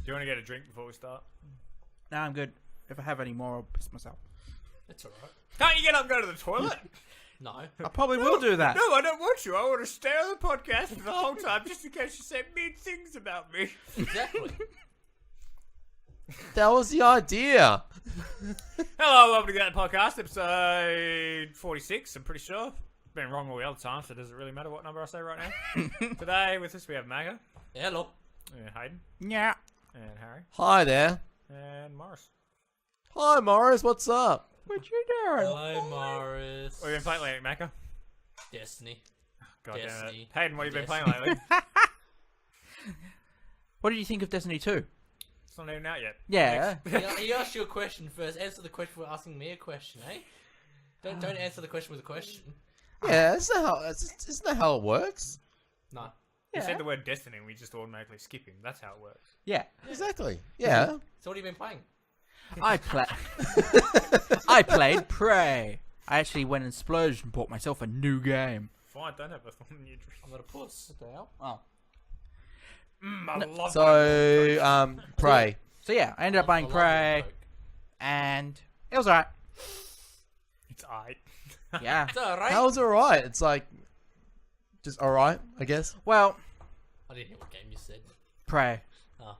you want to get a drink before we start? No, I'm good. If I have any more, I'll piss myself. That's alright. Can't you get up and go to the toilet? No. I probably will do that. No, I don't want to. I want to stay on the podcast for the whole time just in case you say mean things about me. Exactly. That was the idea. Hello, welcome to Gatna Podcast, episode 46, I'm pretty sure. Been wrong all the other time, so does it really matter what number I say right now? Today, with us, we have Macca. Hello. And Hayden. Yeah. And Harry. Hi there. And Maurice. Hi, Maurice. What's up? What you doing? Hello, Maurice. What have you been playing lately, Macca? Destiny. God damn it. Destiny. Hayden, what have you been playing Destiny. lately? What did you think of Destiny 2? It's not even out yet. Yeah. He asked you a question first. Answer the question for asking me a question, eh? Don't answer the question with a question. Yeah, isn't that how it works? No. You said the word Destiny and we just automatically skip him. That's how it works. Yeah. Exactly. Yeah. So what have you been playing? I played Prey. I actually went and splurged and bought myself a new game. Fine, don't have a new drink. I'm not a puss. What the hell? Oh. I love So, Prey. So yeah, I ended up buying Prey, and it was alright. It's aight. Yeah. It's alright. That was alright. It's like, just alright, I guess. Well, I didn't hear what game you said. Prey. Oh.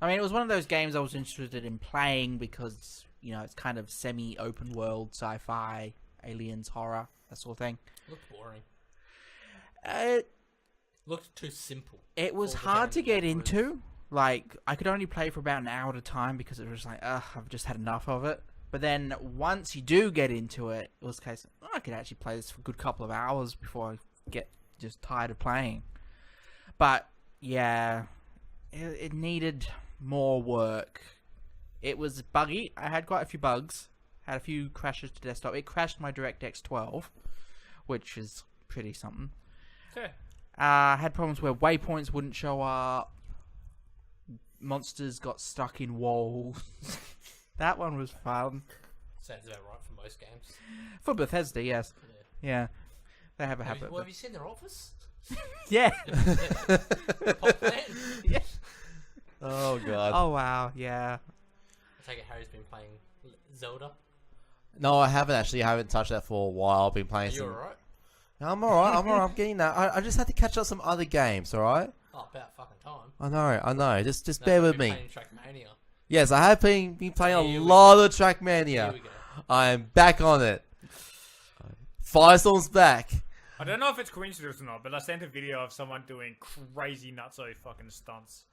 I mean, it was one of those games I was interested in playing because, you know, it's kind of semi-open world, sci-fi, aliens, horror, that sort of thing. Looked boring. Looked too simple. It was hard to get into. Like, I could only play for about an hour at a time because it was like, I've just had enough of it. But then once you do get into it, it was the case, I could actually play this for a good couple of hours before I get just tired of playing. But, yeah, it needed more work. It was buggy. I had quite a few bugs. Had a few crashes to desktop. It crashed my DirectX 12, which is pretty something. Okay. I had problems where waypoints wouldn't show up. Monsters got stuck in walls. That one was fun. Sounds about right for most games. For Bethesda, yes. Yeah. They have a habit. Have you seen their office? Yeah. Pop plan? Yeah. Oh, God. Oh, wow. Yeah. I take it Harry's been playing Zelda. No, I haven't actually. I haven't touched that for a while. I've been playing Are you some... alright? I'm alright. I'm getting that. I just had to catch up some other games, alright? Oh, about fucking time. I know. Just No, bear with you've been me. playing Trackmania. Yes, I have been playing Here a we lot of Here Trackmania. we go. I am back on it. Firestorm's back. I don't know if it's coincidence or not, but I sent a video of someone doing crazy nutso fucking stunts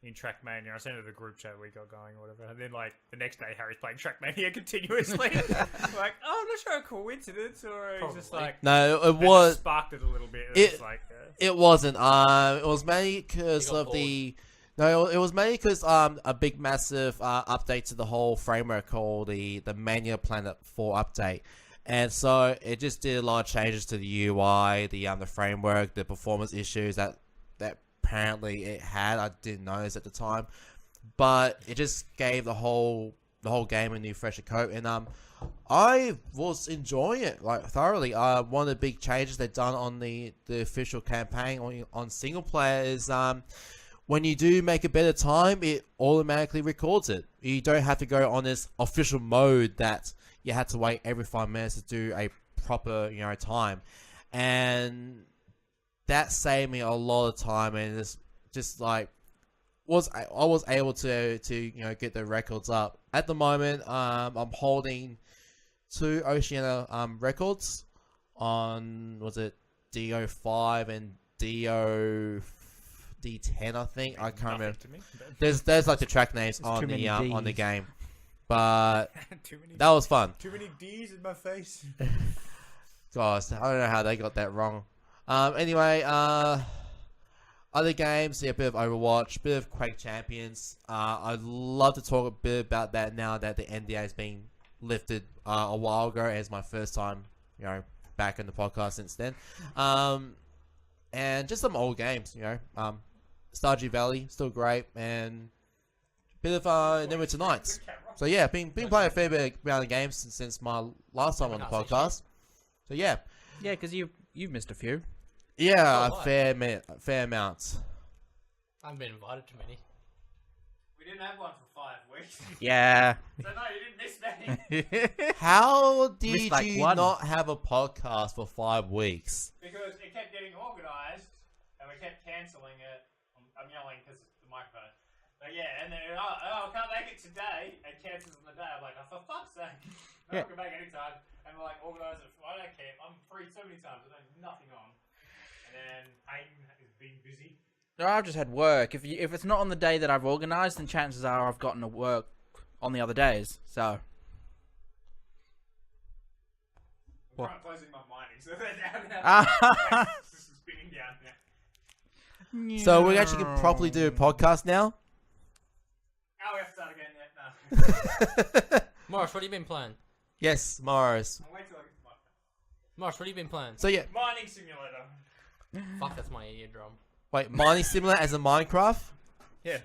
in Trackmania. I sent it to the group chat we got going or whatever. And then, like, the next day, Harry's playing Trackmania continuously. Like, oh, I'm not sure a coincidence or it's just Probably. like... No, it I was... just sparked it a little bit. It- It's like... It wasn't. It was mainly because You got of bored. the... No, it was mainly because a big massive update to the whole framework called the Mania Planet 4 update. And so it just did a lot of changes to the UI, the framework, the performance issues that apparently it had. I didn't notice at the time. But it just gave the whole game a new fresher coat, and I was enjoying it like thoroughly. One of the big changes they've done on the official campaign on single player is when you do make a better time, it automatically records it. You don't have to go on this official mode that you had to wait every 5 minutes to do a proper time, and that saved me a lot of time, and it's just like I was able to get the records up. At the moment, I'm holding 2 Oceania records on, was it DO5 and D10, I think. I can't remember. There's like the track names on the game, but that was fun. Too many D's in my face. Gosh, I don't know how they got that wrong. Anyway, other games, a bit of Overwatch, bit of Quake Champions. I'd love to talk a bit about that now that the NDA has been lifted a while ago. It's my first time, back in the podcast since then. And just some old games, Stardew Valley, still great, and bit of Neverwinter Nights. So yeah, been playing a fair bit of games since my last time on the podcast. So yeah. Yeah, because you've missed a few. Yeah, Oh, a fair amount. I haven't been invited to many. We didn't have one for 5 weeks. Yeah. So no, you didn't miss many. How did Missed, like, you one. not have a podcast for 5 weeks? Because it kept getting organised, and we kept cancelling it. I'm yelling because of the microphone. But yeah, and then, I can't make it today, and cancels on the day. I'm like, oh, for fuck's sake. No, I can make it anytime. And we're like, organise it. I don't care. I'm free so many times. There's nothing on. And then Hayden has been busy. No, I've just had work. If it's not on the day that I've organised, then chances are I've gotten to work on the other days. So. I'm trying closing my mining, so they're down now. It's just spinning down now. So we actually can properly do a podcast now? Oh, we have to start again yet? No. Maurice, what have you been playing? Yes, Morris. I'll wait till I get to my Maurice, what have you been playing? So yeah, mining simulator. Fuck, that's my eardrum. wait, mining simulator as a Minecraft? Yeah.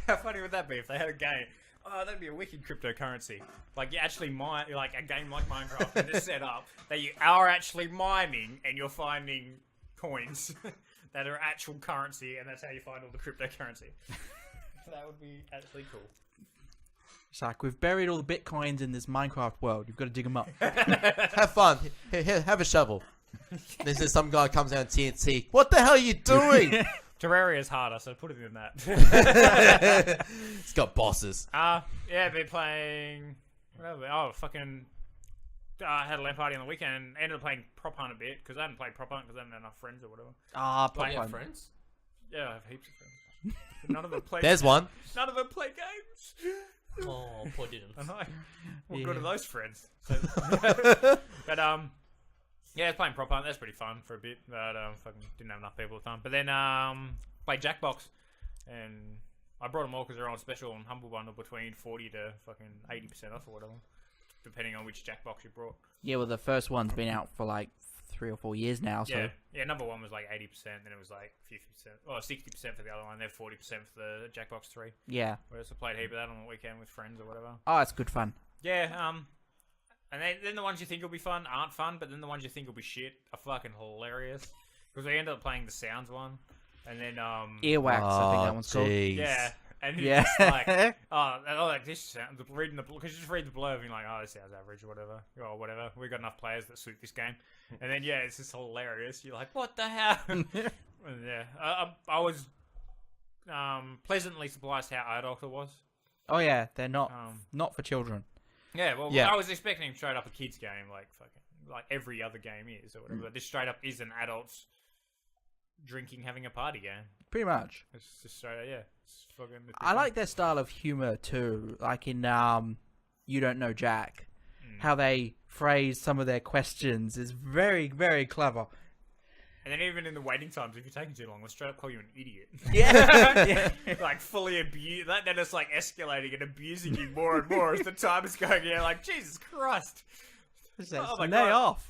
How funny would that be if they had a game? Oh, that'd be a wicked cryptocurrency. Like, you actually mine, like a game like Minecraft, and it's set up that you are actually mining and you're finding coins that are actual currency, and that's how you find all the cryptocurrency. That would be actually cool. It's like, we've buried all the bitcoins in this Minecraft world. You've got to dig them up. Have fun. Here, have a shovel. This is some guy comes out TNT. What the hell are you doing? Terraria is harder, so put it in that. It's got bosses. Yeah, been playing. Fucking. I had a LAN party on the weekend and ended up playing Prop Hunt a bit because I hadn't played Prop Hunt because I hadn't had enough friends or whatever. Do you have friends? Yeah, I have heaps of friends. But none of them play. There's one. None of them play games. Oh, poor didn't. I know. What Yeah. good are those friends? So, but yeah, I was playing Prop Hunt. That's pretty fun for a bit, but fucking didn't have enough people at the time. But then played Jackbox, and I brought them all because they're on special and Humble Bundle between 40 to fucking 80% off or whatever, depending on which Jackbox you brought. Yeah, well, the first one's been out for like 3 or 4 years now. So Yeah, number one was like 80%, then it was like 50%, or 60% for the other one, then 40% for the Jackbox 3. yeah. Whereas I played a heap of that on the weekend with friends or whatever. Oh, it's good fun. Yeah, and then the ones you think will be fun aren't fun, but then the ones you think will be shit are fucking hilarious. Because we ended up playing the Sounds one, and then Earwax, I think that one's called. jeez. yeah, and it's Yeah. just like like this sound reading the because you just read the blurb and you're like, oh, this sounds average or whatever, we got enough players that suit this game, and then yeah, it's just hilarious. You're like, what the hell? And, yeah, I was pleasantly surprised how adult it was. Oh yeah, they're not Um, for children. Yeah, well, Yeah. I was expecting straight up a kids game, like every other game is or whatever. But this straight up is an adults drinking, having a party game. Pretty much. It's just straight up, yeah. It's fucking. It's I like their style of humor too. Like in You Don't Know Jack, how they phrase some of their questions is very, very clever. And then even in the waiting times, if you're taking too long, they'll straight up call you an idiot. Yeah. Like fully abuse that. Then it's like escalating and abusing you more and more as the time is going. Yeah, like Jesus Christ. Oh my Day God. off.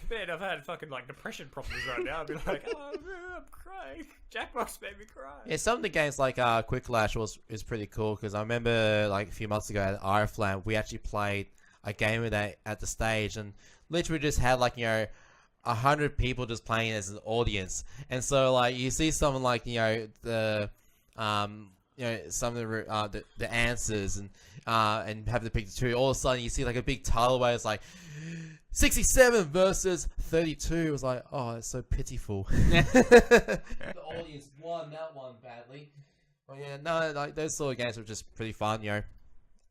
Man, I've had fucking like depression problems right now. I'd be like, oh man, I'm crying. Jackbox made me cry. Yeah, some of the games like Quicklash is pretty cool because I remember like a few months ago at IRFLAN we actually played a game with that at the stage and literally just had like 100 people just playing as an audience, and so like you see someone like the some of the answers and have the pick the two. All of a sudden you see like a big title where it's like 67 versus 32. It was like, oh, it's so pitiful. The audience won that one badly. But yeah, no, like those sort of games were just pretty fun,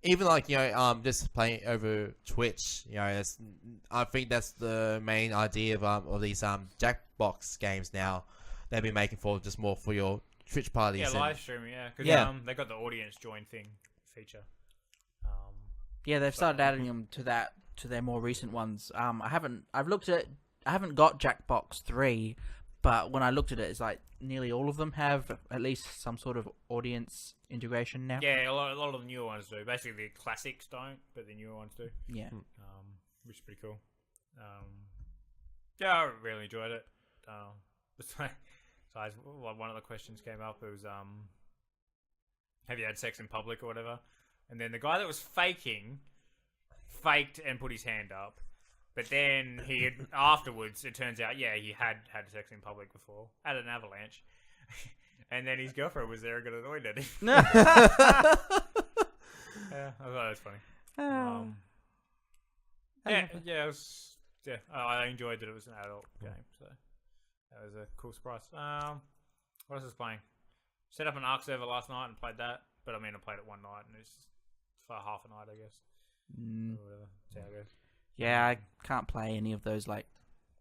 Even like just playing over Twitch, I think that's the main idea of these Jackbox games now. They've been making for just more for your Twitch parties. Yeah, and- live streaming, yeah. Because Yeah. they got the audience join thing feature. Yeah, they've started adding them to their more recent ones. I haven't got Jackbox 3, but when I looked at it, it's like nearly all of them have at least some sort of audience integration now. Yeah, a lot of the newer ones do. Basically, the classics don't, but the newer ones do. Yeah. Which is pretty cool. Yeah, I really enjoyed it. One of the questions came up. It was, have you had sex in public or whatever? And then the guy that was faked and put his hand up. But then afterwards, it turns out, yeah, he had sex in public before at an avalanche. and then his girlfriend was there and got annoyed at him. Yeah, I thought that was funny. I enjoyed that it was an adult game, so that was a cool surprise. What else was playing? Set up an Ark server last night and played that, but I mean, I played it one night and it's for half a night, I guess. Or whatever. See how it goes. Yeah, I can't play any of those like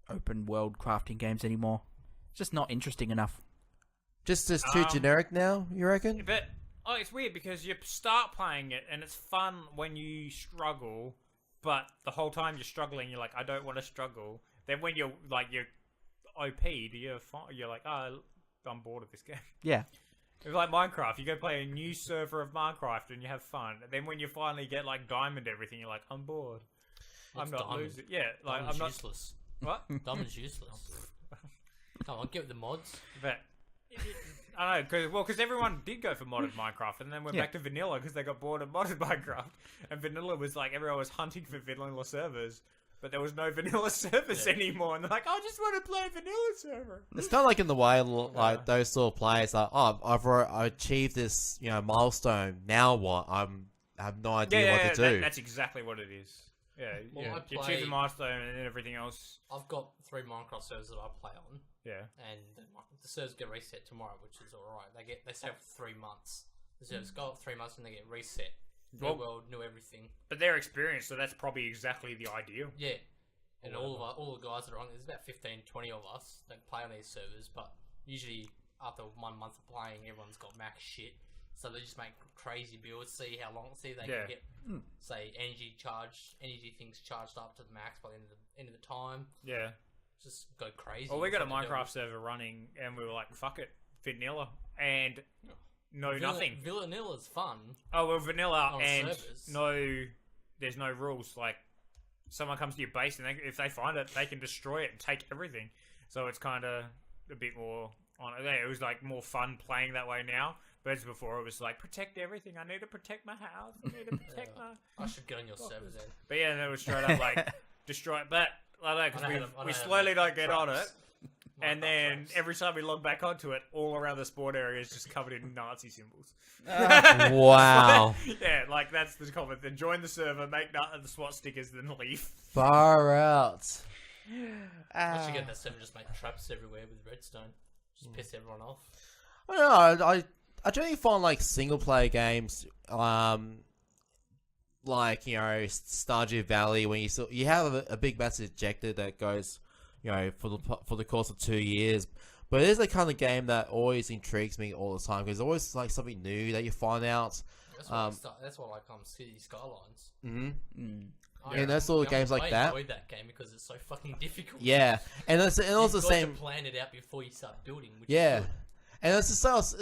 open world crafting games anymore. It's just not interesting enough. Just too generic now, you reckon? But it's weird because you start playing it and it's fun when you struggle, but the whole time you're struggling, you're like, I don't want to struggle. Then when you're OP'd, you're like, oh, I'm bored of this game. Yeah. It's like Minecraft. You go play a new server of Minecraft and you have fun. And then when you finally get like diamond everything, you're like, I'm bored. I'm not losing. Yeah, like Diamond's I'm not useless. What? Diamond's useless. Come on, get with the mods. But I know, because everyone did go for modded Minecraft, and then went back to vanilla because they got bored of modded Minecraft. And vanilla was like everyone was hunting for vanilla servers, but there was no vanilla servers anymore. And they're like, I just want to play a vanilla server. It's kind of like in the way like those sort of players like, oh, I achieved this milestone. Now what? I have no idea what to do. That's exactly what it is. Yeah, Well, you achieve the milestone and then everything else. I've got 3 Minecraft servers that I play on. Yeah. And the servers get reset tomorrow, which is alright. They stay for 3 months. The servers go up 3 months and they get reset. New world, new everything. But they're experienced, so that's probably exactly the ideal. Yeah. And all the guys that are on, there's about 15, 20 of us that play on these servers, but usually after 1 month of playing, everyone's got max shit. So they just make crazy builds, see how long, see if they can get, say, energy things charged up to the max by the end of the time. Yeah. Just go crazy. Well, we got a Minecraft server running, and we were like, fuck it, vanilla, and nothing. Vanilla's fun. Oh, well, vanilla, on and servers. there's no rules. Like, someone comes to your base, and if they find it, they can destroy it and take everything. So it's kind of a bit more on it. It was like more fun playing that way now. But as before, it was like, protect everything. I need to protect my house. I need to protect my... I should get on your server then. But yeah, and it was straight up like, destroy it. But like that, because we slowly don't get on it. And then every time we log back onto it, all around the spawn area is just covered in Nazi symbols. Wow. Yeah, like that's the comment. Then join the server, make the SWAT stickers, then leave. Far out. I should get that server, just make traps everywhere with redstone. Just piss everyone off. I don't know, I generally find like single player games, like, you know, Stardew Valley, when you have a big massive objective that goes, you know, for the course of 2 years. But it is the kind of game that always intrigues me all the time, because there's always like something new that you find out. That's why I like City Skylines. And that's all the games like that. I enjoyed that game because it's so fucking difficult. Yeah, and also the same. To plan it out before you start building. Which yeah. is good. And it's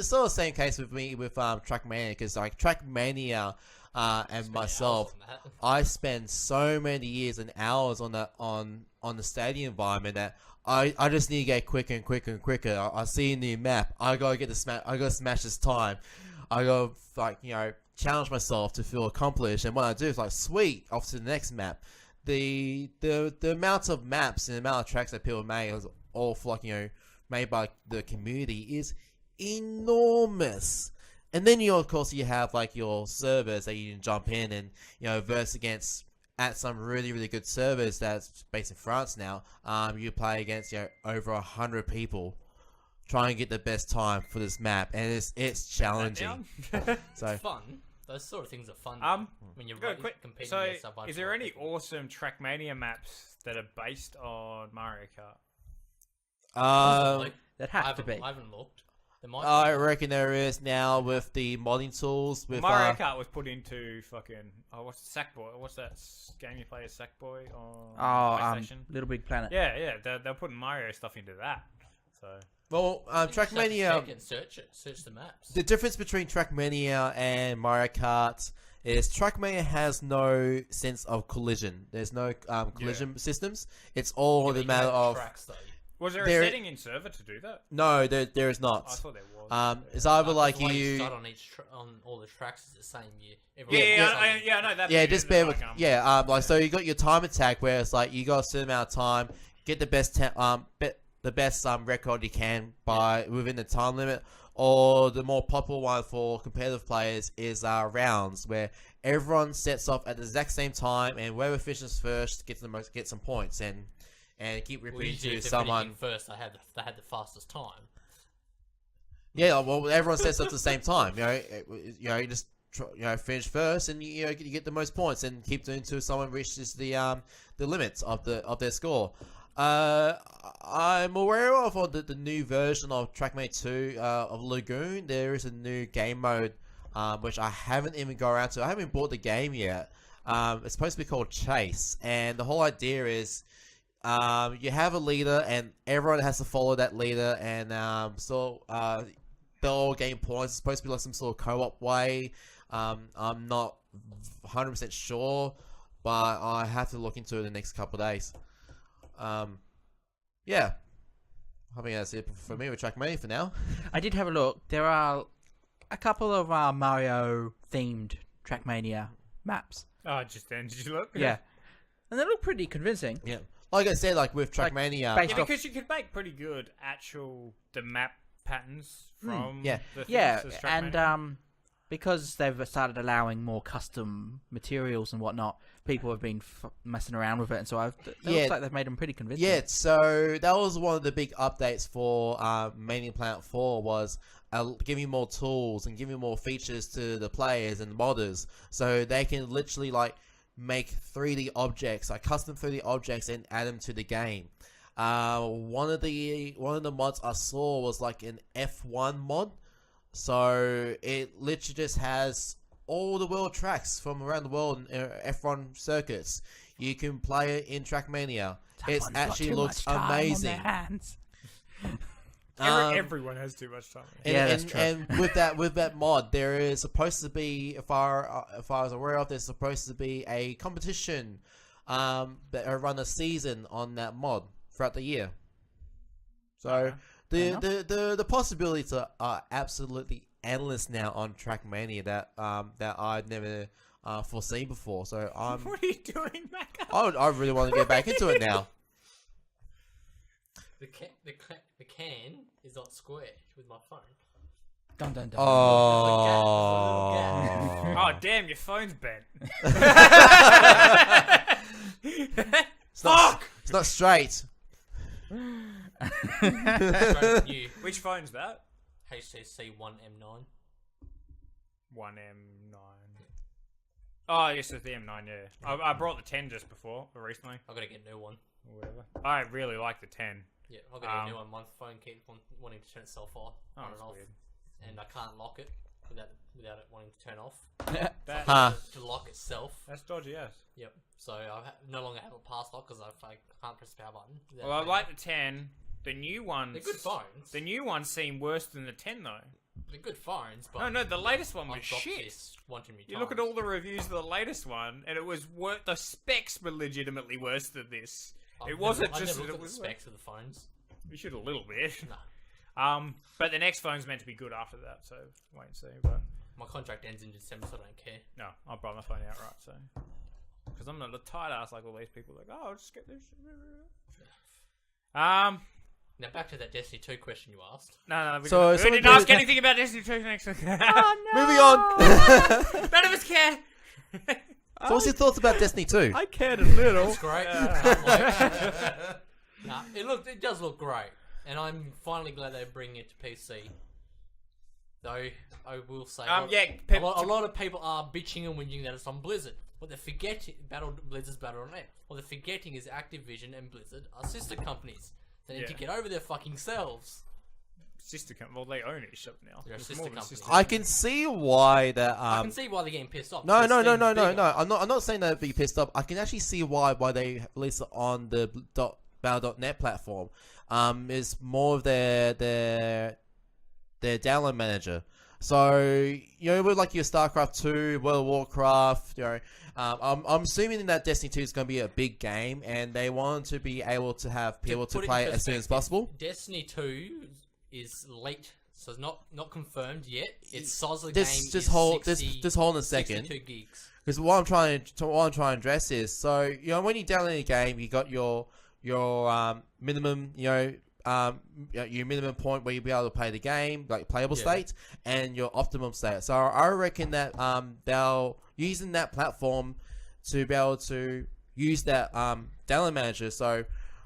still the same case with me with Trackmania, because like Trackmania and myself, I spend so many years and hours on the stadium environment that I just need to get quicker and quicker and quicker. I see a new map, I gotta get the smash. I gotta smash this time. I gotta challenge myself to feel accomplished. And what I do is like, sweet, off to the next map. The amount of maps and the amount of tracks that people make, all made by the community, is enormous. And then of course you have like your servers that you can jump in and verse against at some really, really good servers that's based in France now. You play against over 100 people trying to get the best time for this map, and it's challenging. So it's fun. Those sort of things are fun. When you're competing against a bunch. Is there any awesome Trackmania maps that are based on Mario Kart? That have to be. I haven't looked. I reckon there is now with the modding tools. With Mario Kart was put into fucking what's Sackboy? What's that game you play as Sackboy on PlayStation? Little Big Planet. Yeah, they're putting Mario stuff into that. So Trackmania. Search the maps. The difference between Trackmania and Mario Kart is Trackmania has no sense of collision. There's no collision systems. It's all the matter of tracks, though. Was there a setting in server to do that? No, there is not. I thought there was. It's either like you start on all the tracks is the same year. I know that. Yeah, just bear with. So you got your time attack where it's like you got a certain amount of time, get the the best record you can by within the time limit, or the more popular one for competitive players is rounds, where everyone sets off at the exact same time, and whoever finishes first gets some points, and keep repeating to someone first. They had the fastest time. Yeah, well, everyone sets up at the same time. You just finish first, and you get the most points, and keep doing until someone reaches the limits of their score. I'm aware of the new version of Trackmate 2 of Lagoon. There is a new game mode, which I haven't even got around to. I haven't bought the game yet. It's supposed to be called Chase, and the whole idea is you have a leader, and everyone has to follow that leader, and they'll all gain points. It's supposed to be like some sort of co-op way. I'm not 100% sure, but I have to look into it in the next couple of days. Yeah, I think that's it for me with Trackmania for now. I did have a look. There are a couple of Mario themed Trackmania maps. Oh, just then, did you look? Yeah, and they look pretty convincing. Yeah, like I said, like with Trackmania, yeah, because you could make pretty good the map patterns from the things as Trackmania. And because they've started allowing more custom materials and whatnot, people have been messing around with it, and so it looks like they've made them pretty convincing. Yeah, so that was one of the big updates for Mania Planet 4 was giving more tools and giving more features to the players and modders, so they can literally like make 3D objects, like custom 3D objects, and add them to the game. One of the mods I saw was like an F1 mod. So it literally just has all the world tracks from around the world in F1 circuits. You can play it in Trackmania. It actually looks amazing. Everyone has too much time. That's true. And with that mod, there is supposed to be, if I was aware of, there's supposed to be a competition that run a season on that mod throughout the year. So. The possibilities are absolutely endless now on Trackmania that I'd never foreseen before. So I'm. What are you doing, Macca? I really want to get back into it now. The can is not square with my phone. Dun, dun, dun. Oh. Oh damn! Your phone's bent. Fuck! It's not straight. Which phone's that? HTC 1M9. 1M9. Oh, yes, it's the M9, yeah. I brought the 10 just before, or recently. I gotta get a new one. Or whatever. I really like the 10. Yeah, I gotta get a new one. My phone keeps wanting to turn itself off. Oh, that's off. weird. And I can't lock it without it wanting to turn off. To lock itself. That's dodgy, yes. Yep. So I no longer have a pass lock because I can't press the power button. Well, I like the 10. The new ones... They're good phones. The new ones seem worse than the 10, though. They're good phones, but... No, the latest one was shit. You look at all the reviews of the latest one, and it was the specs were legitimately worse than this. It wasn't just that it was... the specs of the phones. You should a little bit. No. But the next phone's meant to be good after that, so wait and see. But my contract ends in December, so I don't care. No, I'll buy my phone outright, so... Because I'm not a tight ass like all these people. Like, oh, I'll just get this. Now back to that Destiny 2 question you asked. No, we didn't ask anything about Destiny 2 next week. Oh no! Moving on. None of us care. So what's your thoughts about Destiny 2? I cared a little. It's great. It does look great, and I'm finally glad they're bringing it to PC. Though I will say, a lot of people are bitching and whinging that it's on Blizzard. What they're forgetting, Blizzard's Battle.net. What they're forgetting is Activision and Blizzard are sister companies. They need to get over their fucking selves. Sister company. Well, they own each other now. They're a sister company. I can see why that. I can see why they're getting pissed off. No. I'm not saying they'd be pissed off. I can actually see why they release it on the Battle.net platform. Is more of their download manager. So with like your StarCraft 2, World of Warcraft, I'm assuming that Destiny 2 is going to be a big game, and they want to be able to have people to play it as soon as possible. Destiny 2 is late, so it's not confirmed yet. Its size of the game just hold a second. 62 gigs. Because what I'm trying to address is, so when you download a game, you got your minimum your minimum point where you'll be able to play the game, like playable Yeah. state, and your optimum state. So I reckon that they'll using that platform to be able to use that download manager. So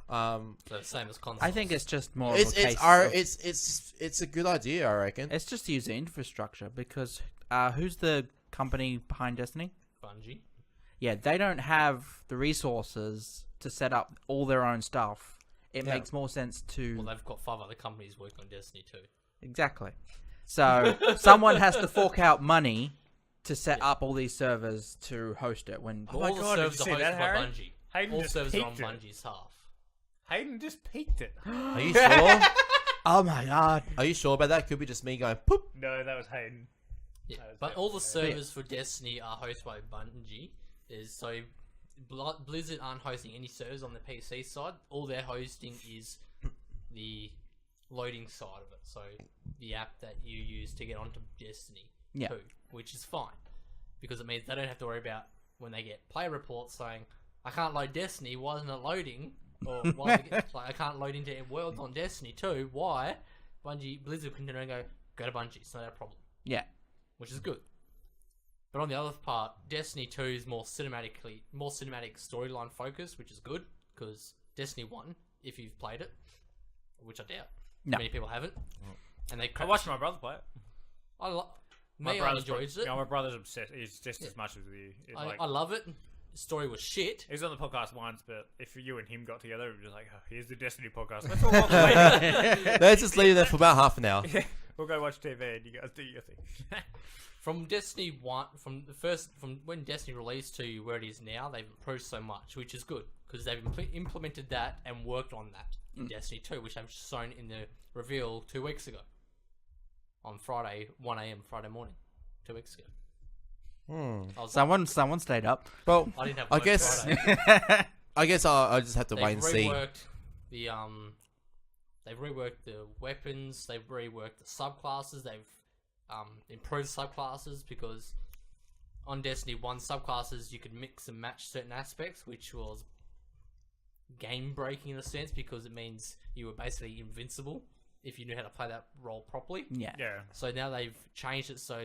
So the same as consoles. I think it's just more. it's of a case it's a good idea, I reckon. It's just to use the infrastructure because who's the company behind Destiny? Bungie. Yeah, they don't have the resources to set up all their own stuff. It Yeah. makes more sense to Well, they've got 5 other companies working on Destiny too. exactly. So someone has to fork out money to set up all these servers to host it. When Oh my all the God, did servers you are see hosted that, by Harry? Bungie. Hayden All just servers are on peeked it. Bungie's half. Hayden just peeked it. Are you sure? oh my god, Are you sure about that? Could be just me going poop. No, that was Hayden. Yeah, That was but all the definitely- servers for Destiny are hosted by Bungie. So Blizzard aren't hosting any servers on the PC side. All they're hosting is the loading side of it. So the app that you use to get onto Destiny Yeah. 2, which is fine because it means they don't have to worry about when they get player reports saying, "I can't load Destiny. Why isn't it loading?" Or why like I can't load into worlds on Destiny 2. Why? Blizzard can go to Bungie. It's not a problem, yeah, which is good. But on the other part, Destiny 2 is more cinematic storyline focused, which is good because Destiny 1, if you've played it, which I doubt, No. many people haven't, and they I crash. watched my brother play it. I My enjoyed brother's it. Yeah, my brother's obsessed. He's just as much as you. It, I love it. The story was shit. he was on the podcast once, but if you and him got together, it was just like, oh, here's the Destiny podcast. Let's all walk away. Let's just leave that for about half an hour. We'll go watch TV and you guys do your thing. From Destiny 1, from when Destiny released to where it is now, they've improved so much, which is good because they've implemented that and worked on that in Destiny 2, which I've shown in the reveal 2 weeks ago. On Friday, 1 a.m. Friday morning, 2 weeks ago. I was someone stayed up. Well, I didn't have I work guess Friday. I guess I'll just have to They've wait and see. reworked the they've reworked the weapons, they've reworked the subclasses, they've improved subclasses because on Destiny 1 subclasses you could mix and match certain aspects, which was game breaking in a sense because it means you were basically invincible if you knew how to play that role properly. Yeah, Yeah. So now they've changed it so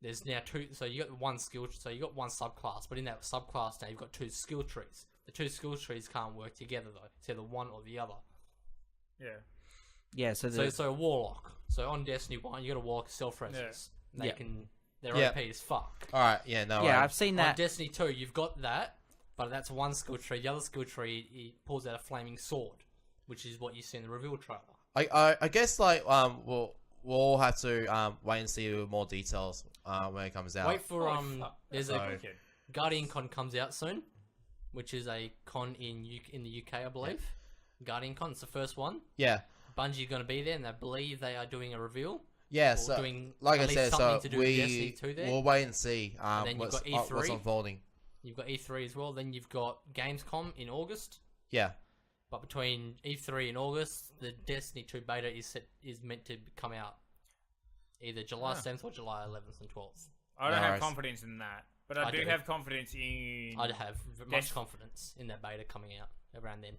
there's now 2. So you got one skill. So you got one subclass, but in that subclass now you've got 2 skill trees. The 2 skill trees can't work together though. It's either one or the other. Yeah. yeah. So, So a warlock. So on Destiny 1, you got a warlock self-reses. They Yeah. can. They're Yeah. OP as fuck. All right, yeah, no. yeah, I've seen On that. Destiny 2, you've got that, but that's one skill tree. The other skill tree, it pulls out a flaming sword, which is what you see in the reveal trailer. I guess like we'll all have to wait and see more details when it comes out. Wait for Holy fuck, there's that's a so wicked. Guardian Con comes out soon, which is a con in the UK, I believe. Guardian Con, it's the first one. Yeah, Bungie going to be there, and I believe they are doing a reveal. yeah. Or So doing like I at least said, something so to do with Destiny 2 there. we'll wait and see then you've what's, got E3. what's unfolding. You've got E3 as well. Then you've got Gamescom in August. Yeah, But between E3 and August, the Destiny 2 beta is meant to come out either July 7th or July 11th and 12th. I don't have Nice. confidence in that, but I, I do do. have confidence in. I'd have much Des- confidence in that beta coming out around then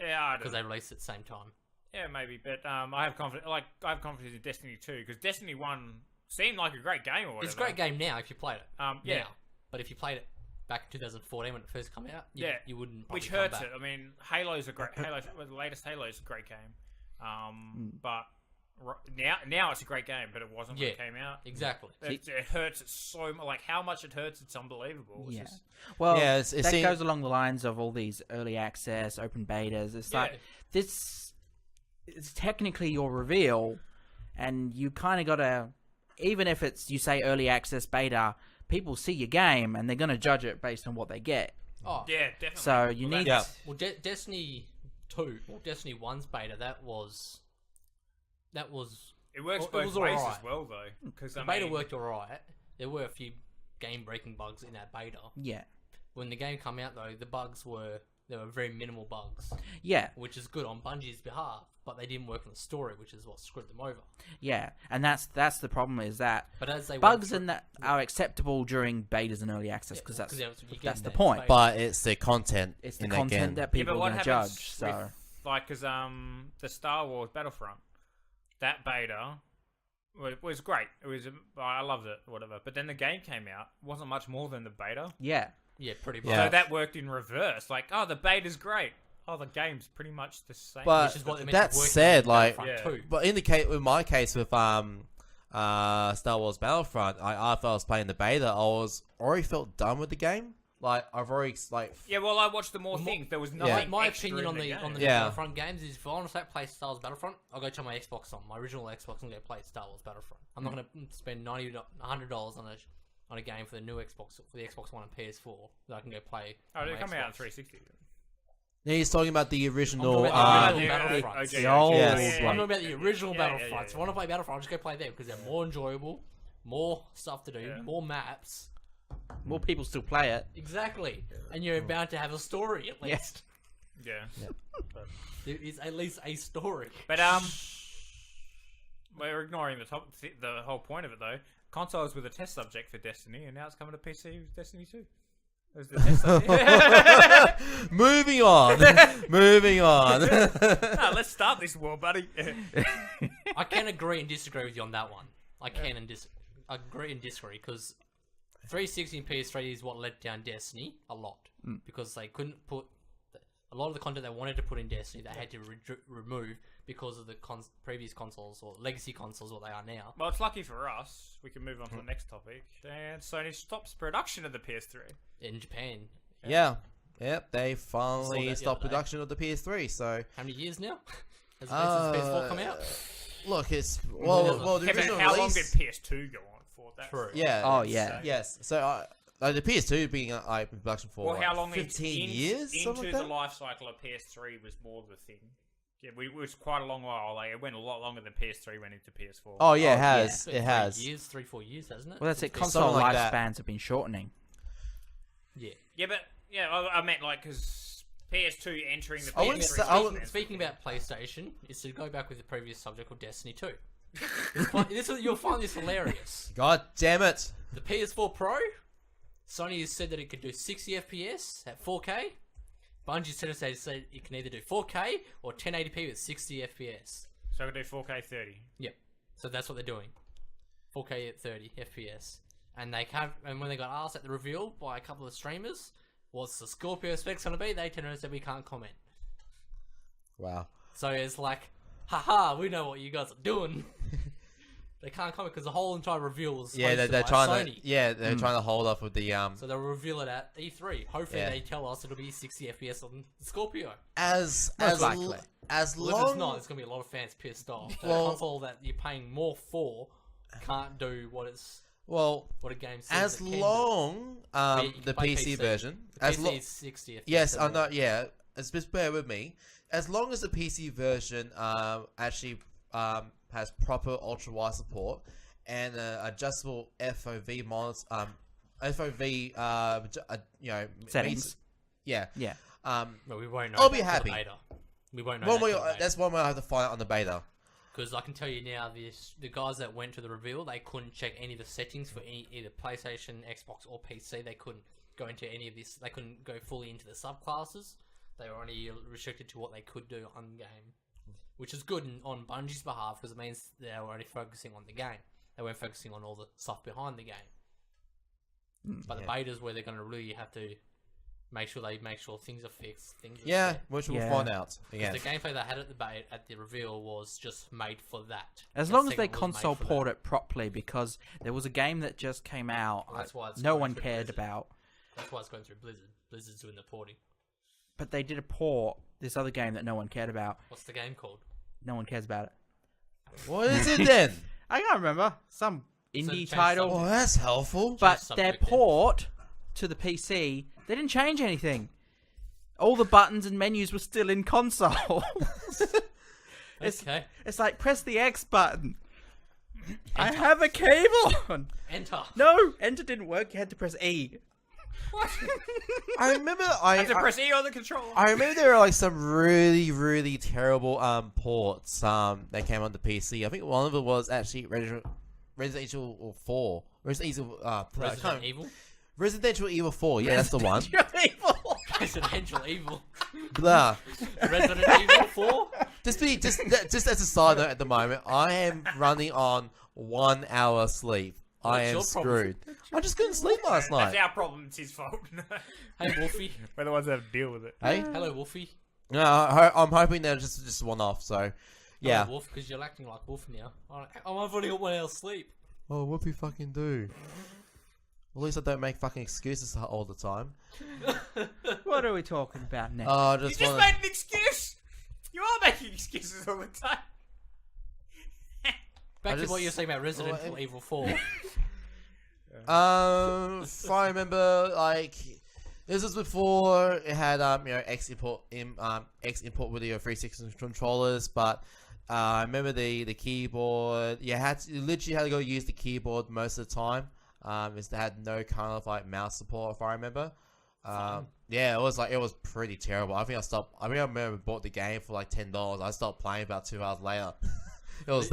Yeah, I because don't. they released at the same time. Yeah, maybe, but I have confidence. Like I have confidence in Destiny 2 because Destiny 1 seemed like a great game or whatever. It's a great game now if you played it. Yeah. Now. But if you played it back in 2014 when it first came out, you wouldn't. Which probably hurts come it. back. I mean, Halo's a great. The latest Halo's a great game. But now it's a great game, but it wasn't when it came out. Exactly. It hurts it so much. Like how much it hurts, it's unbelievable. It's Yeah. just- Well, Yeah, it that seems- goes along the lines of all these early access, open betas. It's Yeah. like this is technically your reveal, and you kind of gotta, even if it's you say early access beta, people see your game and they're gonna judge it based on what they get. Oh, yeah, definitely. So you Well, need, Yeah. Well, Destiny 2 or Destiny 1's beta, that was it works it both was ways alright. as well, though. Because the beta worked alright. There were a few game-breaking bugs in that beta. yeah, When the game came out, though, the bugs were very minimal bugs, yeah, which is good on Bungie's behalf. But they didn't work on the story, which is what screwed them over. yeah, and that's the problem is that But as they bugs went in that are acceptable during betas and early access because you get that's the in point. beta. but it's the content It's the in content that game. that people but are what going to happens judge. So like, cause the Star Wars Battlefront, that beta was great. I loved it, or whatever. But then the game came out. It wasn't much more than the beta. Yeah. Yeah, pretty much. Yeah. So that worked in reverse. Like, oh, the beta's great. Oh, the game's pretty much the same. But Which is what they're meant that to work said, in like, Battlefront 2. but in my case with Star Wars Battlefront, after I was playing the beta, I was already felt done with the game. Like, I've already like. Yeah, well, I watched the more things. There was nothing. My extra opinion in on the Yeah. Battlefront games is if I want to play Star Wars Battlefront, I'll go turn my Xbox on, my original Xbox, and go play Star Wars Battlefront. I'm not going to spend $100 on a game for the new Xbox, for the Xbox One and PS4 that I can go play. Oh, on they're my coming out in Xbox. 360. Yeah, he's talking about the original. I'm talking the about OG, the old Yes. I'm talking about the original Yeah, Battlefront. yeah. So if I want to play Battlefront, I'll just go play them because they're more enjoyable, more stuff to do, Yeah. more maps. More people still play it. Exactly. And you're bound to have a story at least. Yeah. There is at least a story. But we're ignoring the whole point of it though. Consoles were the test subject for Destiny, and now it's coming to PC with Destiny 2. It was the test subject. Moving on. Moving on. No, let's start this war, buddy. I can agree and disagree with you on that one. I can agree and disagree because 360 and PS3 is what let down Destiny a lot because they couldn't put a lot of the content they wanted to put in Destiny. They had to remove because of the previous consoles or legacy consoles, what they are now. Well, it's lucky for us. We can move on to the next topic. And Sony stops production of the PS3. In Japan, Yeah. Yep, they Saw finally that the stopped other day. production of the PS3, so... how many years now has PS4 come out? Look, it's... Well, the Yeah, but original how long did release... PS2 go on for? That's, True. Yeah. Oh, that's yeah. insane. Yes, so the PS2 being in production for Well, how long 15 years? into Something like the that? life cycle of PS3 was more the thing. Yeah, it was quite a long while. Like, it went a lot longer than PS3 went into PS4. Oh, yeah, it Oh, has. It's It been has. 3-4 years, hasn't it? Well, that's it. Since Console Something like that. lifespans have been shortening. Yeah. Yeah, but yeah, I meant like because PS2 entering the I wouldn't PS3. say- I would- Speaking about PlayStation, is to go back with the previous subject of Destiny 2. You'll find this hilarious. God damn it. The PS4 Pro, Sony has said that it could do 60 FPS at 4K. Bungie said it can either do 4K or 1080p with 60 FPS. So I could do 4K 30. Yep. So that's what they're doing. 4K at 30 FPS. And they can't. And when they got asked at the reveal by a couple of streamers, what's the Scorpio specs going to be? They turned around and said we can't comment. Wow. So it's like, haha, we know what you guys are doing. They can't comment because the whole entire reveal was Yeah, hosted they're by trying Sony. to... Yeah, they're trying to hold off with the... So they'll reveal it at E3. Hopefully Yeah. they tell us it'll be 60 FPS on Scorpio. As likely. long... Well, if it's not, there's going to be a lot of fans pissed off. The Well- console that you're paying more for can't do what a game says as it can do. long Yeah, you can the play PC version... The as PC lo- is 60 FPS. Yes, and I more. know. Yeah, just bear with me. As long as the PC version actually has proper ultra wide support and adjustable FOV monitors, Settings. yeah. Yeah. But we won't know. I'll be that happy. till the beta. We won't know. One that way, till the beta. that's one way I have to find out on the beta. Because I can tell you now, the guys that went to the reveal, they couldn't check any of the settings for either PlayStation, Xbox, or PC. They couldn't go into any of this. They couldn't go fully into the subclasses. They were only restricted to what they could do on game, which is good on Bungie's behalf because it means they were only focusing on the game. They weren't focusing on all the stuff behind the game. But the betas where they're going to really have to make sure things are fixed. Things are Yeah, set. which we'll Yeah. find out again. The gameplay they had at the reveal was just made for that. As That long as they segment was made console for that. port it properly, because there was a game that just came out, Well, that's why it's no going one through cared Blizzard. about. That's why it's going through Blizzard. Blizzard's doing the porting. But they did a port, this other game that no one cared about. What's the game called? No one cares about it. What is it then? I can't remember. Some indie change title. Oh, that's helpful. But Change their subject then. port to the PC, they didn't change anything. All the buttons and menus were still in console. Okay. It's like, press the X button. I have a cable. Enter. No, enter didn't work. You had to press E. I remember I had to press E on the controller. I remember there were like some really, really terrible ports that came on the PC. I think one of it was actually Resident Evil 4. Resident Evil Resident Evil. Evil 4, yeah, that's the one. You're evil. Residential Evil. Blah. Resident Evil 4. Just as a side note at the moment, I am running on 1 hour sleep. I am your problem? screwed. I just couldn't sleep last That's night. our problem. It's his fault. Hey, Wolfie. We're the ones that have to deal with it. Hey? Hello, Wolfie. No, I'm hoping they're just one off. So, yeah. Hello, Wolf, because you're acting like Wolf now. I've only got 1 hour's sleep. Oh, what do you fucking do? At least I don't make fucking excuses all the time. What are we talking about now? Oh, I You just just want made an excuse. You are making excuses all the time. Back I to just- what you were saying about Resident Evil 4. If I remember, like, this was before it had X input video 360 controllers, but I remember the keyboard. You literally had to go use the keyboard most of the time. It had no kind of like mouse support, if I remember. Yeah, it was pretty terrible. I remember bought the game for like $10. I stopped playing about 2 hours later. It was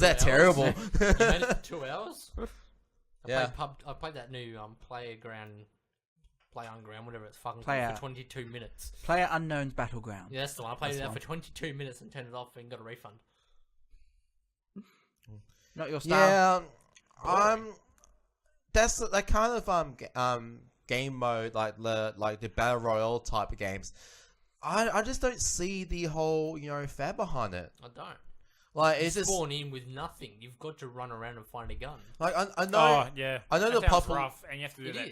that terrible. You made it for 2 hours? Yeah. I played that new Play Unground, whatever it's fucking Player. called, for 22 minutes. Player Unknown's Battleground. Yeah, that's the one. I played That's that the for 22 minutes and turned it off and got a refund. Not your style. Yeah, that's that kind of game mode like the battle royale type of games. I just don't see the whole fad behind it. I don't. Like You it's just spawn in with nothing. You've got to run around and find a gun. like I know. Oh yeah, I know that the sounds popular- rough, and you have to do It that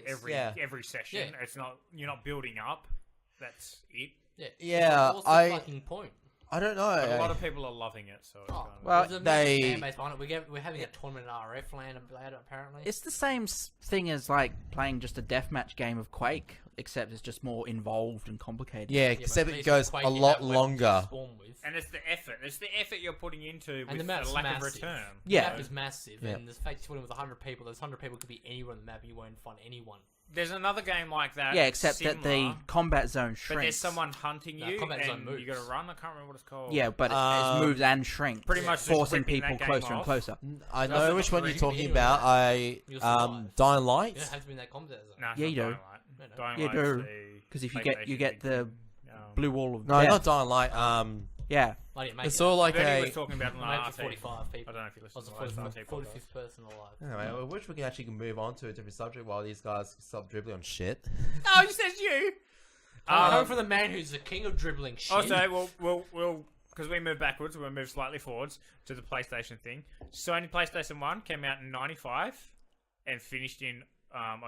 is. every session. Yeah. It's not you're not building up. That's it. Yeah. Yeah, What's the fucking point? I don't know. But a lot of people are loving it, so it's Oh, kind of, well, there's a they- massive fan base behind it. We're having a tournament at RF land about it, apparently. It's the same thing as like playing just a deathmatch game of Quake, except it's just more involved and complicated. yeah, Yeah, but except at it least goes Quake, a you lot have weapons to longer. spawn with. and it's the effort. It's the effort you're putting into And with the the map's lack of massive. return. Yeah. The map is massive, Yeah. and the fact you're putting with 100 people, those 100 people could be anywhere on the map, and you won't find anyone. There's another game like that. Yeah, except that the similar, combat zone but shrinks. there's someone hunting No, you, combat zone and moves. you got to run. I can't remember what it's called. Yeah, but it moves and shrinks, Pretty much just forcing ripping that people game closer and off. closer. I That's know which not one you're really talking anyway. about. You'll survive. Dying Light. You don't have to be in that combat zone. Nah, it's Yeah, not you do. Dying Light. No, no. Dying You Light's do. the Because if you PlayStation get the thing. blue wall of No, death. not Dying Light. Yeah, I didn't make It's it. all like Bernie a. was talking about it on I made the it for RT. 45 I people. don't know if you I listen was to the the last RT 45th person alive. Anyway, I wish we could actually move on to a different subject while these guys stop dribbling on shit. No, it says you. Coming from the man who's the king of dribbling shit. Also, we'll because we moved backwards, we'll move slightly forwards to the PlayStation thing. Sony PlayStation 1 came out in 95 and finished in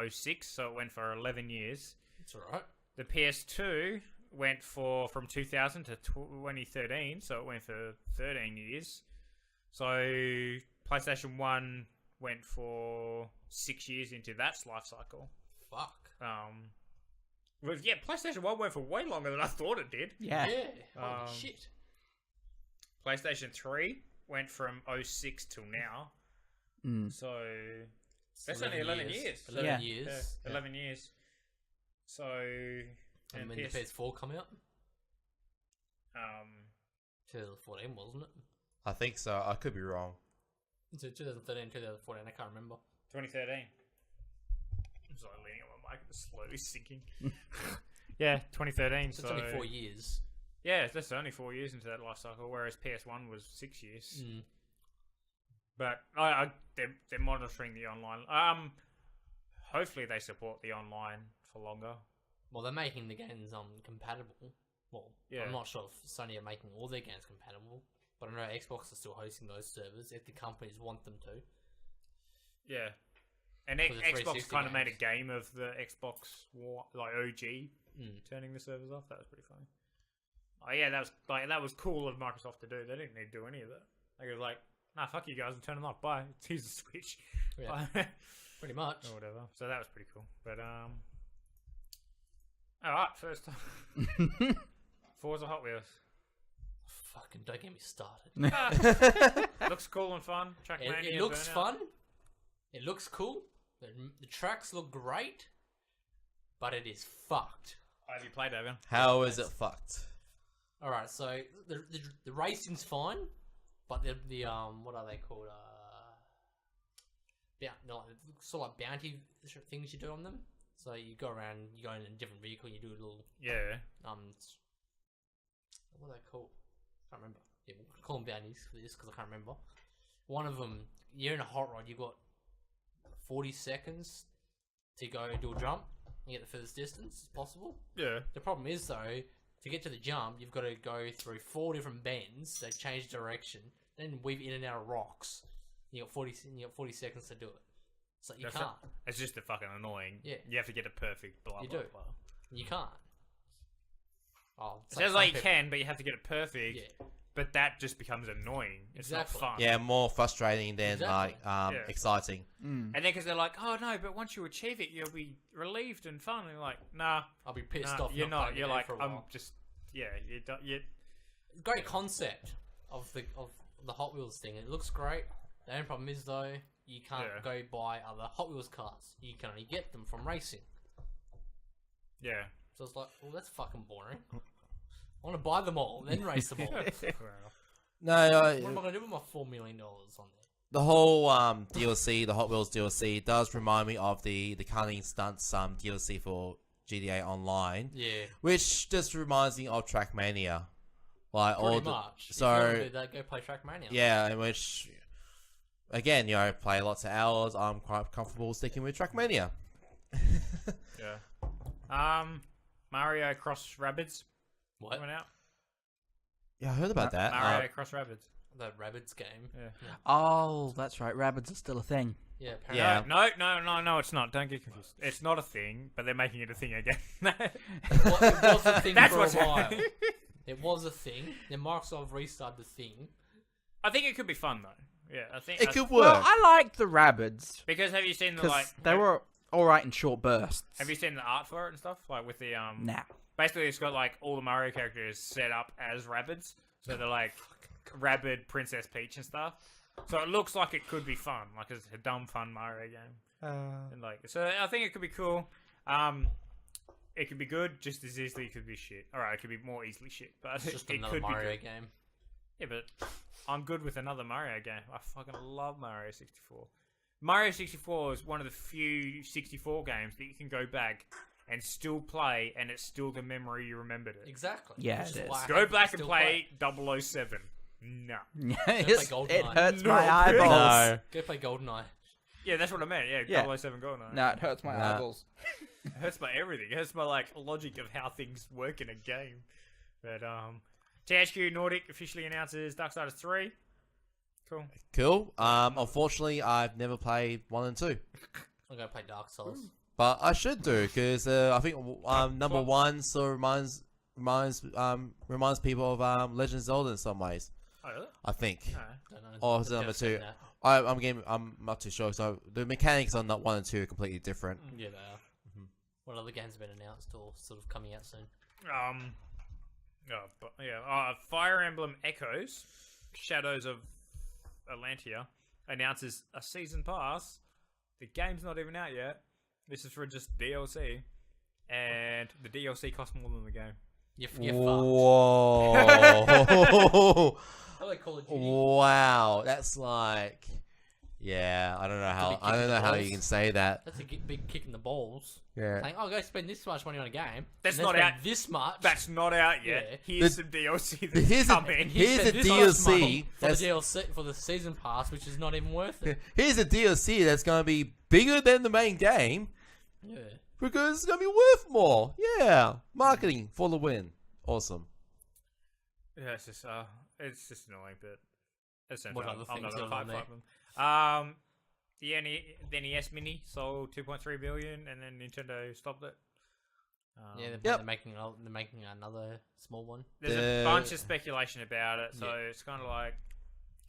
06, so it went for 11 years. It's alright. The PS2 went from 2000 to 2013, so it went for 13 years. So PlayStation 1 went for 6 years into that life cycle. Fuck. Well, yeah, PlayStation 1 went for way longer than I thought it did. yeah. Yeah. Holy Um, shit. PlayStation 3 went from 06 till now. Mm. So that's only 11 years. 11 Yeah. years. Yeah, 11 years. So And when the PS4 come out? 2014, wasn't it? I think so. I could be wrong. It's 2013, 2014, I can't remember. 2013. I'm sorry, leaning on my mic, it's slowly sinking. Yeah, 2013. So So it's only 4 years. yeah, that's only 4 years into that life cycle, whereas PS1 was 6 years. Mm. But they're monitoring the online. Hopefully they support the online for longer. Well, they're making the games compatible. Well, Yeah. I'm not sure if Sony are making all their games compatible, but I know Xbox is still hosting those servers if the companies want them to. Yeah. And For the Xbox 360 kind of made a games. game of the Xbox like OG Mm. turning the servers off. That was pretty funny. Oh yeah, that was cool of Microsoft to do. They didn't need to do any of that. They were like, nah, fuck you guys, and turn them off. Bye. Here's the Switch. Yeah, Bye. pretty much. Or whatever. So that was pretty cool. But alright, first time. Forza Hot Wheels. Fucking don't get me started. Looks cool and fun. Trackmania It and looks Burnout. fun. It looks cool. The tracks look great, but it is fucked. Have you played, Evan? How is it fucked? All right, so the racing's fine, but the what are they called? Sort of like bounty things you do on them. So you go around, you go in a different vehicle, you do a little Yeah. what are they called? Can't remember. Yeah, we'll call them bounties for this because I can't remember. One of them, you're in a hot rod. You got 40 seconds to go do a jump and get the furthest distance as possible. Yeah. The problem is though, to get to the jump, you've got to go through 4 different bends. They change direction, then weave in and out of rocks. You got 40 seconds to do it. So you can't. It's just fucking annoying. Yeah. You have to get a perfect blah, You blah, do. blah. You can't. Oh, It sounds like you can, but you have to get it perfect. Yeah. But that just becomes annoying. It's Exactly. not fun. Yeah, more frustrating than Exactly. Yeah. exciting. Mm. And then because they're like, oh no, but once you achieve it, you'll be relieved and fun. And you're like, nah, I'll be pissed nah off. you're not. playing You're the game like, for a I'm while. just, yeah, you Great concept of the Hot Wheels thing. It looks great. The only problem is though, you can't Yeah. go buy other Hot Wheels cars. You can only get them from racing. yeah. So it's like, well, that's fucking boring. I want to buy them all, then race them all. No, What am I going to do with my $4 million on there? the whole DLC, the Hot Wheels DLC, does remind me of the Cunning Stunts DLC for GTA Online, Yeah, which just reminds me of Trackmania. Like all pretty the, much. so if you want to do that, go play Trackmania. yeah, in which again, you know, play lots of hours. I'm quite comfortable sticking with Trackmania. Yeah. Mario Cross Rabbids What? coming out. Yeah, I heard about that. Mario Cross Rabbids. That Rabbids game. Yeah. Oh, that's right. Rabbids are still a thing. Yeah, apparently. Yeah. No, it's not. Don't get confused. It's not a thing, but they're making it a thing again. It was a thing That's for what's a while. happening. It was a thing. Then Microsoft restarted the thing. I think it could be fun though. Yeah, I think It could Well, work. I like the Rabbids because have you seen the because like? they were all right in short bursts. Have you seen the art for it and stuff? Like with the Nah. Basically, it's got like all the Mario characters set up as Rabbids, so they're like Rabbid, Princess Peach, and stuff. So it looks like it could be fun, like it's a dumb fun Mario game. And like, so I think it could be cool. It could be good, just as easily it could be shit. All right, it could be more easily shit, but It's just it another could Mario be good. game. Yeah, but I'm good with another Mario game. I fucking love Mario 64. Mario 64 is one of the few 64 games that you can go back and still play, and it's still the memory you remembered it. Exactly. Yeah, Which it is is. why I Go have to back and still play 007. No. It's- GoldenEye. it hurts No, my please. eyeballs. No. Go play GoldenEye. Yeah, that's what I meant. Yeah, Yeah. 007 GoldenEye. No, it hurts my Nah. eyeballs. It hurts my everything. It hurts my like logic of how things work in a game. But THQ Nordic officially announces Darksiders 3. Cool. Cool. Unfortunately, I've never played 1 and 2. I'm gonna play Dark Souls. But I should do because I think number one sort of reminds people of Legend of Zelda in some ways. Oh, really? I think. No. Don't know. Or is it I've number never seen 2? that. I'm not too sure. So the mechanics on 1 and 2 are completely different. Yeah, they are. What other games have been announced or sort of coming out soon? Fire Emblem Echoes, Shadows of Atlantia announces a season pass. The game's not even out yet. This is for just DLC, and the DLC costs more than the game. You're fucked. Whoa! How they Call of Duty? Wow, that's like, yeah. I don't know how. big kick I don't in know the how balls. you can say that. That's a big kick in the balls. Yeah. Saying, "Oh, go spend this much money on a game." That's and then not spend out. This much. That's not out yet. Yeah. Here's some DLC that's Here's a- coming. here's spent a this much money DLC for the that's- DLC for the season pass, which is not even worth it. Here's a DLC that's going to be bigger than the main game Yeah. because it's going to be worth more. Yeah, marketing for the win. Awesome. Yeah, it's just annoying, but essentially, What other I'm not things gonna are on fight them. The NES Mini sold 2.3 billion, and then Nintendo stopped it. Yeah, Yep. they're making another small one. There's a bunch of speculation about it, so it's kind of like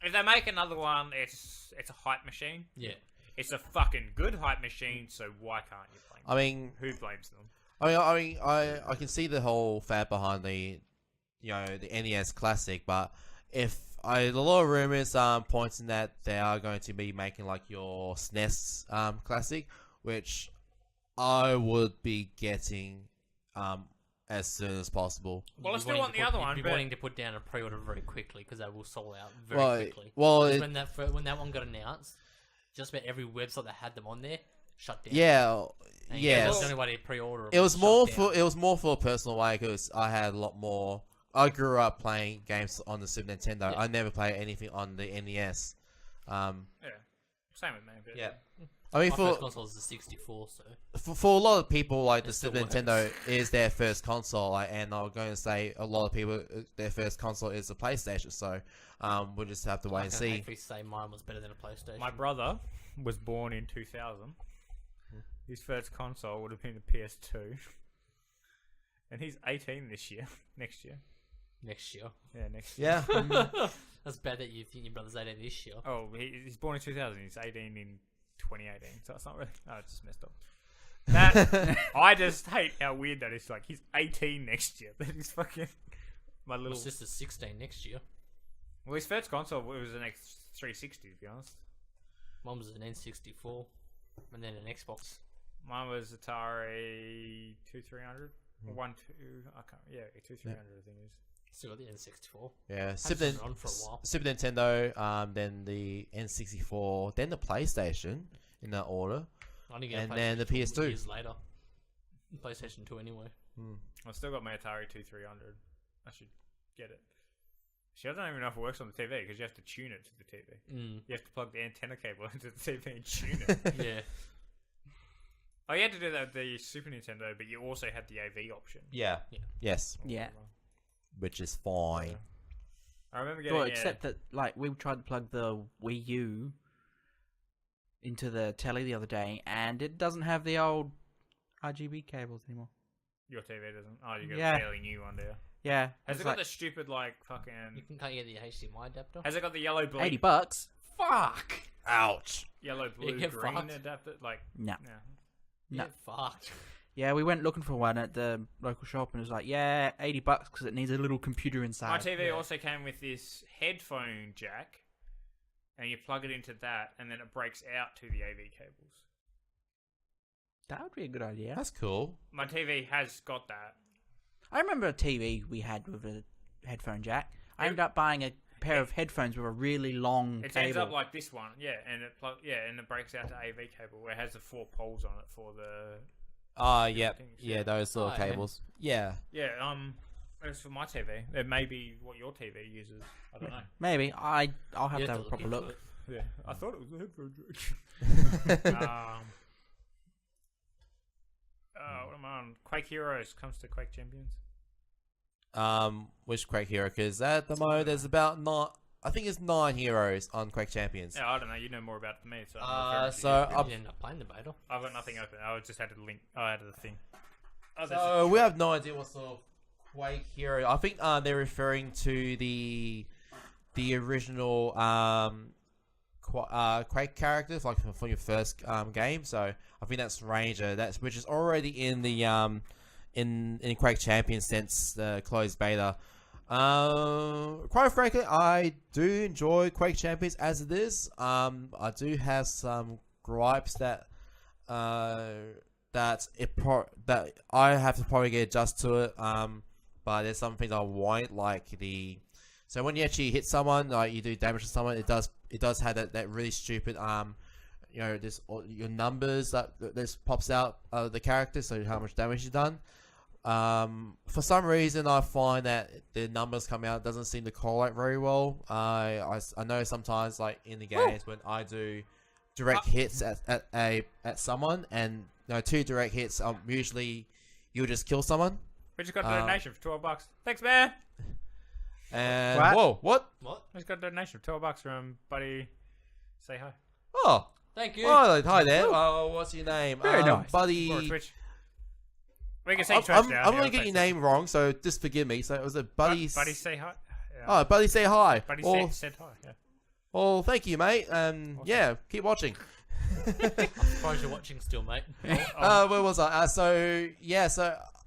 if they make another one, it's a hype machine. Yeah. It's a fucking good hype machine, so why can't you blame them? I mean, Who blames them? I can see the whole fad behind the NES Classic, but if a lot of rumors pointing that they are going to be making like your SNES Classic, which I would be getting as soon as possible. Well, I You'd still wanting want to the put- other one, you'd be but- wanting to put down a pre-order very quickly because they will sold out very quickly. Well, When that one got announced, just about every website that had them on there shut down. Yeah, And yes. That's the only way to pre-order. It was more for a personal way because I had a lot more. I grew up playing games on the Super Nintendo. Yeah. I never played anything on the NES. Yeah, same with me. But Yeah. I mean, My first console was the 64, so for a lot of people, like the It still Super works. Nintendo is their first console, like, and I'm going to say a lot of people their first console is the PlayStation. So, we'll just have to wait I and can see. actually say mine was better than a PlayStation. my brother was born in 2000. His first console would have been the PS2, and he's 18 this year. Next year. Next year. Yeah, next year. Yeah. That's bad that you think your brother's 18 this year. Oh, he's born in 2000. He's 18 in 2018. So it's not really. Oh, it's just messed up. That I just hate how weird that is. Like he's 18 next year. That is fucking my My little. sister's 16 next year. Well, his first console was an X360. To be honest, Mine was an N64, and then an Xbox. mine was Atari 2300. 1-2. I can't. Yeah, 2300. I think it is. Still got the N64. Yeah, Had Super, it on for a while. Super Nintendo, then the N64, then the PlayStation in that order. I didn't get a And then the PlayStation till PS2. years later. PlayStation 2 anyway. I've still got my Atari 2300. I should get it. See, I don't even know if it works on the TV because you have to tune it to the TV. Mm. You have to plug the antenna cable into the TV and tune it. Yeah. Oh, you had to do that with the Super Nintendo, but you also had the AV option. Yeah. Yeah. Yes, Yeah. which is fine. I remember getting. Well, except that, like, we tried to plug the Wii U into the telly the other day, and it doesn't have the old RGB cables anymore. Your TV doesn't. Oh, you got Yeah. a fairly new one there. Yeah, Has it's it got like the stupid like You fucking? can't get the HDMI adapter. Has it got the yellow, blue, $80. Fuck! Ouch. yellow, blue, get green fucked. adapter? Like, No. yeah. No. Get fucked. Yeah, we went looking for one at the local shop, and it was like, yeah, $80 because it needs a little computer My inside. TV Yeah. also came with this headphone jack, and you plug it into that, and then it breaks out to the AV cables. That would be a good idea. That's cool. My TV has got that. I remember a TV we had with a headphone jack. I ended up buying a pair of headphones with a really long It cable. ends up like this one, yeah, and it breaks out to AV cable where it has the 4 poles on it for the Yeah. things, Yeah, yeah. those little Oh, yeah. cables. Yeah. As for my TV, it may be what your TV uses. I don't know. Maybe I'll have You to have a proper into look. it. Yeah, I thought it was a headphone jack. What am I on? Quake Heroes comes to Quake Champions. Which Quake hero? Because at the moment there's about I think it's 9 heroes on Quake Champions. Yeah, I don't know. You know more about it than me, so. I'm referring to So you. You up, didn't end up playing the beta. I've got nothing open. I just had to link. I had the thing. Oh, there's so we have no idea what sort of Quake hero. I think they're referring to the original Quake characters, like from your first game. So I think that's Ranger. Which is already in the in Quake Champions since the closed beta. Quite frankly, I do enjoy Quake Champions as it is. I do have some gripes that that I have to probably get adjusted to it. But there's some things I won't like so when you actually hit someone, like you do damage to someone, it does have that really stupid this your numbers that this pops out of the character, so how much damage you've done. For some reason, I find that the numbers come out doesn't seem to correlate very well. I know sometimes, like in the games, when I do direct hits at someone, and 2 direct hits, usually you'll just kill someone. We just got a donation for $12. Thanks, man. And What? whoa, what? What? We just got a donation for $12 from Buddy. Say hi. Oh, Thank you. oh, hi there. Oh, what's your name? Very nice. Buddy. Or Twitch. We can say I'm Twitch now. gonna get your name wrong, so just forgive me. So it was a Buddy. Buddy, say hi. Yeah. Oh, Buddy, say hi. Buddy said hi. Yeah. Well, thank you, mate. Yeah, keep watching. I'm surprised you're watching still, mate. Where was I? So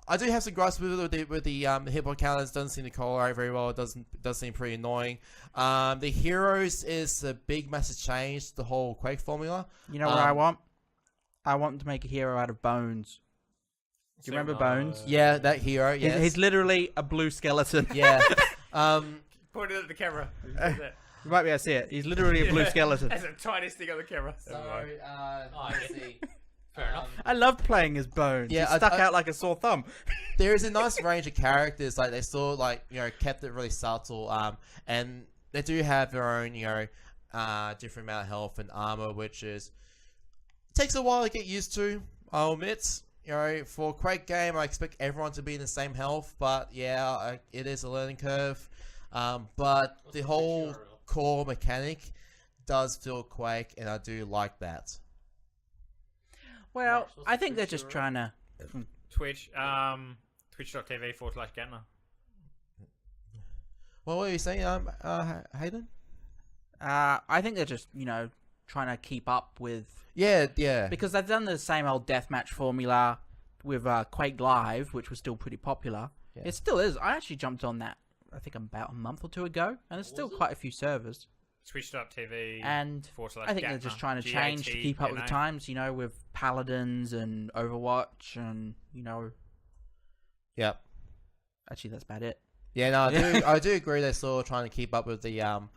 I do have some gripes with the hit point counters. Doesn't seem to correlate very well. It does seem pretty annoying. The heroes is a big massive change to the whole Quake formula. You know what I want? I want them to make a hero out of bones. Do you remember Bones? Yeah, that hero. He's- Yes. He's literally a blue skeleton. Yeah. Point it at the camera. You might be able to see it. He's literally a blue skeleton. That's the tiniest thing on the camera. So, Never mind. let's see. Fair enough. I loved playing as Bones. Yeah, He stuck out like a sore thumb. There is a nice range of characters. Like they still kept it really subtle. And they do have their own different amount of health and armor, which takes a while to get used to. I'll admit. For a Quake game, I expect everyone to be in the same health, but yeah, it is a learning curve. But the whole core mechanic does feel Quake, and I do like that. Well, I think they're just trying to... Twitch, twitch.tv/Gatna. Well, what are you saying, Hayden? I think they're just, trying to keep up with... Yeah. Because they've done the same old deathmatch formula with Quake Live, which was still pretty popular. Yeah. It still is. I actually jumped on that, I think about a month or two ago, and there's still quite a few servers. Twitch.tv And I think they're just trying to change to keep up with the times, with Paladins and Overwatch and, Yep. Actually, that's about it. Yeah, no, I do agree they're still trying to keep up with the other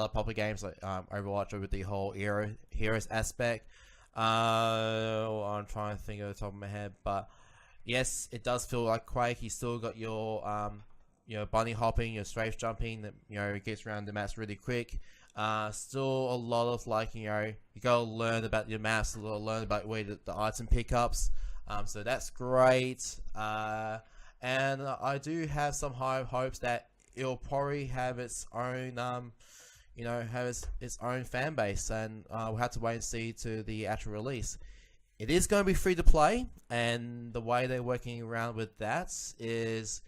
popular games like Overwatch, or with the whole heroes aspect. I'm trying to think of the top of my head, but yes, it does feel like Quake. You still got your bunny hopping, your strafe jumping that it gets around the maps really quick. Still a lot of you gotta learn about your maps, learn about where the item pickups. So that's great. And I do have some high hopes that it'll probably have its own, its own fan base, and we'll have to wait and see to the actual release. It is going to be free to play, and the way they're working around with that is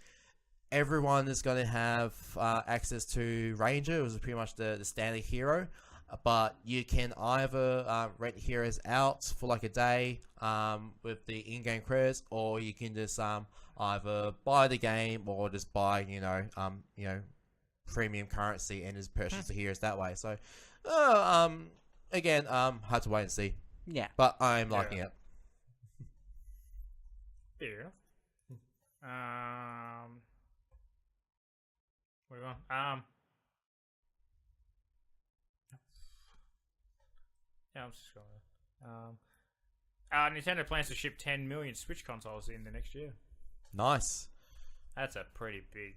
everyone is going to have access to Ranger. It was pretty much the standard hero, but you can either rent heroes out for like a day with the in-game credits, or you can just either buy the game or just buy premium currency and just purchase the heroes that way. So again, hard to wait and see. Yeah, but I'm liking it. Yeah. Where are we going? Yeah, I'm just going. Nintendo plans to ship 10 million Switch consoles in the next year. Nice. That's a pretty big.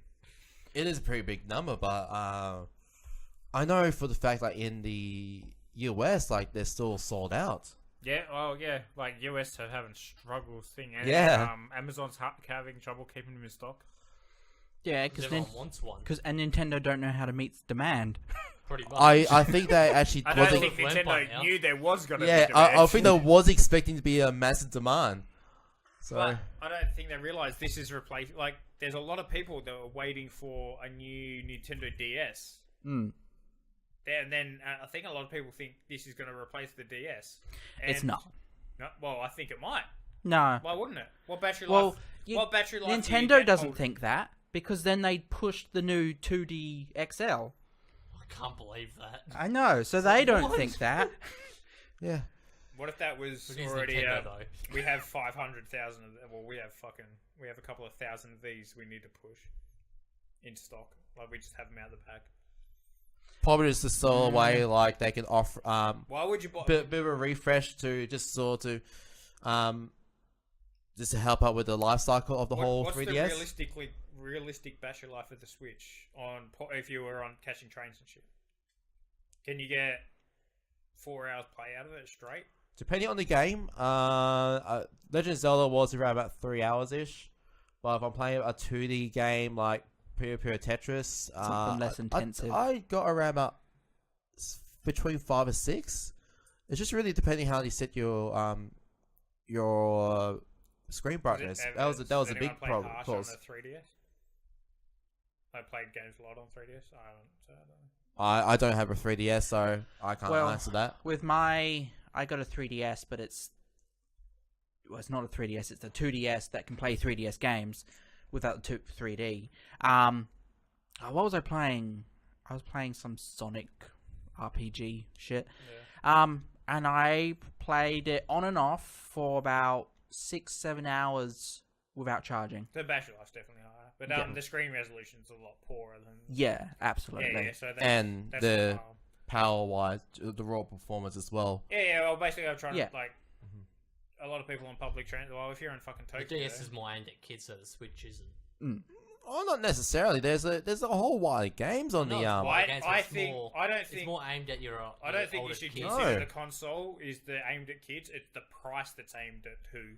It is a pretty big number, but I know for the fact that in the US, they're still sold out. Yeah, well, yeah, US are having struggles thing, and Amazon's having trouble keeping them in stock. Yeah, because everyone wants one. And Nintendo don't know how to meet demand. Pretty much. I think they actually. I don't think Nintendo knew there was going to be demand. I think there was expecting to be a massive demand. So but I don't think they realize this is replacing. There's a lot of people that are waiting for a new Nintendo DS. Mm. And then I think a lot of people think this is going to replace the DS. And it's not. No, well, I think it might. No. Why wouldn't it? What battery life? What battery life? Nintendo doesn't think that, because then they pushed the new 2D XL. I can't believe that. I know, so they don't think that. Yeah. What if that was already? We have 500,000 of them. Well, we have a couple of thousand of these. We need to push in stock. We just have them out of the pack. Probably just to sell away, they can offer. Why would you buy? Bit of a refresh to just sort of, just to help out with the life cycle of the whole 3DS. What's the realistic battery life of the Switch if you were on catching trains and shit? Can you get 4 hours play out of it straight? Depending on the game, Legend of Zelda was around about 3 hours ish. But if I'm playing a 2D game like pure Tetris, something less intensive, I got around about between 5 or 6. It's just really depending how you set your screen brightness. That was a big problem. Of course. On the 3DS? I played games a lot on 3DS. I don't have a 3DS, so I can't answer that. With I got a 3DS, but it's not a 3DS. It's a 2DS that can play 3DS games without the 3D. What was I playing? I was playing some Sonic RPG shit. Yeah. And I played it on and off for about 6-7 hours without charging. The battery life's definitely higher, but the screen resolution's a lot poorer than. Yeah, absolutely. Yeah, so and the power-wise, the raw performance as well. Yeah. Well, basically, I'm trying to a lot of people on public transit. Well, if you're in fucking The Tokyo, DS is more aimed at kids, so the Switch isn't. Oh, not necessarily. There's a whole wide of games on No, the it's wide games, but I it's think more- I don't It's think more aimed at your. I don't think you older should kids. consider No. the console is aimed at kids. It's the price that's aimed at who.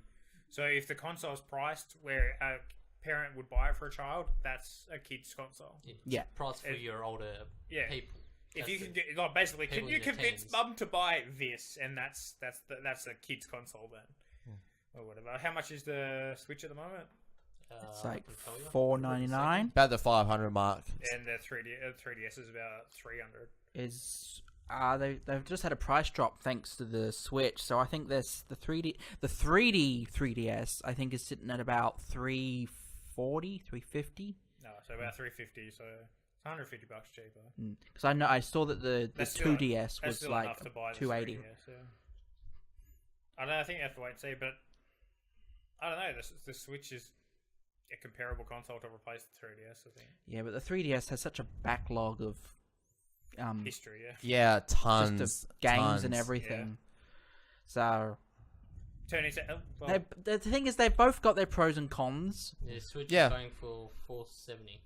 So if the console's priced where a parent would buy it for a child, that's a kid's console. Yeah. Price for It- your older Yeah. people. If That's you the- can get, like, basically, can people you in their convince teens. mum to buy this, and that's a kid's console then, or whatever. How much is the Switch at the moment? It's I like can tell you. $4.99. about the 500 mark. And the 3DS is about 300. Is they've just had a price drop thanks to the Switch. So I think there's the 3D 3DS. I think is sitting at about $340, $350. No, so about 350. So it's $150 cheaper. Because I saw that the That's still- 2DS That's was still like enough to buy the 280. 3DS, yeah. I don't know. I think you have to wait and see, but I don't know. The Switch is a comparable console to replace the 3DS. I think Yeah, but the 3DS has such a backlog of history. Yeah. Yeah, just tons. of games tons. and everything. So Turning to well, the thing is, they've both got their pros and cons. The Switch Yeah. is going for $470.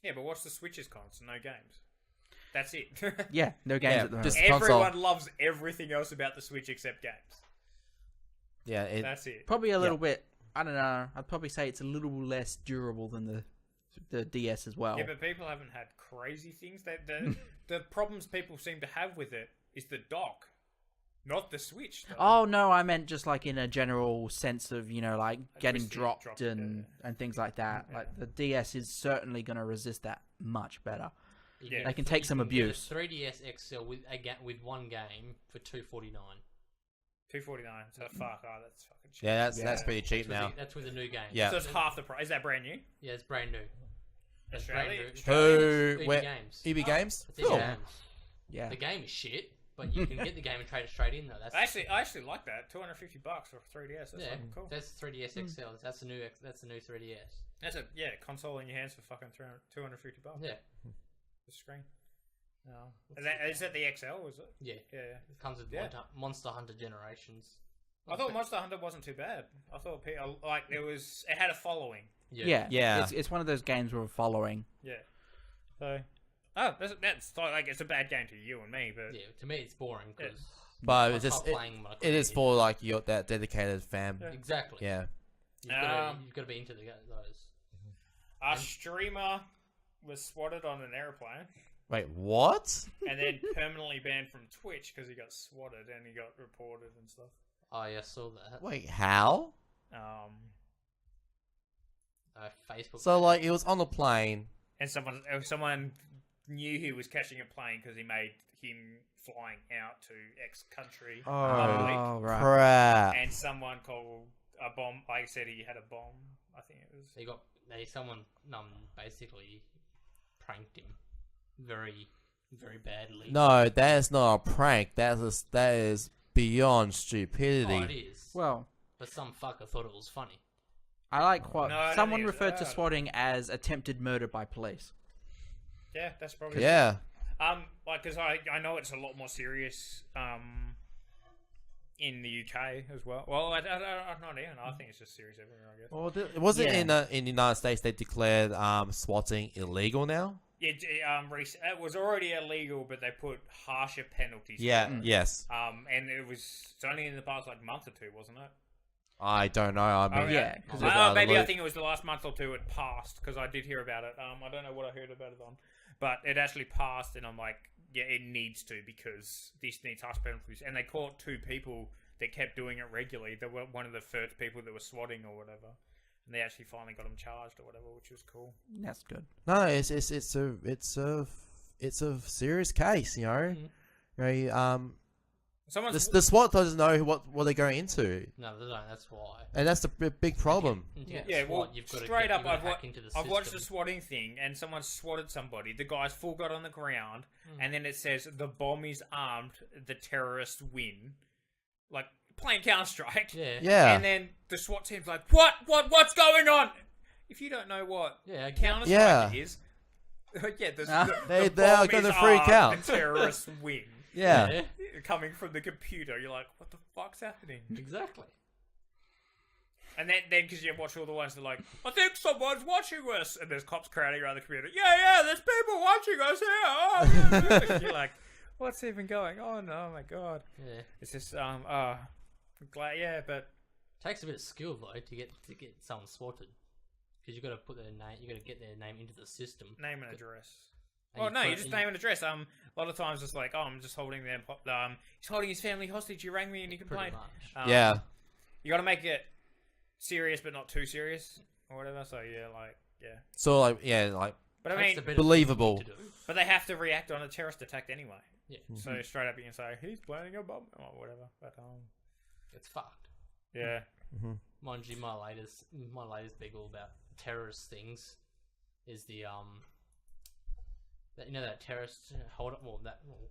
yeah, but what's the Switch's cons? No games. That's it. Yeah, no games Yeah, at the moment. just- Everyone console. loves everything else about the Switch except games. Yeah, That's it. Probably a little bit. I don't know. I'd probably say it's a little less durable than the DS as well. Yeah, but people haven't had crazy things. The problems people seem to have with it is the dock, not the Switch. Though. Oh no, I meant just like in a general sense of like getting Twisted, dropped and things like that. Yeah. Like the DS is certainly going to resist that much better. Yeah. They can take some abuse. 3DS XL with one game for $249. $249. So fuck. Oh, that's fucking cheap. yeah, that's pretty cheap now. That's with a new game. Yeah. So it's half the price. Is that brand new? Yeah, it's brand new. That's Australia? brand new. Who? EB Where? Games. EB Games. It's EB Cool. Games. Yeah. The game is shit, but you can get the game and trade it straight in though. That's I actually like that. $250 for 3DS. That's yeah, fucking cool. that's 3DS XL. That's the new 3DS. That's a console in your hands for fucking $250. Yeah, The screen. No. Is that the XL? Was it? yeah. Yeah. It comes with Yeah. Monster Hunter Generations. I thought Monster Hunter wasn't too bad. I thought it had a following. Yeah. Yeah. It's one of those games with a following. Yeah. So. Oh, that's like it's a bad game to you and me, but Yeah, to me it's boring because But I it's just stopped playing when I it couldn't is get for like that dedicated fan. Yeah. exactly. Yeah. You've got to be into those. our streamer was swatted on an airplane Wait, what? and then permanently banned from Twitch because he got swatted and he got reported and stuff. Oh yeah, I saw that. Wait, how? Facebook. So like it was on the plane. And someone knew he was catching a plane because he made him flying out to X country. Oh, right. Crap. And someone called a bomb. Like I said, he had a bomb. I think it was. Someone basically pranked him very, very badly. No, that is not a prank. That is beyond stupidity. Oh, it is. Well, But some fucker thought it was funny. I like what No, I don't someone think it's referred to that. swatting as attempted murder by police. Yeah, that's probably. Yeah. Like, because I know it's a lot more serious. In the UK as well. Well, not even. I think it's just serious everywhere. I guess. Well, was it Yeah. in the United States they declared swatting illegal now? It was already illegal, but they put harsher penalties. Yeah. for it. Yes. And it's only in the past like month or two, wasn't it? I don't know. I mean, yeah, 'cause Maybe I think it was the last month or two it passed because I did hear about it. I don't know what I heard about it on, but it actually passed, and I'm like, yeah, it needs to because this needs harsh penalties. And they caught 2 people that kept doing it regularly. They were one of the first people that were swatting or whatever, and they actually finally got them charged or whatever, which was cool. That's good. No, it's a serious case. You know, the SWAT doesn't know what they're going into, No, they don't. That's why. and that's the big problem. Yeah, well, straight up, I've watched the system. swatting thing, and someone swatted somebody. The guy's full got on the ground, and then it says, the bomb is armed, the terrorists win. Like, playing Counter-Strike. Yeah. Yeah. And then the SWAT team's like, what's going on? If you don't know what Yeah. Counter-Strike is, yeah, the They bomb are gonna is freak armed, out. the terrorists win. Yeah. Coming from the computer, you're like, what the fuck's happening? Exactly. And then because you watch all the ones that are like, I think someone's watching us, and there's cops crowding around the computer. Yeah, there's people watching us here. Oh, yeah. You're like, what's even going on? Oh my god. Yeah. It's just I'm glad. Yeah, but Takes a bit of skill though to get someone swatted, because you got to put their name, you got to get their name into the system. name and address. And Oh no, put you it just in- name and address. A lot of times it's like, oh, I'm just holding them. He's holding his family hostage. You rang me and you complained. Pretty much. Yeah. You got to make it serious, but not too serious, or whatever. So yeah, So like, yeah, like But I Takes mean, a bit of believable. thinking to do. but they have to react on a terrorist attack anyway. Yeah, So straight up you can say he's planning a bomb or whatever. But it's fucked. yeah, Mind you, my latest big all about terrorist things is the that, you know, that terrorist hold up. Well,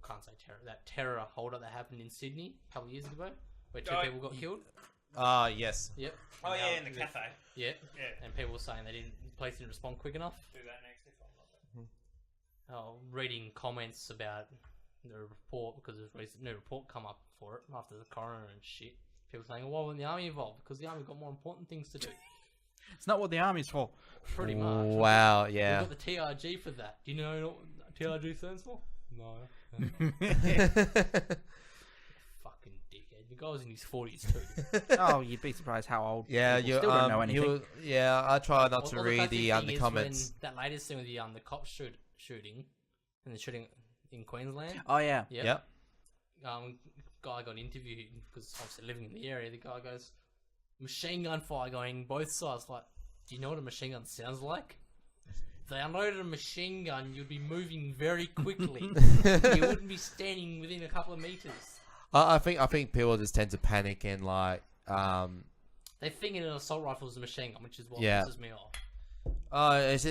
can't say terror. That terror hold up that happened in Sydney a couple of years ago, where two people got killed. Yes. Yep. Oh And yeah, how- in the cafe. Yeah. Yeah. And people were saying the police didn't respond quick enough. Do that next if I'm not. Reading comments about the report, because there's a new report come up for it after the coroner and shit. People saying, "Why wasn't the army involved? Because the army got more important things to do." It's not what the army's for. Pretty much. Wow. We Yeah. got the TRG for that. Do you know what TRG stands for? No. Fucking dickhead. The guy was in his 40s too. Oh, you'd be surprised how old. Yeah, people you still don't know anything. yeah, I try not to Well, read funny the thing is comments. when that latest thing with the cop shooting, and the shooting in Queensland. Oh yeah. Yep. Yep. Guy got interviewed because obviously living in the area. The guy goes, machine gun fire going both sides. Like, do you know what a machine gun sounds like? If they unloaded a machine gun, you'd be moving very quickly. You wouldn't be standing within a couple of meters. I think people just tend to panic and like They think an assault rifle is a machine gun, which is what Yeah. pisses me off. it's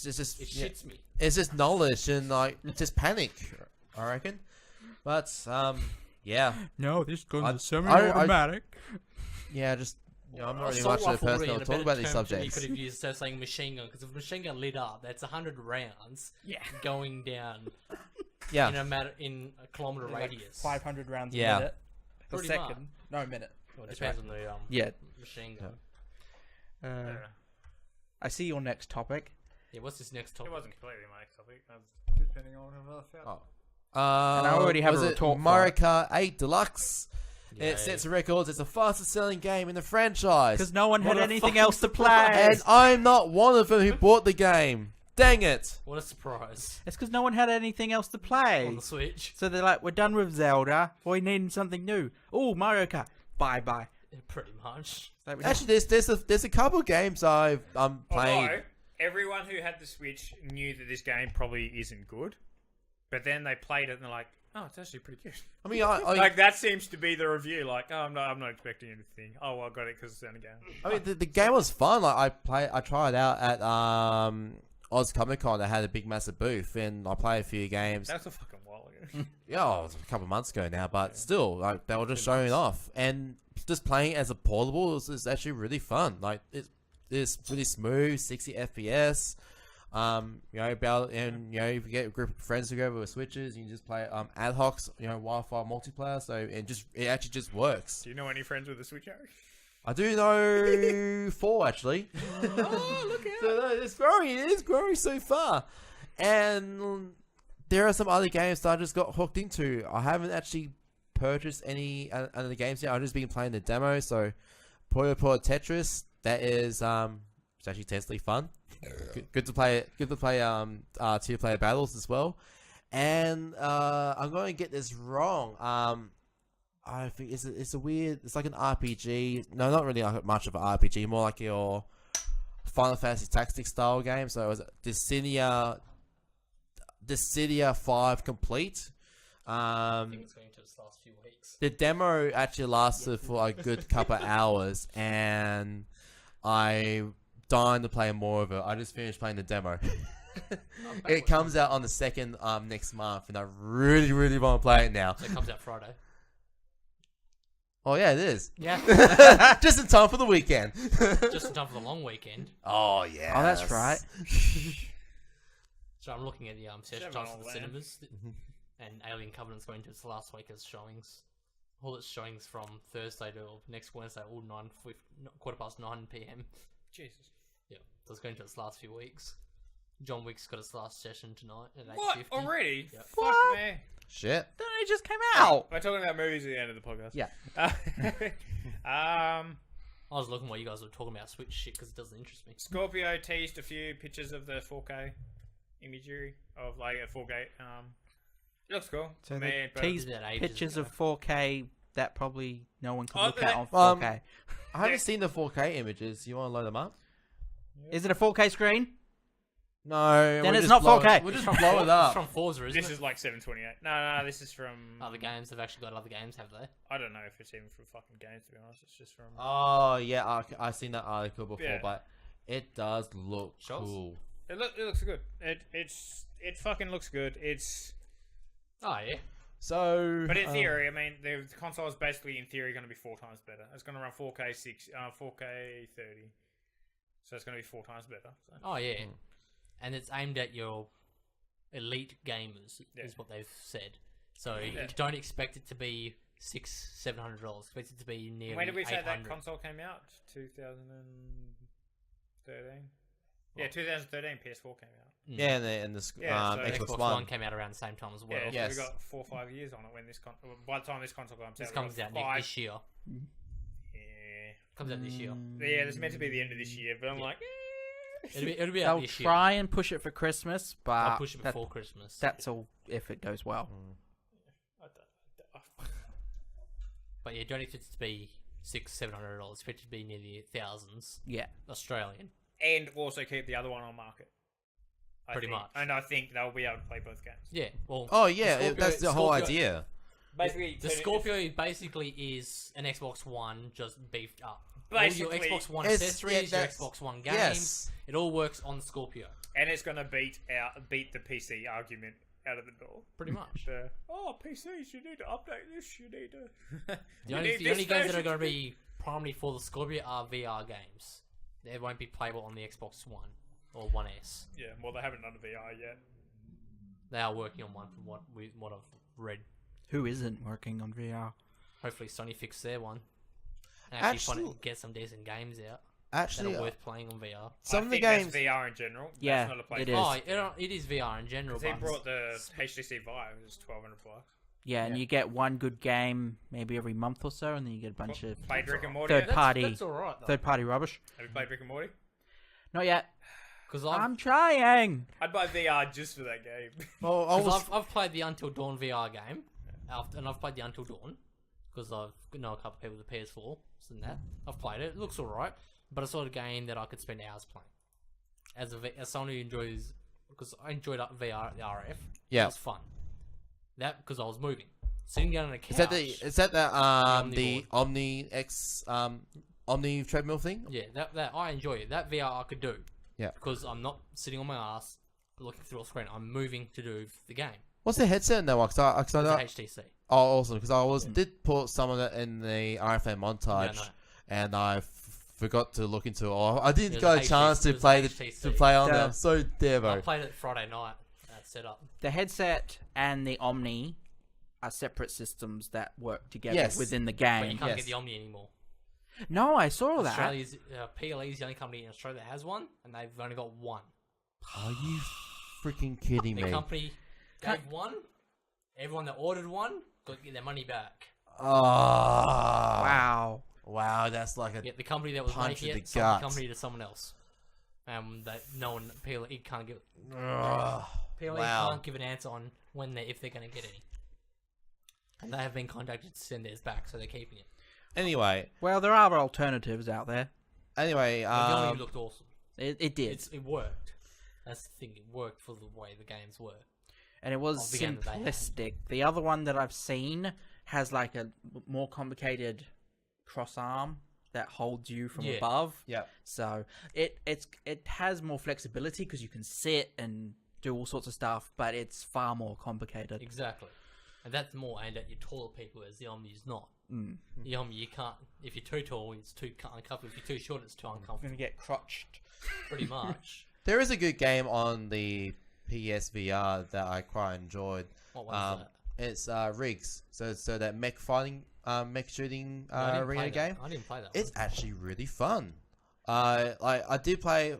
just It yeah, shits me. it's just knowledge and like just panic, I reckon. But yeah, No, this gun's I- a semi-automatic. yeah, just I'm not really Assault much of a rifle person really, to and a talk better about these term to me subjects. could have used instead of saying machine gun, because if a machine gun lit up, that's 100 rounds going down Yeah, in a kilometer radius. 500 rounds Yeah. a minute. A Pretty second. No, a minute. Well, it depends on the Yeah. machine gun. Yeah. I see your next topic. Yeah, what's this next It topic? wasn't completely my topic. Depending on how I felt. And I already have was a it retort for Mario it. Kart 8 Deluxe. Yeah, It sets records. It's the fastest selling game in the franchise. Because no one had What a anything fucking else to surprise. play. And I'm not one of them who bought the game. Dang it. What a surprise. It's because no one had anything else to play. On the Switch. So they're like, we're done with Zelda. We need something new. Oh, Mario Kart. Bye. Yeah, pretty much. Like, Actually, there's a couple games I'm playing. Although, everyone who had the Switch knew that this game probably isn't good, but then they played it and they're like, "Oh, it's actually pretty good." I mean, I Like that seems to be the review. Like, "Oh, I'm not expecting anything. Oh, well, I got it because it's in a game." I mean, the game was fun. Like I tried it out at Oz Comic Con. They had a big massive booth, and I played a few games. That's a fucking while ago. Yeah, it was a couple of months ago now, but still, like they were just showing it off, and just playing it as a portable is actually really fun. Like it's really smooth, 60 FPS. You know, and you know, if you get a group of friends together with switches, you can just play ad hocs, you know, Wi-Fi multiplayer. So it actually just works. Do you know any friends with a Switch, Harry? I do know 4 actually. Oh, look out! So it is growing so far, and there are some other games that I just got hooked into. I haven't actually purchased any other games yet. I've just been playing the demo. So, Puyo Puyo Tetris, that is it's actually intensely fun. Good to play. Good to play 2-player battles as well. And I'm going to get this wrong. I think it's a weird. It's like an RPG. No, not really like much of an RPG. More like your Final Fantasy Tactics style game. So it was Dissidia 5 Complete. I think it's going to its last few weeks. The demo actually lasted for a good couple of hours, and I dying to play more of it. I just finished playing the demo. It comes out on the 2nd next month, and I really, really want to play it now. So it comes out Friday. Oh yeah, it is. Yeah. Just in time for the weekend. Just in time for the long weekend. Oh yeah. Oh, that's right. So I'm looking at the search Seven times on for the land. cinemas, and Alien Covenant's going to its last week as showings. all its showings from Thursday to next Wednesday, all 9 p.m. Jesus. Yeah, so it's going to its last few weeks. John Wick's got its last session tonight at 8:50. What? Already? Yep. Fuck What? me. Shit. Then it just came out. We're talking about movies at the end of the podcast. Yeah. I was looking while you guys were talking about Switch shit because it doesn't interest me. Scorpio teased a few pictures of the 4K imagery of like a 4K. It looks cool. So Man, they but- teased About ages pictures ago. of 4K that probably no one can Oh, look at on um, 4K. I haven't seen the 4K images. You want to load them up? Is it a 4K screen? No. Then we'll it's just not blow 4K. We'll just blow it up. It's from Forza, isn't This it? is like 728. No, this is from. Other games. They've actually got other games, have they? I don't know if it's even from fucking games, to be honest. It's just from. Oh yeah, I've seen that article before, Yeah. but it does look Shows? cool. It looks good. It fucking looks good. It's. Oh, yeah. So, But in theory, I mean, the console is basically, in theory, going to be 4 times better. It's going to run 4K 4K 30, so it's going to be 4 times better. So. Oh, yeah. And it's aimed at your elite gamers, Yeah. is what they've said. So Yeah. you don't expect it to be $600-700. Expect it to be nearly When did we say that $800. console came out? 2013. Yeah, 2013 PS4 came out. yeah, and the Yeah, so Xbox Xbox One. One came out around the same time as well. Yeah, Yes. so we got 4 or 5 years on it when this by the time this console comes This out. comes out this year. Yeah. Comes out this year. Yeah, this is meant to be the end of this year, but I'm like, It'll be out They'll this year. try and push it for Christmas, but I'll push it before Christmas. that's all if it goes well. But yeah, don't expect it to be $600-700. Expect it to be near the thousands Yeah. Australian. and also keep the other one on market. I Pretty think. much. And I think they'll be able to play both games. Yeah. Well. Oh yeah, the Scorpio- that's the whole Scorpio- idea. Basically, The Scorpio basically is an Xbox One just beefed up. All Basically, your Xbox One it's- accessories, yeah, your that's- Xbox One games, Yes. it all works on Scorpio. and it's going to beat the PC argument out of the door. Pretty much. PCs, you need to update this. You need to. The only games that are going to be primarily for the Scorpio are VR games. They won't be playable on the Xbox One or One S. Yeah, well, they haven't done a VR yet. They are working on one from what I've read. Who isn't working on VR? Hopefully Sony fix their one. And actually Actually- get some decent games out Actually, that are worth playing on VR. some I of the think that's games. VR in general. Yeah, that's not a play it for- is. Oh, it is VR in general. They But brought the HTC Vive, it was $1,200. Yeah, and Yeah. you get one good game maybe every month or so, and then you get a bunch of Played Rick and Morty. Third yet? party. That's all right though. third-party rubbish. Have you played Rick and Morty? Not yet. Because I'm trying. I'd buy VR just for that game. Well, I was, I've played the Until Dawn VR game, and I've played the Until Dawn because I know a couple of people with the PS4 and that. I've played it. It looks alright, but it's sort of game that I could spend hours playing. As someone who enjoys, because I enjoyed VR at the RF. Yeah. It was fun. That because I was moving, sitting down on a couch. is that the Omniboard. Omni treadmill thing? Yeah, that I enjoy it. That VR I could do. Yeah. Because I'm not sitting on my ass looking through a screen. I'm moving to do the game. What's the headset in there? Because I It's know. a HTC. Oh, awesome! Because I did put some of it in the RFA montage, Yeah, no. and I forgot to look into it. Oh, I didn't It was get a a chance HTC. to It was play a the, HTC. to play on Yeah. there. So I Devo. played it Friday night. Setup. The headset and the Omni are separate systems that work together Yes. within the But game. you can't Yes. get the Omni anymore. No, I saw that. Australia's PLE is the only company in Australia that has one, and they've only got one. Are you freaking kidding The me? company gave one. Everyone that ordered one got to get their money back. Wow. Wow, that's like a Yeah, the company that was punch making in it the sold gut. the company to someone else. That no one PLE can't give. Ugh. PLE Wow. can't give an answer on if they're going to get any. And they have been contacted to send theirs back, so they're keeping it. Anyway, Well, there are alternatives out there. The Omni looked awesome. It did. It worked. That's the thing. It worked for the way the games were. And it was the game that they had. simplistic. The other one that I've seen has like a more complicated cross arm that holds you from Yeah. above. yeah. So it has more flexibility because you can sit and do all sorts of stuff, but it's far more complicated. Exactly. And that's more aimed at your taller people, as the Omni is not. Mm. The Omni, you can't. If you're too tall, it's too uncomfortable. If you're too short, it's too I'm uncomfortable. gonna get crotched. Pretty much. There is a good game on the PSVR that I quite enjoyed. What one's It's rigs. So that mech fighting, mech shooting I didn't arena play game. that. I didn't play that. It's actually really fun. I did play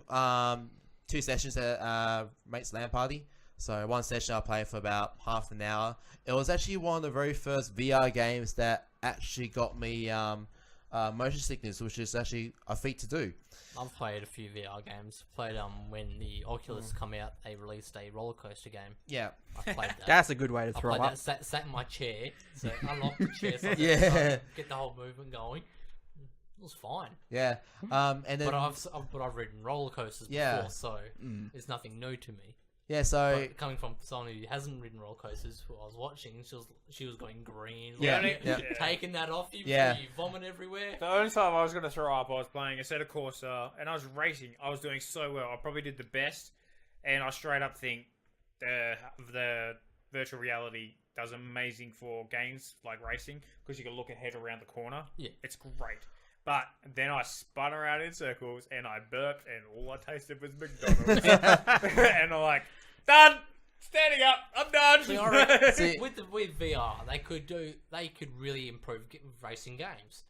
2 sessions at mate's LAN party. So one session I played for about half an hour. It was actually one of the very first VR games that actually got me motion sickness, which is actually a feat to do. I've played a few VR games. Played when the Oculus come out, they released a roller coaster game. Yeah. I played that. That's a good way to I throw played up. that. Sat in my chair, so unlocked the chair, so I Yeah. get the whole movement going. It was fine. Yeah. And then But I've ridden roller coasters Yeah. before, so it's nothing new to me. yeah. So But coming from someone who hasn't ridden roller coasters, who I was watching, she was going green. Yeah, like, yeah. taking that off you, Yeah. before you vomit everywhere. The only time I was going to throw up, I was playing a set of Corsa, and I was racing. I was doing so well. I probably did the best, and I straight up think the virtual reality does amazing for games like racing, because you can look ahead around the corner. Yeah. It's great. But then I spun around in circles, and I burped, and all I tasted was McDonald's. And I'm like, done! Standing up, I'm done! See, I reckon See- with VR, they could really improve racing games.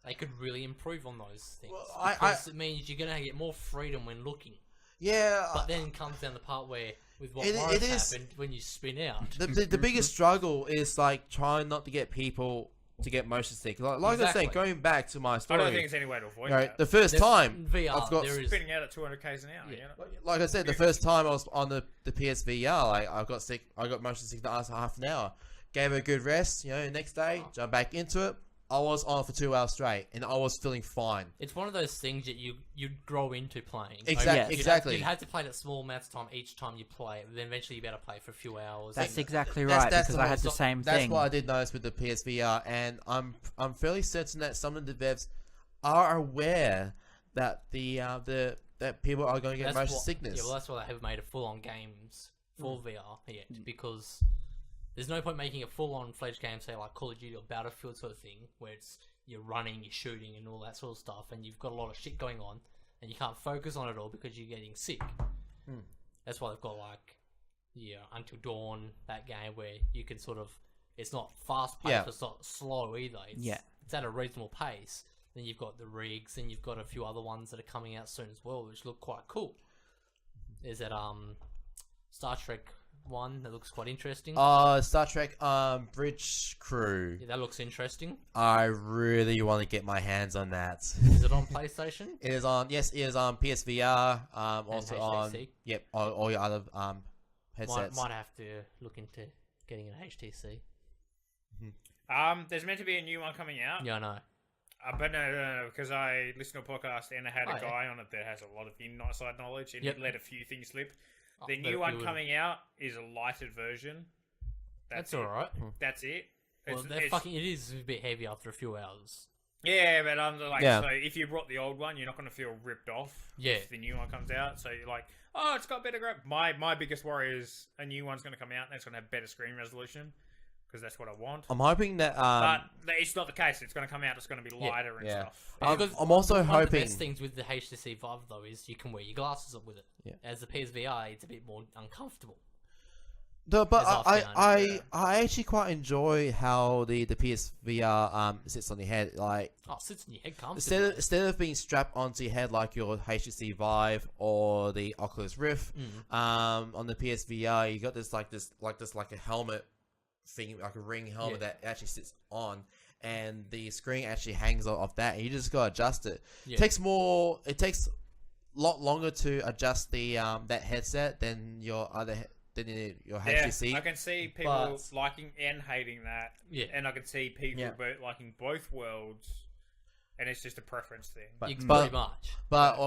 They could really improve on those things. Well, because it means you're gonna get more freedom when looking. yeah. But then comes down the part where, with what It Maurice is- happened, when you spin out. The biggest struggle is like trying not to get people to get motion sick. Like I Exactly. said, going back to my I story. don't think it's any way to avoid you know, that. the first There's- time VR, I've got there is Spinning out at 200 k's an hour, Yeah. you know? like I said, the first time I was on the PSVR, like I got sick. I got motion sick after half an hour. Gave it a good rest. You know, next day, jump back into it. I was on for 2 hours straight, and I was feeling fine. It's one of those things that you grow into playing. Exactly. You'd have to play it a small amount of time each time you play it. Then eventually you better play for a few hours. That's And exactly That's- right, that's because the I had whole- the same That's thing. what I did notice with the PSVR, and I'm fairly certain that some of the devs are aware that that people are going to get motion sickness. Yeah, well, that's why they have made a full-on games for VR yet, Mm. because there's no point making a full-on fledged game, say like Call of Duty or Battlefield sort of thing, where you're running, you're shooting, and all that sort of stuff, and you've got a lot of shit going on, and you can't focus on it all because you're getting sick. That's why they've got like Until Dawn, that game where you can sort of, it's not fast paced, Yeah. but it's not slow either. It's at a reasonable pace. Then you've got the rigs, and you've got a few other ones that are coming out soon as well, which look quite cool. There's that Star Trek one that looks quite interesting. Star Trek Bridge Crew. Yeah, that looks interesting. I really want to get my hands on that. Is it on PlayStation? It is on. Yes, it is on PSVR. Also on. HTC? Yep, all your other headsets. Might have to look into getting an HTC. There's meant to be a new one coming out. Yeah, I know. But no, because I listened to a podcast and I had Oh, a yeah. guy on it that has a lot of inside knowledge, and Yep. he let a few things slip. Oh, The but new if one you would- coming out is a lighted version. That's it. alright. That's it. Well, it is a bit heavy after a few hours. Yeah, but I'm like, Yeah. so if you brought the old one, you're not going to feel ripped off. Yeah. If the new one comes out, so you're like, oh, it's got better graphics. My biggest worry is a new one's going to come out and it's going to have better screen resolution, because that's what I want. I'm hoping that. But it's not the case. It's going to come out. It's going to be lighter and yeah. stuff. Because I'm also one of the hoping. best things with the HTC Vive though is you can wear your glasses up with it. Yeah. As the PSVR, it's a bit more uncomfortable. No, but As I've found, I actually quite enjoy how the PSVR sits on your head. Like Oh, it sits in your head comfortably. instead of being strapped onto your head like your HTC Vive or the Oculus Rift, on the PSVR you got this like a helmet thing, like a ring helmet that actually sits on, and the screen actually hangs off that, and you just gotta adjust it. Yeah. It takes a lot longer to adjust the that headset than your your HTC. I can see people but- liking and hating that. Yeah. And I can see people Yeah. liking both worlds. And it's just a preference thing. Pretty but much.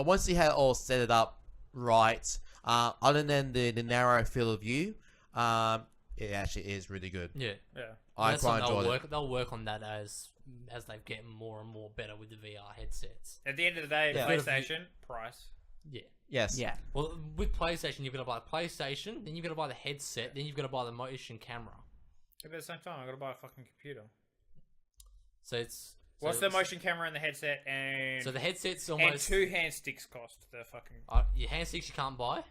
once you had it all set it up right, other than the narrow field of view, it actually is really good. Yeah. Yeah. I That's quite something enjoyed it. They'll work on that as they get more and more better with the VR headsets. At the end of the day, Yeah. PlayStation, price. Yeah. Yes. Yeah. Well, with PlayStation, you've got to buy the PlayStation, then you've got to buy the headset, then you've got to buy the motion camera. But at the same time, I got to buy a fucking computer. So it's What's the motion camera and the headset and So the headset's and almost 2 hand sticks cost? The fucking your hand sticks you can't buy.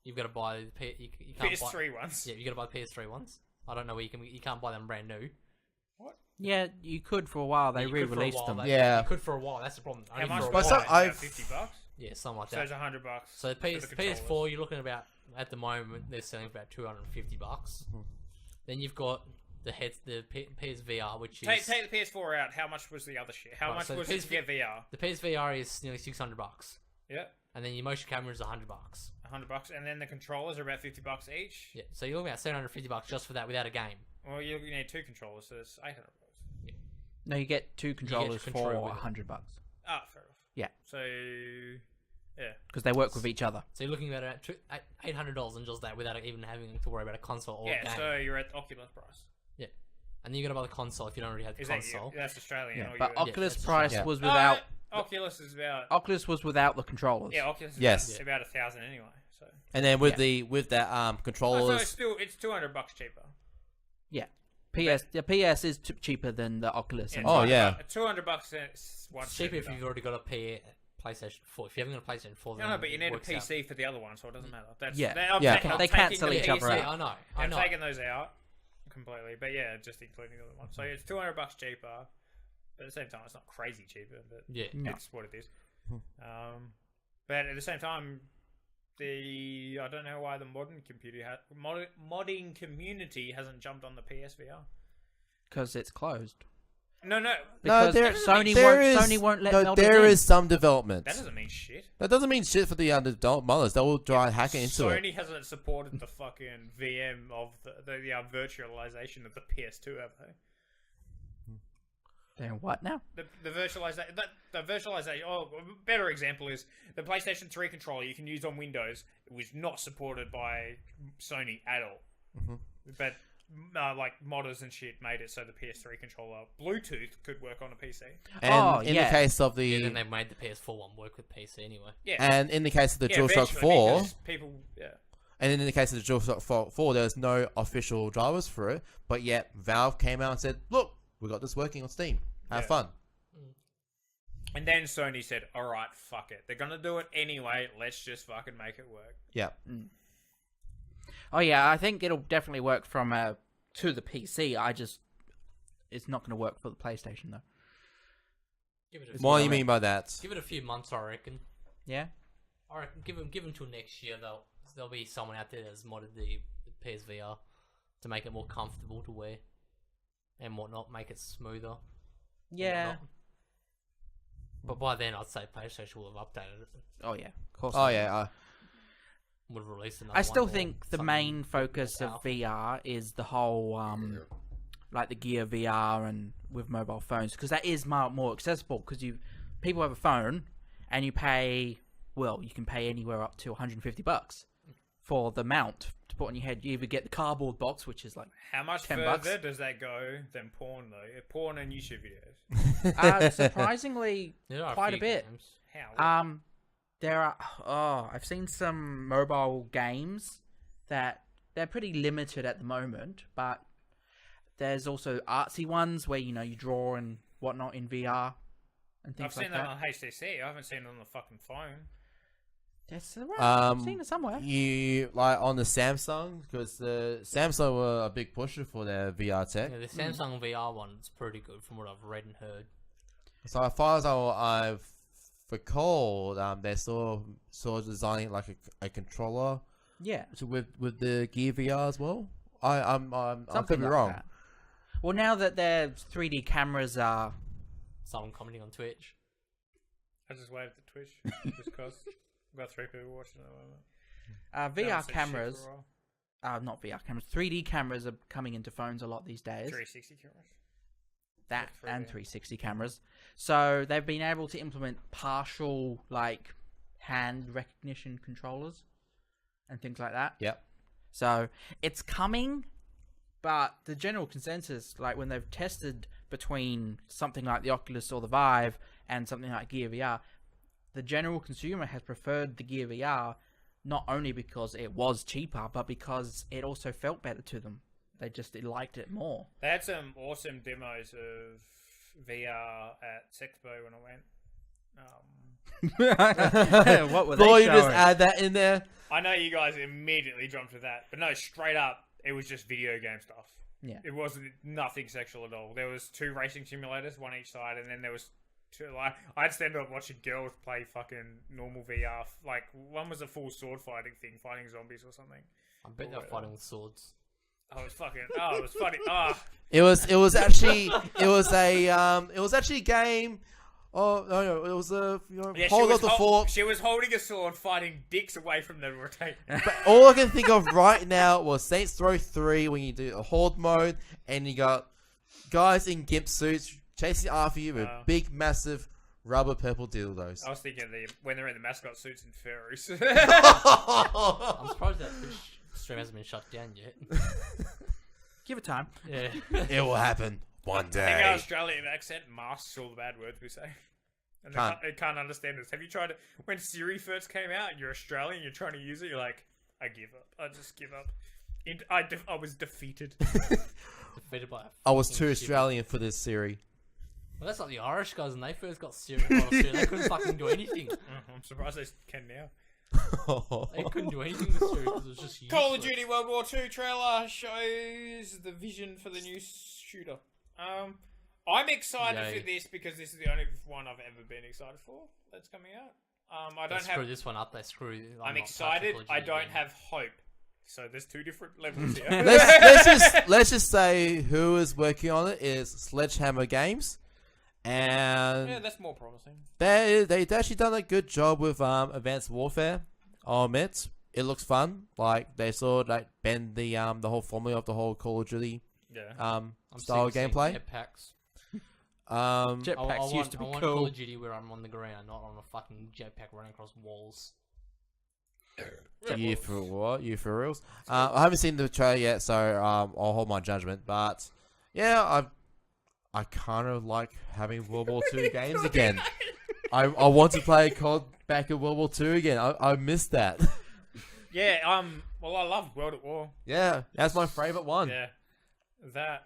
You've got to buy the you can't buy. PS3 ones. Yeah, you got to buy the PS3 ones. I don't know where you can't buy them brand new. Yeah, you could for a while. They You could for a re-released while, them. Yeah. you could for a while. That's the problem. How Only much for a was while. it? I've- About $50. Yeah, something like So that. it's $100. So the for the controllers. PS4, you're looking about at the moment they're selling for about $250. Then you've got the PSVR, which is Take the PS4 out. How much was the other shit? How Right, much so was the it to get VR? the PSVR is nearly $600, Yeah, and then your motion camera is $100. $100, and then the controllers are about $50 each. Yeah, so you're looking at $750 just for that without a game. Well, you need 2 controllers, so it's $800. No, you get 2 controllers control for with it. $100 Ah, fair enough. Yeah. So, yeah. because they work with each other. So you're looking at $800 and just that without even having to worry about a console or a Yeah, game. so you're at Oculus price. And then you got to buy the console if you don't already have the Is that console. that's Australian? Yeah, or but US? Oculus that's price yeah. was without. Oculus is about Oculus was without the controllers. yeah, Oculus is Yes. about 1,000 anyway. So And then with Yeah. that so controllers, it's $200 cheaper. The PS is cheaper than the Oculus. Yeah, and Oh, stuff. yeah. $200 is one. It's cheaper if you've already got a PlayStation 4. If you haven't got a PlayStation 4, then No, but you it need a works out. PC for the other one, so it doesn't matter. That's, Yeah. I'm Yeah. I'm They taking cancel the each other PC out. I know. I'm know. taking those out completely, but yeah, just including the other one. So it's $200 cheaper, but at the same time, it's not crazy cheaper, but Yeah. No. it's what it is. But at the same time, I don't know why the modding community hasn't jumped on the PSVR. Because it's closed. No, Because Sony won't let modders there in. is some development. that doesn't mean shit. That doesn't mean shit for the modders. They will try hacking into it. Sony hasn't supported the fucking VM of the virtualization of the PS2, have they? Then what now? The virtualization. The virtualization. Oh, a better example is the PlayStation 3 controller you can use on Windows. It was not supported by Sony at all. But like modders and shit made it so the PS3 controller Bluetooth could work on a PC. And in the case of Yeah, the then they've made the PS4 one work with PC anyway. Yeah, and in the case of the yeah, DualShock eventually, 4, because people, yeah. and in the case of the DualShock 4, there's no official drivers for it, but yet Valve came out and said, "Look, we got this working on Steam. Have Yeah. fun." And then Sony said, "All right, fuck it. They're gonna do it anyway. Let's just fucking make it work." Yeah. Oh yeah, I think it'll definitely work from to the PC. It's not going to work for the PlayStation though. Give it a What do few, you mean by that? give it a few months, I reckon. Yeah. I reckon give them till next year. There'll be someone out there that's modded the PSVR to make it more comfortable to wear and whatnot, make it smoother. and Yeah. whatnot. But by then, I'd say PlayStation will have updated it. Oh yeah. Of course. Oh yeah. Would have released another I still one or think the something main more focus of powerful. VR is the whole like the Gear VR and with mobile phones, because that is more accessible, because people have a phone and you can pay anywhere up to $150 for the mount to put on your head. You either get the cardboard box, which is like How much $10 further does that go than porn though? Porn and YouTube videos. surprisingly There are quite a few bit. games. How? There are I've seen some mobile games that they're pretty limited at the moment, but there's also artsy ones where you draw and whatnot in VR and I've things seen like that that. on HTC. I haven't seen it on the fucking phone. That's right. I've Um, seen it somewhere. You like on the Samsung, because the Samsung were a big pusher for their VR tech. Yeah, the Samsung VR one's pretty good from what I've read and heard. So as far as I've recalled, they're sort of designing like a controller Yeah, with the Gear VR as well. I could something be like wrong. that. Well, now that their 3D cameras are Someone commenting on Twitch. I just waved at Twitch just because I've got 3 people watching at the moment. VR Haven't said shit cameras, for a while. not VR cameras, 3D cameras are coming into phones a lot these days. 360 cameras. That Yeah, 3D. and 360 cameras. So they've been able to implement partial like hand recognition controllers and things like that. Yep. So it's coming, but the general consensus, like when they've tested between something like the Oculus or the Vive and something like Gear VR, the general consumer has preferred the Gear VR not only because it was cheaper, but because it also felt better to them. They just liked it more. They had some awesome demos of VR at Sexpo when I went. What were Boy, they you just showing? add that in there. I know you guys immediately jumped to that, but no, straight up, it was just video game stuff. Yeah. It wasn't nothing sexual at all. There was 2 racing simulators, one each side, and then there was 2, like, I'd stand up watching girls play fucking normal VR. Like, one was a full sword fighting thing, fighting zombies or something. I bet they're fighting with swords. Oh, it was fucking. Oh, it was funny. Ah, It was actually a game. Oh no, it was a yeah, hold of the fort. she was holding a sword, fighting dicks away from the rotate. But all I can think of right now was Saints Row 3 when you do a horde mode and you got guys in gimp suits chasing after you with big, massive rubber purple dildos. I was thinking when they're in the mascot suits and furries. I'm surprised that Twitch stream hasn't been shut down yet. Give it time. Yeah. It will happen one I think day. our Australian accent masks all the bad words we say. And they can't understand us. Have you tried it? When Siri first came out and you're Australian, you're trying to use it, you're like, I give up. I just give up. I was defeated. Defeated by I was too Australian for this Siri. Well, that's like the Irish guys, and they first got serious. They couldn't fucking do anything. I'm surprised they can now. They couldn't do anything with Siri because it was just useless. Call of Duty World War II trailer shows the vision for the new shooter. I'm excited for this because this is the only one I've ever been excited for that's coming out. I don't screw this one up. They screw. I'm excited. I don't have hope. So there's 2 different levels here. let's just say who is working on it is Sledgehammer Games, and yeah, that's more promising. they've actually done a good job with Advanced Warfare. I'll admit, it looks fun. Like they sort of like bend the whole formula of the whole Call of Duty style gameplay. Jetpacks. Jetpacks used to be I want cool. Call of Duty where I'm on the ground, not on a fucking jetpack running across walls. You for what? You for reals? I haven't seen the trailer yet, so I'll hold my judgment. But yeah, I kind of like having World War II games again. I want to play COD back in World War II again. I missed that. Yeah. Well, I love World at War. Yeah, that's my favorite one. Yeah. That.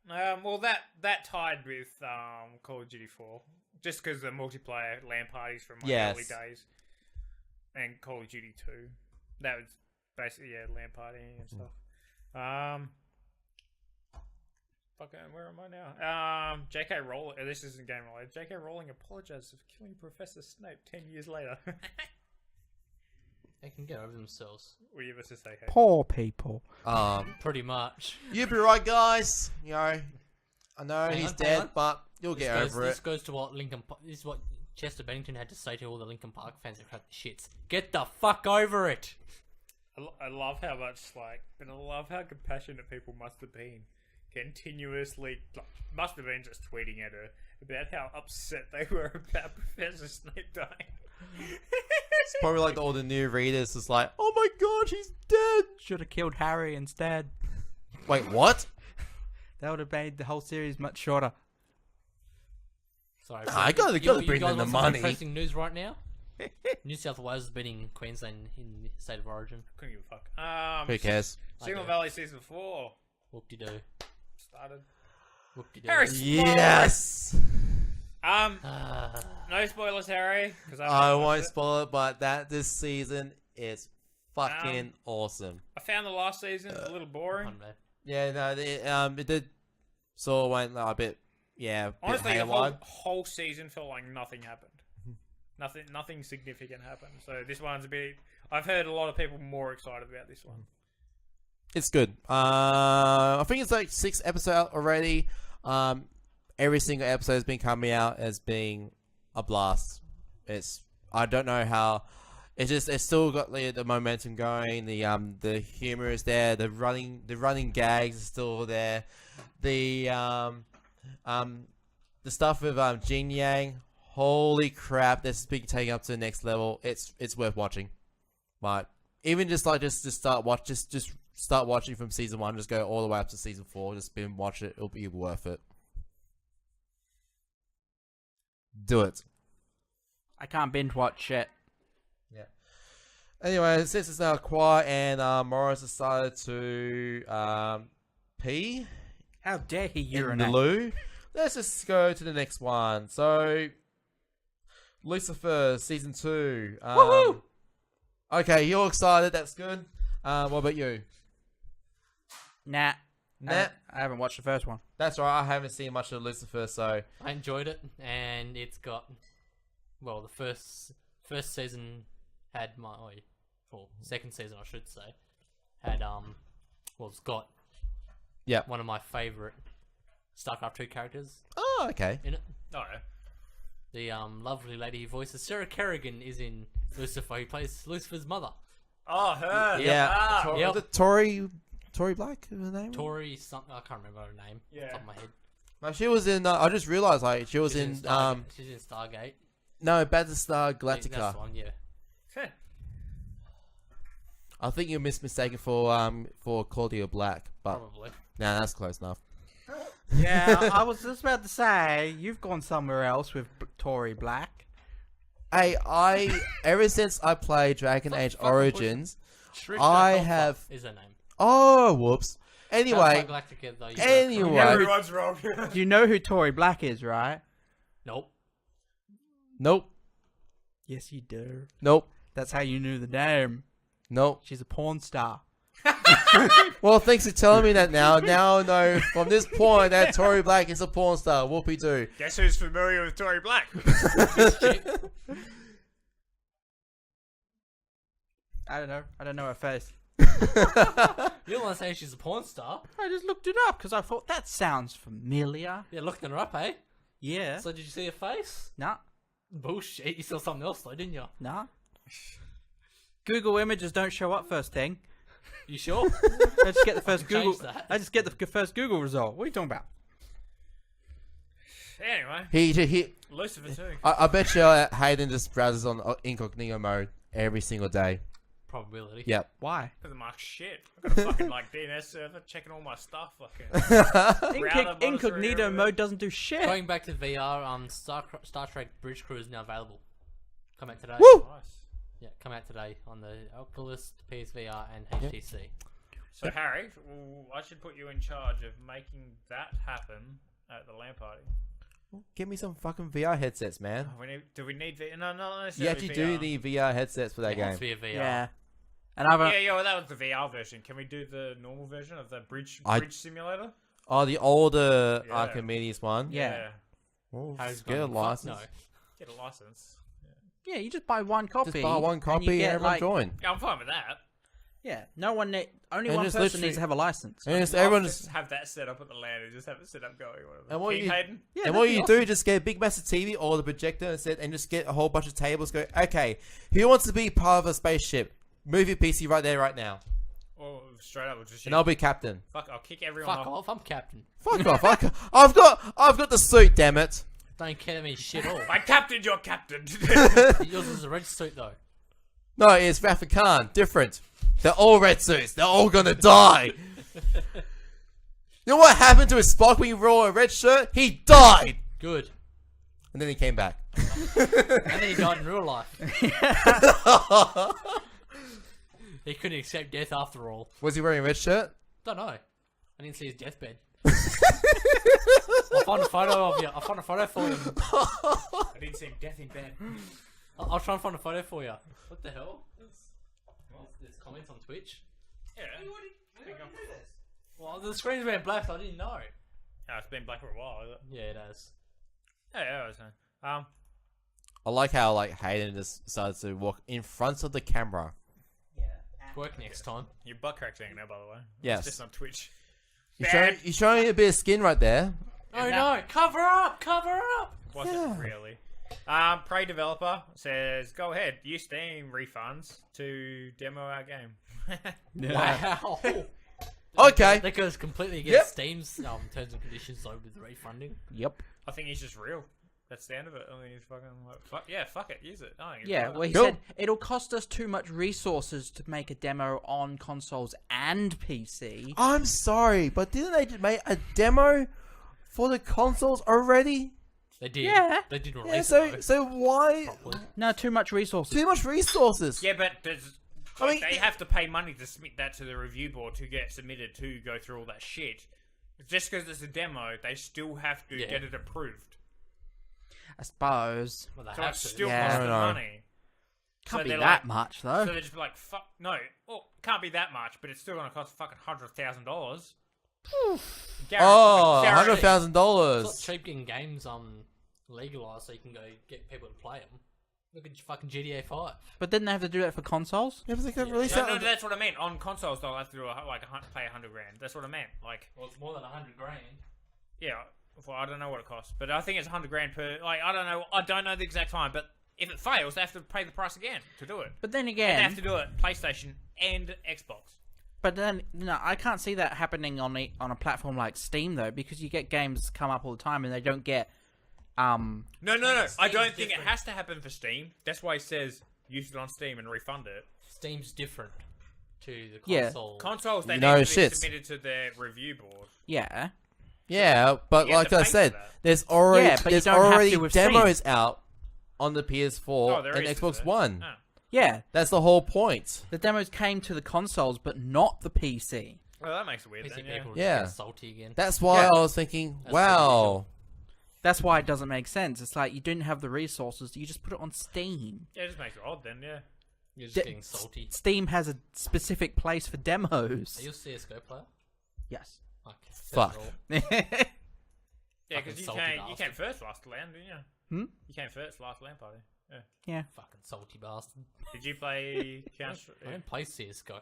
Well, that tied with Call of Duty 4, just because the multiplayer LAN parties from my early days, and Call of Duty 2. That was basically LAN partying and stuff. Fucking, where am I now? J.K. Rowling. This isn't game related. J.K. Rowling apologized for killing Professor Snape 10 years later. They can get over themselves. Were you about to say, hey? Poor people. Pretty much. You'll be right, guys. You know, I know Hang he's on, dead, but you'll get over This it. goes to what this is what Chester Bennington had to say to all the Linkin Park fans that cracked the shits. Get the fuck over it. I love how much, and I love how compassionate people must have been. Continuously, must have been just tweeting at her about how upset they were about Professor Snape dying. It's probably like all the new readers is like, oh my god, he's dead. Should have killed Harry instead. Wait, what? That would have made the whole series much shorter. Sorry, I gotta bring in the money. Interesting news right now. New South Wales is beating Queensland in the state of origin. Couldn't give a fuck. Who cares? Signal Valley season 4 Whoop-de-doo. started. Whoop-de-doo. Harry, Yes. no spoilers, Harry. Because I won't spoil it, but this season is fucking awesome. I found the last season a little boring. Yeah, no, it did sort of went a bit, yeah. Honestly, the whole season felt like nothing happened. Nothing significant happened. So this one's a bit. I've heard a lot of people more excited about this one. It's good. I think it's like 6 episodes out already. Every single episode has been coming out as being a blast. I don't know how. It's still got the momentum going. The humor is there. The running gags are still there. The stuff with Jin Yang. Holy crap! This is being taken up to the next level. It's worth watching. But even just start watching from season 1. Just go all the way up to season 4. Just binge watch it. It'll be worth it. Do it. I can't binge watch it. Yeah. Anyway, since it's now quiet and Maurice decided to pee How dare he in the urinate? loo, let's just go to the next one. So, Lucifer season 2. Woohoo! Okay, you're excited. That's good. What about you? Nah. Nah. I haven't watched the first one. That's right. I haven't seen much of Lucifer, so I enjoyed it, and it's got the first season had second season I should say had it's got one of my favorite StarCraft 2 characters oh, okay. in it. Oh, yeah. The lovely lady who voices Sarah Kerrigan is in Lucifer. He plays Lucifer's mother. Oh, her. Yeah. Ah. Yep. Was it Tori Black? Her name? Tori something. I can't remember her name. Yeah. Off the top of my head. No, she was in. I just realized she was She's in. Stargate. She's in Stargate. No, Battlestar That's Galactica. the one. Yeah. Heh. I think you're mistaken for Claudia Black, but Probably. nah, that's close enough. Yeah, I was just about to say, you've gone somewhere else with Tory Black. Hey, ever since I played Dragon Age Origins, Shrika I Alpha have. is her name. Oh, whoops. Anyway, Battlestar Galactica, though, you anyway. got it Everyone's wrong. You know who Tory Black is, right? Nope. Nope. Yes, you do. Nope. That's how you knew the name. Nope. She's a porn star. Well, thanks for telling me that now. Now I know from this point that Tory Black is a porn star. Whoopie doo. Guess who's familiar with Tory Black? I don't know. I don't know her face. You don't want to say she's a porn star? I just looked it up because I thought that sounds familiar. Yeah, looking her up, eh? Yeah. So did you see her face? Nah. Bullshit. You saw something else though, didn't you? Nah. Google images don't show up first thing. You sure? I just get the first Change Google. that. I just get the first Google result. What are you talking about? Anyway, He. Lucifer too. I bet you Hayden just browses on incognito mode every single day. Probability. Yep. Why? Because I'm shit. I've got a fucking DNS server checking all my stuff. Fucking. Incognito monitoring mode doesn't do shit. Going back to VR, Star Trek Bridge Crew is now available. Come out today. Woo! Nice. Yeah, come out today on the Oculus, PSVR, and HTC. So Harry, I should put you in charge of making that happen at the LAN party. Give me some fucking VR headsets, man. Oh, do we need VR? No, not You necessarily actually VR. do need VR headsets for that It game. has to be a VR. Yeah. And I've Yeah, well, that was the VR version. Can we do the normal version of the bridge simulator? Oh, the older Yeah. Archimedes one. Yeah. Oh, Harry's get a gone, fuck license. No. Get a license. Yeah, you just buy one copy. Just buy one and copy you and get, everyone like, join. Yeah, I'm fine with that. Yeah, only And one just person literally- needs to have a license. And just I'll everyone just just, have that set up at the LAN and just have it set up going. Whatever. And what King you- Hayden? Yeah, and that'd what be you awesome. do, just get a big massive TV or the projector and and just get a whole bunch of tables. Go, okay, who wants to be part of a spaceship? Move your PC right there, right now, Or straight up, we'll just and I'll be captain. fuck. I'll kick everyone Fuck off, I'm captain. Fuck off! I've got the suit. Damn it! Don't care me shit all. I captained your captain. Yours is a red suit though. No, it's Rafa Khan. Different. They're all red suits. They're all gonna die. You know what happened to his Spock when he wore a red shirt? He died, Good. and then he came back. And then he died in real life. He couldn't accept death after all. Was he wearing a red shirt? Don't know. I didn't see his deathbed. I'll find a photo of you. I'll find a photo for you. I didn't see death in bed. I'll try and find a photo for you. What the hell? There's comments on Twitch. Yeah. Well, the screen's been black, so I didn't know. Oh, it's been black for a while. Is it? Yeah, it has. Yeah, I was saying. I like how like Hayden just decided to walk in front of the camera. Work next time. Your butt crack's hanging out, by the way. Yes. It's just on Twitch. You're showing a bit of skin right there. Oh no! Cover up! Cover up! Wasn't really. Prey developer says, go ahead, use Steam refunds to demo our game. Wow. Okay. That goes completely against Yep. Steam's terms and conditions though with refunding. Yep. I think he's just real. That's the end of it. I mean, he's fucking like, fuck it, use it. I don't give a Yeah, fuck. well, he Cool. said it'll cost us too much resources to make a demo on consoles and PC. I'm sorry, but didn't they just make a demo for the consoles already? They did. Yeah. They did Yeah, release so it. so why Properly. No, too much resources. too much resources? Yeah, but I mean, they have to pay money to submit that to the review board to get submitted to go through all that shit. Just because it's a demo, they still have to Yeah. get it approved. I suppose. Well, they So have it's to. still Yeah. costing I don't know. money. Can't be they're that like- much So though. they're just like, fuck, no, well, can't be that much, but it's still gonna cost fucking $100,000. Oh, Guaranteed. It's not $100,000. cheap getting games legalized so you can go get people to play them. Look at fucking GTA 5. But didn't they have to do that for consoles? Yeah, but they could release No, that. that's what I meant. On consoles, they'll have to do pay $100,000. That's what I meant. Like, Well, it's more than $100,000. yeah, well, I don't know what it costs, but I think it's $100,000 per. Like, I don't know the exact time, but if it fails, they have to pay the price again to do it. But then And they again, have to do it PlayStation and Xbox. but then no, I can't see that happening on a platform like Steam though, because you get games come up all the time and they don't get. No. I Steam's don't think it different. has to happen for Steam. That's why it says use it on Steam and refund it. Steam's different to the Yeah. console. Consoles, they No need to be shit. submitted to their review board. Yeah. Yeah, but You have like to I pay for said, that. there's already Yeah, but you there's don't have already to with demos out on the PS4 Oh, there and is, Xbox is there? One. Oh. Yeah. That's the whole point. The demos came to the consoles, but not the PC. Well, that makes it weird. PC Then, yeah. people Yeah. get salty again. That's why Yeah. I was thinking, That's wow. That's why it doesn't make sense. It's like you didn't have the resources. You just put it on Steam. Yeah, it just makes it odd then. Yeah. You're just D- getting salty. Steam has a specific place for demos. Are you a CSGO player? Yes. Okay. Fuck. Yeah, Fucking because you salty came bastard. first last land, didn't you? Hmm? You came first last land party. Yeah. Yeah. Fucking salty bastard. Did you play Counter? I don't play CSGO.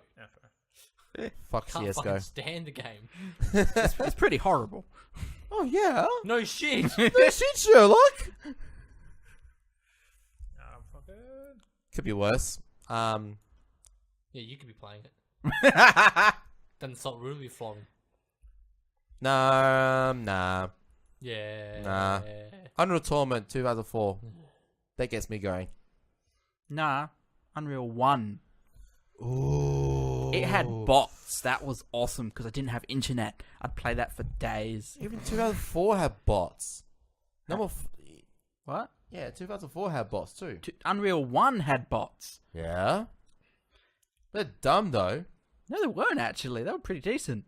Fuck Can't fucking CSGO. stand the game. It's pretty horrible. Oh yeah. No shit. No shit, Sherlock. Fucking. Could be worse. Yeah, you could be playing it. Doesn't stop really flowing. Nah. Yeah. Nah. Unreal Tournament 2004. That gets me going. Nah. Unreal 1. Ooh. It had bots. That was awesome because I didn't have internet. I'd play that for days. Even 2004 had bots. What? Yeah, 2004 had bots too. Unreal 1 had bots. Yeah. They're dumb though. No, they weren't actually. They were pretty decent.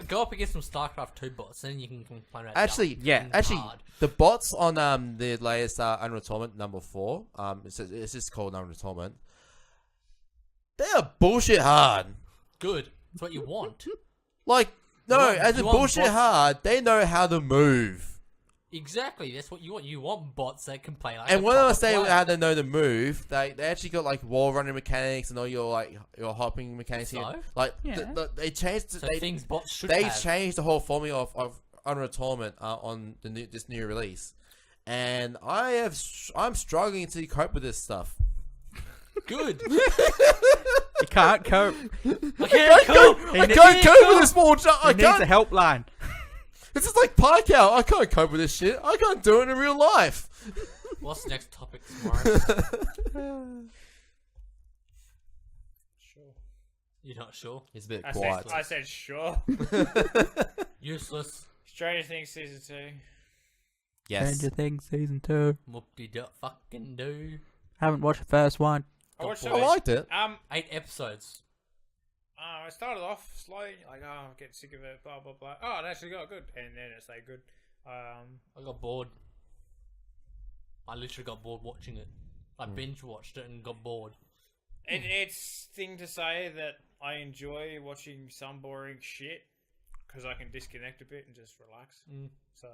Go up against some StarCraft 2 bots, then you can complain about Actually, dumb yeah, and Actually, hard. the bots on the latest Unreal Tournament number 4, it's just called Unreal Tournament. They are bullshit hard. Good. That's what you want. Like, no, You want- as in you want bullshit bots- hard, they know how to move. Exactly. That's what you want. You want bots that can play like And a when I proper say player. how they know to move, they actually got like wall running mechanics and all your hopping mechanics. So? Here. Like Yeah. they changed. So they things bots should they have. changed the whole formula of Unreal Tournament on this new release, and I'm struggling to cope with this stuff. Good. You can't cope. I can't cope. I can't cope with this small. I He needs a can't. helpline. This is like Park Out. I can't cope with this shit. I can't do it in real life. What's the next topic tomorrow? You're not sure? It's a bit I quiet. said sure. Useless. Stranger Things season 2. Yes. Stranger Things season 2. Whoop-de-doo fucking do. Haven't watched the first one. I watched I liked it. 8 episodes. I started off slow, like, oh, I'm getting sick of it, blah, blah, blah. Oh, it actually got good. And then it stayed good. I got bored. I literally got bored watching it. I binge watched it and got bored. It's thing to say that I enjoy watching some boring shit because I can disconnect a bit and just relax. So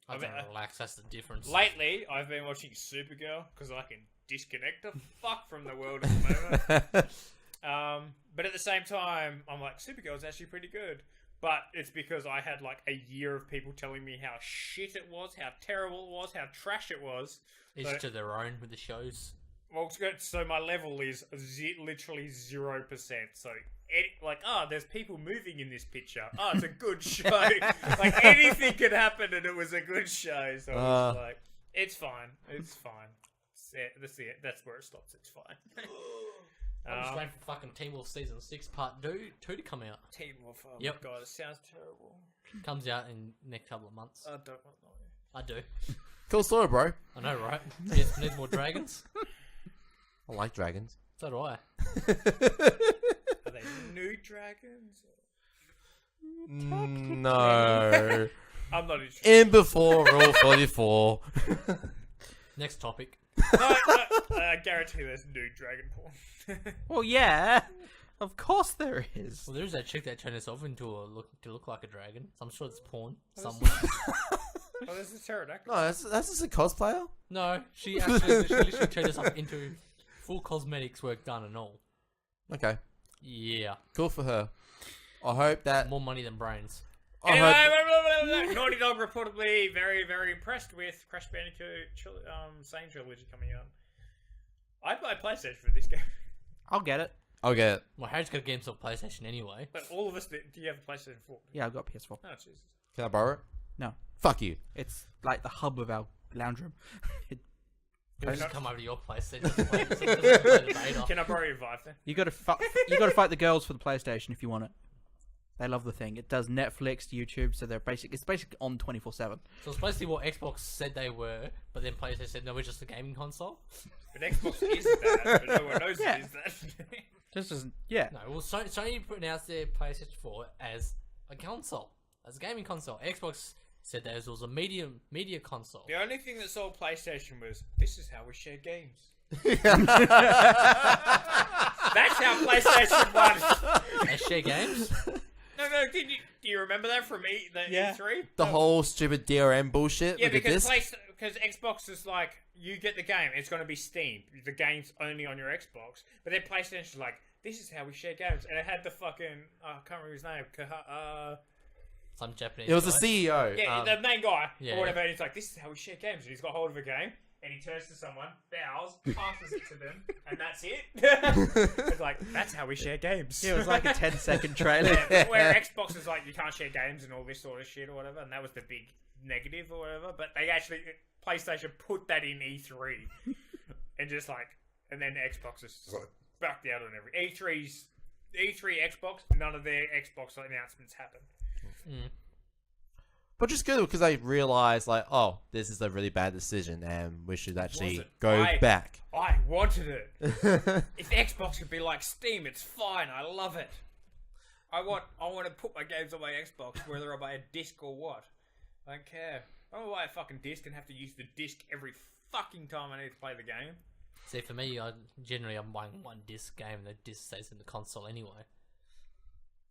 I don't relax, that's the difference. lately, I've been watching Supergirl because I can disconnect the fuck from the world at the moment. But at the same time, I'm like, Supergirl's actually pretty good. But it's because I had like a year of people telling me how shit it was, how terrible it was, how trash it was. Each So- to their own with the shows. Well, so my level is literally 0%. So, there's people moving in this picture. Oh, it's a good show. Like, anything could happen and it was a good show. So, it's like, it's fine. It's fine. That's it. That's where it stops. It's fine. I'm just waiting for fucking Teen Wolf Season 6 Part 2 to come out. Teen Wolf. Oh Yep. my god, it sounds terrible. Comes out in next couple of months. I don't want to. I do. Cool story, bro. I know, right? Need more dragons? I like dragons. So do I. Are they new dragons? No. I'm not interested. In before Rule 44. Next topic. I guarantee there's nude dragon porn. Well, yeah, of course there is. Well, there's that chick that turned herself into to look like a dragon. So I'm sure it's porn somewhere. Oh, there's a pterodactyl. No, that's just a cosplayer. No, she literally turned herself into full cosmetics work done and all. Okay, Yeah, cool for her. I hope that. more money than brains. I hope, Anyway, Naughty Dog reportedly very, very impressed with Crash Bandicoot Sane Trilogy coming out. I'd buy PlayStation for this game. I'll get it. I'll get it. Well, Harry's got a game on PlayStation anyway. But all of us, do you have a PlayStation 4? Yeah, I've got PS4. Oh, Jesus. Can I borrow it? No, Fuck you. it's like the hub of our lounge room. He'll just come over to your place. So he doesn't play the beta. Can I borrow your Vive then? You got to fight the girls for the PlayStation if you want it. They love the thing. It does Netflix, YouTube, so it's basically on 24/7. So it's basically what Xbox said they were, but then PlayStation said, no, we're just a gaming console. But Xbox is that, but no one knows Yeah. it is that. This isn't. Yeah. No, well, Sony announced their PlayStation 4 as a console, as a gaming console. Xbox said that it was a media console. The only thing that sold PlayStation was, this is how we share games. That's how PlayStation won. They share games? No, do you remember that from Yeah. E3? The whole stupid DRM bullshit. Yeah, with the because disc. because Xbox is like, you get the game, it's going to be Steam. The game's only on your Xbox. But then PlayStation's like, this is how we share games. And it had the fucking, I can't remember his name. Some Japanese It was guy. the CEO. Yeah, the main guy, yeah. or whatever. And he's like, this is how we share games. And he's got hold of a game. And he turns to someone, bows, passes it to them, and that's it. It's like, that's how we share games. Yeah, it was like a 10-second trailer. Yeah, where Xbox is like, you can't share games and all this sort of shit or whatever, and that was the big negative or whatever. But they actually, PlayStation put that in E3, and just like, and then Xbox is backed out on every E3 Xbox. None of their Xbox announcements happened. Mm. But just good because they realized, like, oh, this is a really bad decision, and we should actually wasn't. go back. I wanted it. If Xbox could be like Steam, it's fine. I love it. I want to put my games on my Xbox, whether I buy a disc or what. I don't care. I don't buy a fucking disc and have to use the disc every fucking time I need to play the game. See, for me, I'm buying one disc game, and the disc stays in the console anyway.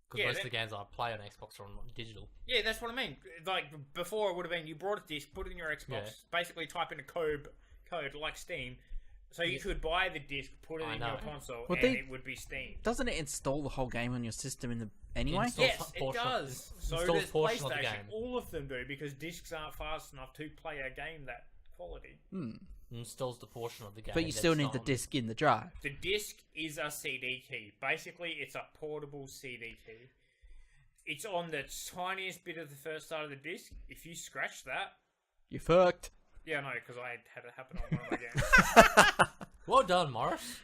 Because Yeah, most of the games I play on Xbox are on digital. Yeah, that's what I mean. Like, before it would have been, you brought a disc, put it in your Xbox, Yeah. basically type in a code like Steam, so you could buy the disc, put it I in know. your console, Well, and they- it would be Steam. Doesn't it install the whole game on your system anyway? Install Yes, it portion of- does. So installs does portion of the PlayStation. game. All of them do, because discs aren't fast enough to play a game that quality. Installs the portion of the game. But you still need the disc in the drive. The disc is a CD key. Basically, it's a portable CD key. It's on the tiniest bit of the first side of the disc. If you scratch that, You fucked. yeah, no, because I had it happen on one of my games. Well done, Maurice.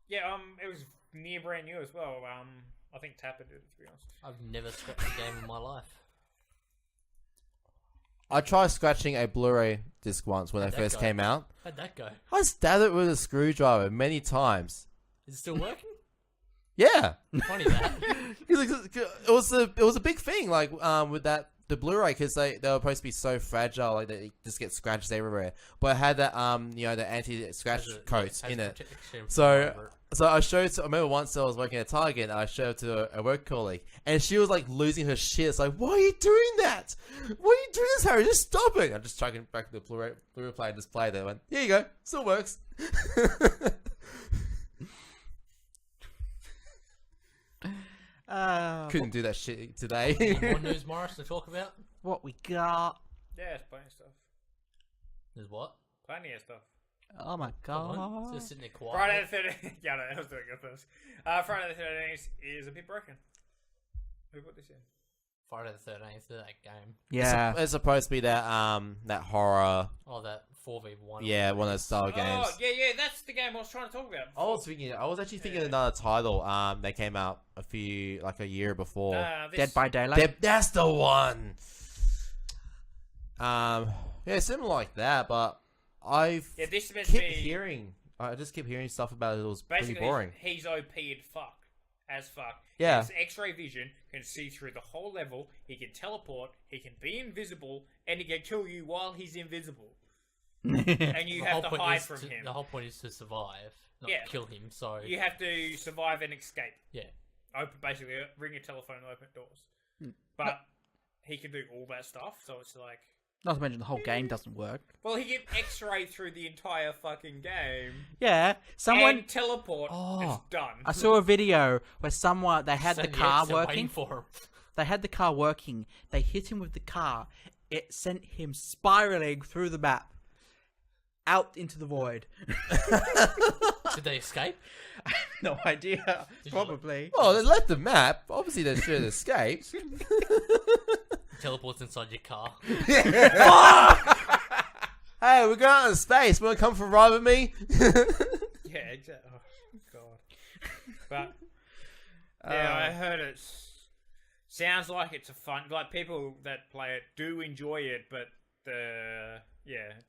Yeah, it was near brand new as well. I think Tapper did it, to be honest. I've never scratched a game in my life. I tried scratching a Blu-ray disc once when How'd they that first go? came out. How'd that go? I stabbed it with a screwdriver many times. Is it still working? Yeah, Funny that. it was a big thing, like with the Blu-ray, because they were supposed to be so fragile, like they just get scratched everywhere. But it had that the anti-scratch coat in it. So I remember once I was working at Target, and I showed it to a work colleague, and she was like losing her shit. It's like, why are you doing that? Why are you doing this, Harry? Just stop it! I'm just chucking back the Blu-ray player and just play there. Went, here you go, still works. Couldn't do that shit today. Any more news, Maurice, to talk about? What we got? Yeah, it's plenty of stuff. There's what? Plenty of stuff. Oh my Come on. god. Just sitting there quiet. Friday the 13th. Yeah, no, I was doing it first. Friday the 13th is a bit broken. Who put this in? Friday the 13th, that game. Yeah. It's supposed to be that that horror, Oh, that 4v1. yeah, one of those style games. Oh, yeah, that's the game I was trying to talk about. I was actually thinking another title. That came out a year before. Dead by Daylight. That's the one. Yeah, similar like that, but I This is meant to be hearing. I just keep hearing stuff about it. It was pretty basically boring. he's OP'd as fuck. Yeah. He has X-ray vision, can see through the whole level. He can teleport. He can be invisible, and he can kill you while he's invisible. and you The have whole to point hide is from him. The whole point is to survive, not Yeah. kill him. So You have to survive and escape. yeah, Basically, ring your telephone, open doors. Hmm. But he can do all that stuff, so it's like... Not to mention the whole game doesn't work. Well, he can X-ray through the entire fucking game Yeah, someone. and teleport. Oh. It's done. I saw a video where they had the Send car extra waiting working. for him. They had the car working. They hit him with the car. It sent him spiraling through the map, out into the void. Did they escape? No idea. Did you Probably. Well, they left the map. Obviously, they should have escaped. Teleports inside your car. Hey, we're going out in space. Want to come for a ride with me? Yeah, exactly. Oh, God. But, yeah, I heard it sounds like it's a fun... Like, people that play it do enjoy it, but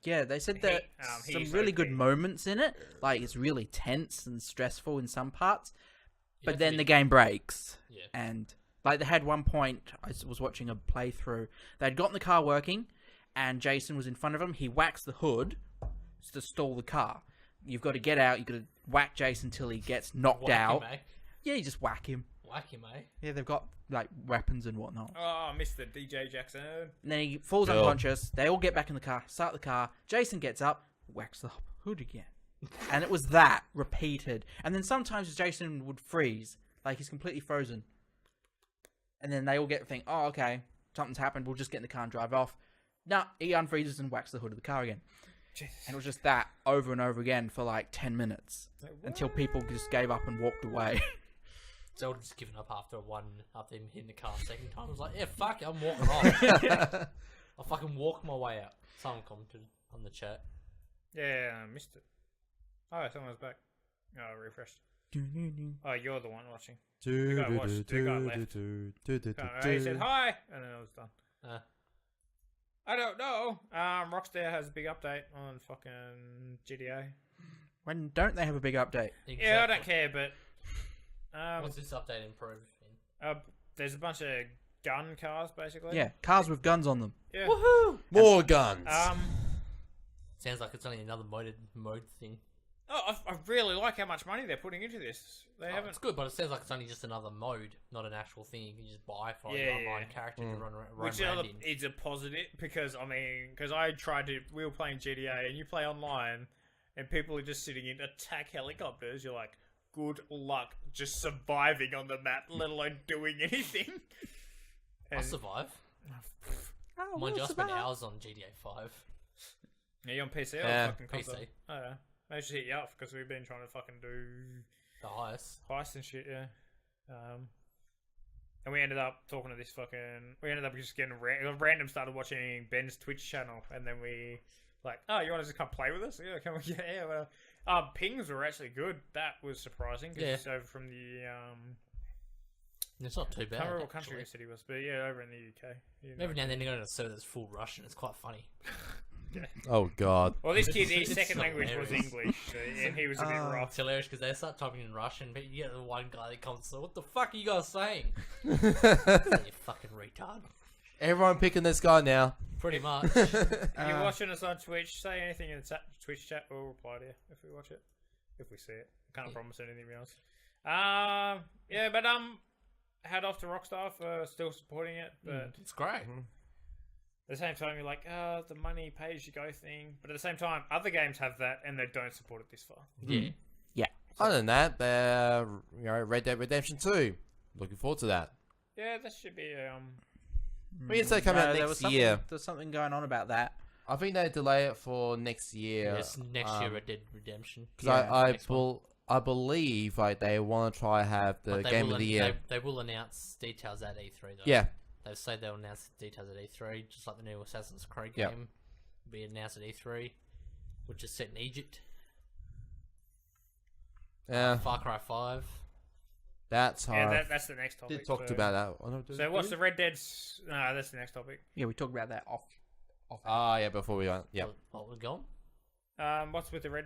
Yeah, they said that some he's really good okay. moments in it. Like, it's really tense and stressful in some parts. But have then to the be- game breaks. Yeah. And, like, they had one point, I was watching a playthrough. They'd gotten the car working, and Jason was in front of him. He whacks the hood to stall the car. You've got to get out. You've got to whack Jason till he gets knocked Whack out. him, eh? Yeah, you just whack him. Whack him, eh? Yeah, they've got, like, weapons and whatnot. Oh, Mr. DJ Jackson. And then he falls Cool. unconscious. They all get back in the car, start the car. Jason gets up, whacks the hood again. And it was that, repeated. And then sometimes Jason would freeze. Like, he's completely frozen. And then they all think, oh, okay, something's happened. We'll just get in the car and drive off. Nah, he unfreezes and whacks the hood of the car again. And it was just that over and over again for like 10 minutes. Until people just gave up and walked away. Zelda just given up after him hitting the car second time. I was like, yeah, fuck it, I'm walking off. I'll fucking walk my way out. Someone commented on the chat. Yeah, I missed it. Oh, someone's back. Oh, refreshed. Oh, you're the one watching. The guy watched. The guy left. He said hi, and then it was done. I don't know. Rockstar has a big update on fucking GTA. When don't they have a big update? Exactly. Yeah, I don't care, but What's this update improve? there's a bunch of gun cars, basically. Yeah, cars with guns on them. Yeah. Woohoo! More guns. Sounds like it's only another mode thing. Oh, I really like how much money they're putting into this. They haven't. It's good, but it sounds like it's only just another mode, not an actual thing you can just buy for Yeah, your online yeah. character to run Which around in. is a positive because I tried to. We were playing GTA and you play online, and people are just sitting in attack helicopters. You're like, good luck just surviving on the map, let alone doing anything. I'll survive. Oh, Mind you, I we'll spent survive. hours on GTA 5. Are you on PC or Yeah, fucking console? PC. Oh yeah. Maybe I should hit you up because we've been trying to fucking do The highest. heists and shit. Yeah. And we ended up talking to this fucking. We ended up just getting random. Started watching Ben's Twitch channel, and then we like, oh, you want to just come play with us? Yeah, come on. Yeah. Well, pings were actually good. That was surprising. 'Cause Yeah. it's over from the It's not too I bad. can't remember what country actually. the city was, but yeah, over in the UK. You know. Every now and then they go to a server that's full Russian. It's quite funny. Oh god. Well, this kid, his It's second not language was hilarious. English, so, and he was a bit rough. It's hilarious because they start typing in Russian, but you get the one guy that comes, so what the fuck are you guys saying? You fucking retard. Everyone picking this guy now. Pretty much. If you're watching us on Twitch, say anything in the Twitch chat, we'll reply to you if we watch it. If we see it. Can't promise anything else. Yeah, but hat off to Rockstar for still supporting it, but It's great. at the same time you're like, oh, the money pays you go thing. But at the same time, other games have that and they don't support it this far. Yeah. Other than that, Red Dead Redemption 2. Looking forward to that. Yeah, that should be We can say come out there was next year. There's something going on about that. I think they delay it for next year. Yes, next year Red Dead Redemption. Because next one. I believe like they want to try have the But they game will of the year. They will announce details at E3 though. Yeah. They've said they'll announce details at E3, just like the new Assassin's Creed Yep. game will be announced at E3, which is set in Egypt. Yeah. Far Cry 5. That's hard. yeah, that's the next topic. Did talk so, about that. So what's the Red Dead's? No, that's the next topic. Yeah, we talked about that off. Ah, yeah. Before we went, yeah. What we're going? What's with the Red?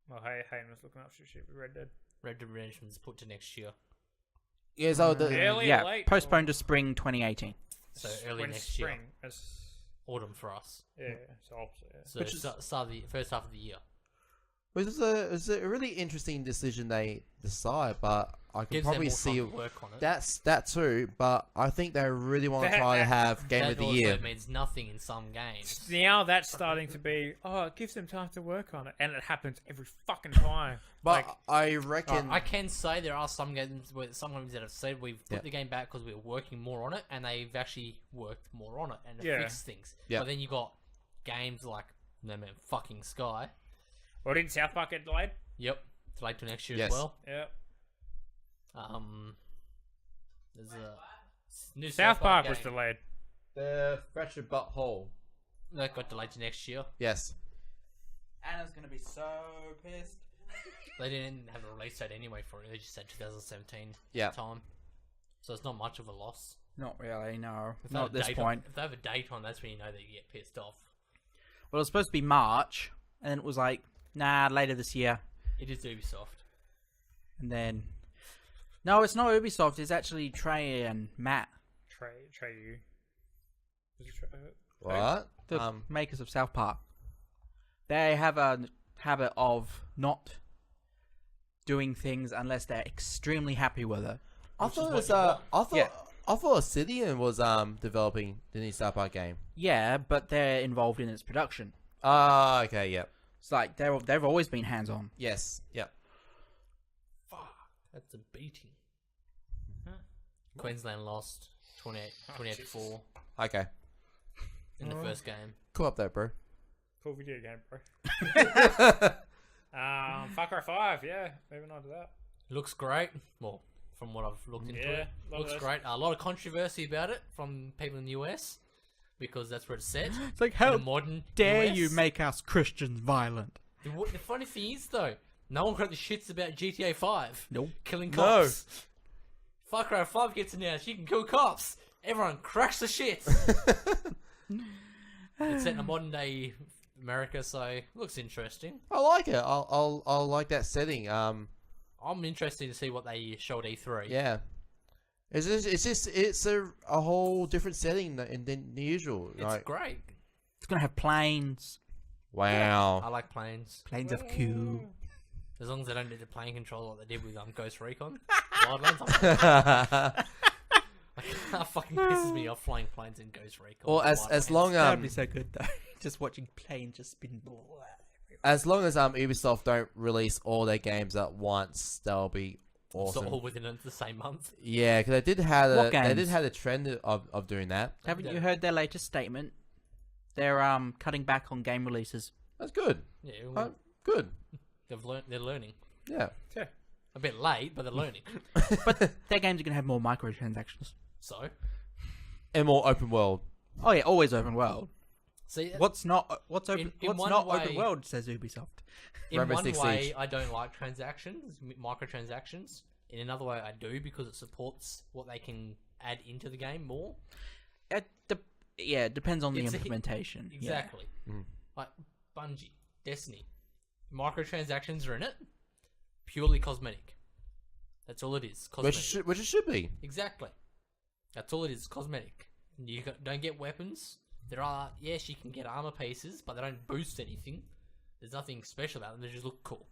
Well, Hayden was looking up shit with Red Dead. Red Dead Redemption's put to next year. Yeah. So Early or yeah, late? postponed to spring 2018. So early When next year. spring. It's autumn for us. Yeah, it's opposite. Yeah. So Which is- start of the first half of the year. Which is a really interesting decision they decide, but I can Gives probably them more see time to work on it. that too. But I think they really want to try to have Game That of the also Year. means nothing in some games. Now that's starting to be, it gives them time to work on it. And it happens every fucking time. But I reckon I can say there are some games that have said we've put the game back because we're working more on it, and they've actually worked more on it and fixed things. Yeah. But then you got games like No Man's fucking Sky. Well, didn't South Park get delayed? Yep, delayed to next year Yes. as well. Yep. There's a new South Park was game delayed. the Fractured Butthole. that got delayed to next year. Yes. Anna's gonna be so pissed. They didn't have a release date anyway for it. They just said 2017 Yeah. time. So it's not much of a loss. Not really, no. If they Not have at this a date point. if they have a date on, that's when you know that you get pissed off. Well, it was supposed to be March, and then it was like, nah, later this year. It is Ubisoft. And then... No, it's not Ubisoft, it's actually Trey and Matt, Trey, you. Was it Trey? What? the makers of South Park. They have a habit of not doing things unless they're extremely happy with it. I Which is thought it what was you want. I thought Obsidian was developing the new South Park game. Yeah, but they're involved in its production. Ah, okay, yep. It's like they've always been hands-on. Yes, yep. Fuck, that's a beating. Queensland lost 28-4 Okay. in the first game. Cool up there, bro. Cool video game, bro. Far Cry 5, yeah. Moving on to that. Looks great. Well, from what I've looked into Yeah, it, lot of looks those- great. A lot of controversy about it from people in the US because that's where it's set. It's like, in how the modern dare US. you make us Christians violent? The funny thing is, though, no one got the shits about GTA 5. Nope. Killing No. cops. Far Cry 5 gets announced. You can kill cops. Everyone crash the shit. It's set in a modern day America, so looks interesting. I like it. I'll like that setting. I'm interested to see what they show at E3. Yeah. It's a whole different setting than the usual. It's Like, great. It's gonna have planes. I wow. like planes. Planes of Q. As long as they don't do the plane control like they did with Ghost Recon Wildlands. That fucking pisses me off flying planes in Ghost Recon. Well, as Wildlands. long That'd be so good though. Just watching planes just spin. as long as Ubisoft don't release all their games at once, they'll be So awesome. all within the same month. Yeah, because they did have What they did games? have a trend of doing that. Haven't you heard their latest statement? They're cutting back on game releases. That's good. Yeah, well, Good. they're learning. Yeah. A bit late, but they're learning. But their games are gonna have more microtransactions. So, And more open world. Oh yeah, always open world. see, What's not open one open way- world? Says Ubisoft. in Rainbow one Six way, Siege. I don't like transactions, microtransactions. In another way, I do because it supports what they can add into the game more. It depends on the It's implementation. Yeah. Exactly. Like Bungie, Destiny, microtransactions are in it, purely cosmetic. That's all it is. Cosmetic. Which it should be. Exactly. That's all it is. Cosmetic. Don't get weapons. There are, yes, you can get armor pieces, but they don't boost anything. There's nothing special about them. They just look cool.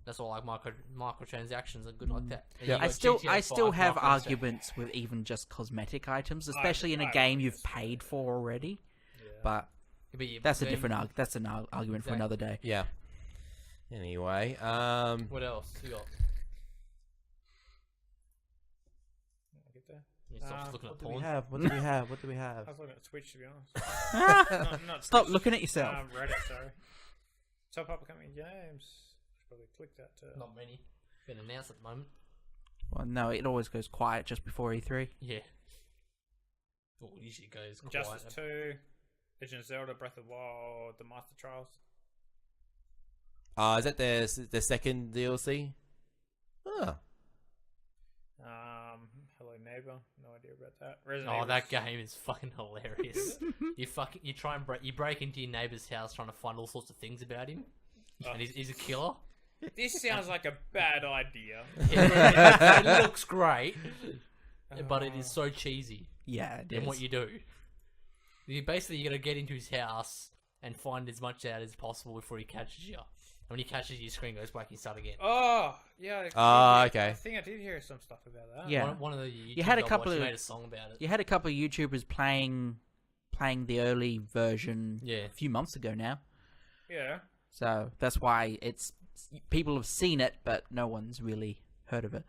That's all. Like microtransactions are good like that. And Yeah. you I got still GTA 5 have microtransactions. arguments with even just cosmetic items, especially in a game you've paid for already. But But yeah, that's a then- different that's an argument for another day. Yeah. Anyway, What else you got? I'll get there. You stop looking at what do we porn. have? What do we have? What do we I have? was looking at Twitch, to be honest. not Stop Twitch. looking at yourself. Reddit, sorry. Top upcoming games. Should probably click that too. Not many. Been announced at the moment. Well, no, it always goes quiet just before E3. Yeah. Well, it usually goes quiet. Justice 2, Legend of Zelda, Breath of the Wild, The Master Trials. Is that their second DLC? Huh. Hello Neighbor. No idea about that. Resident Oh, Evil. that game is fucking hilarious. you try and break into your neighbor's house trying to find all sorts of things about him, and he's a killer. This sounds like a bad idea. It looks great, but it is so cheesy Yeah, it in is. what you do. You gotta get into his house and find as much out as possible before he catches you. And when he catches you, your screen goes black and you start again. Oh, yeah. Okay. I think I did hear some stuff about that. Yeah. One of the YouTubers You had a I couple watched of- made a song about it. You had a couple of YouTubers playing the early version Yeah. a few months ago now. Yeah. So that's why people have seen it, but no one's really heard of it.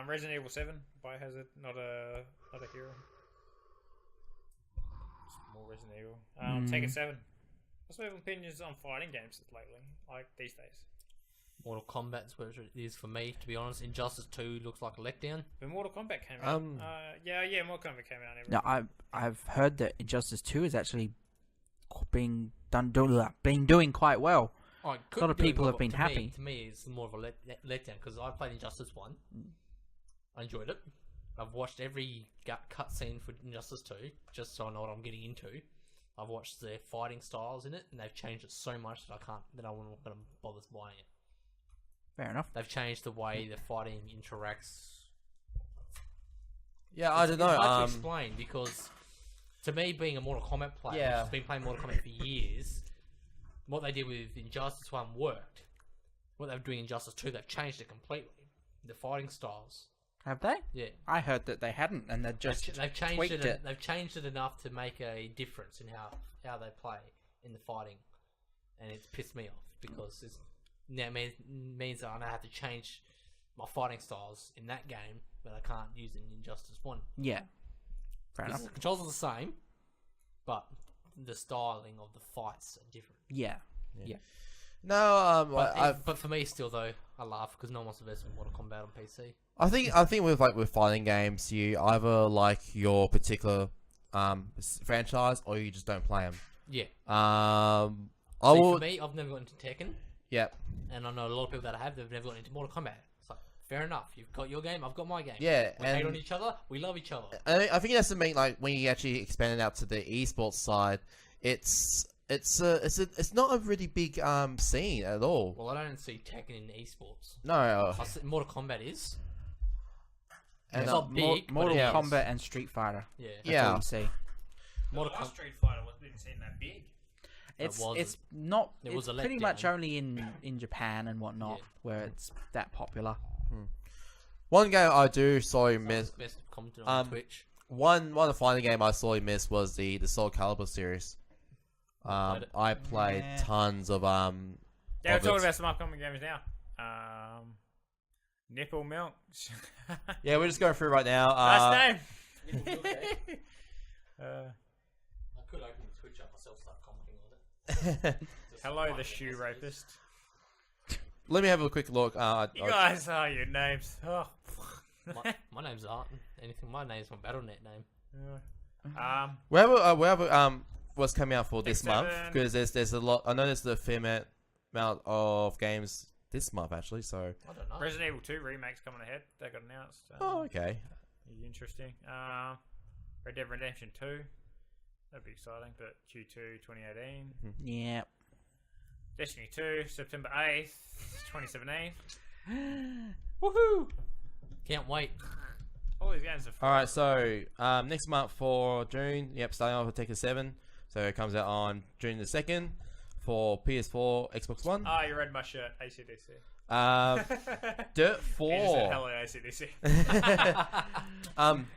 Resident Evil 7. Biohazard, not a hero. Just more Resident Evil. Tekken 7. What's my opinions on fighting games lately? Like these days. Mortal Kombat's where it is for me, to be honest. Injustice 2 looks like a letdown. But Mortal Kombat came out. Mortal Kombat came out. And Now I've heard that Injustice 2 is actually doing quite well. Oh, A lot of people have been happy. To me, it's more of a letdown because I played Injustice 1. I enjoyed it. I've watched every cutscene for Injustice 2 just so I know what I'm getting into. I've watched their fighting styles in it, and they've changed it so much that I'm not going to bother buying it. Fair enough. They've changed the way the fighting interacts. Yeah, I don't know. It's hard to explain because, to me, being a Mortal Kombat player, who's been playing Mortal Kombat for years, what they did with Injustice 1 worked. What they're doing in Injustice 2, they've changed it completely. The fighting styles. Have they? Yeah. I heard that they hadn't, and they've just they've changed tweaked it. They've changed it enough to make a difference in how they play in the fighting, and it's pissed me off because it means that I now have to change my fighting styles in that game, but I can't use it in Injustice 1. Yeah. Fair enough. The controls are the same, but the styling of the fights are different. Yeah. No, But for me, still though, I laugh because no one wants to invest in Mortal Kombat on PC. I think with fighting games, you either like your particular franchise or you just don't play them. Yeah. For me, I've never got into Tekken. Yep. And I know a lot of people that have. They've never got into Mortal Kombat. It's like fair enough. You've got your game. I've got my game. Yeah. We hate on each other. We love each other. I think that's the main, like, when you actually expand it out to the esports side, it's not a really big scene at all. Well, I don't see Tekken in esports. No. Mortal Kombat is. And It's not big. Mortal but it is. Kombat and Street Fighter. Yeah. That's all you see. Mortal Street Fighter didn't seem that big. It's wasn't. not. It It's was a pretty letdown. much only in Japan and whatnot where it's that popular. One game I do sorry miss. Best commented on Twitch. One of the fighting game I sorely missed was the Soul Calibur series. I played tons of Yeah, we're of talking it. about some upcoming games now. Nipple Milk. Yeah, we're just going through right now. Last name. I could open Twitch up myself, start commenting on it. Hello, the shoe rapist. Let me have a quick look. You guys are your names. Oh. My name's Art. My name's my BattleNet name. wherever what's coming out for this Next month, seven. because there's a lot. I know there's a fair amount of games this month actually. So I don't know. Resident Evil 2 remake's coming ahead. They got announced. okay. Interesting. Red Dead Redemption 2. That'd be exciting, but Q2 2018. Yeah. Destiny 2, September 8th, 2017. Woohoo! Can't wait. All these games are fun. All right, so next month for June, starting off with Tekken 7. So it comes out on June the 2nd for PS4, Xbox One. Ah, you read my shirt, ACDC. Dirt You just said 4. hello, ACDC.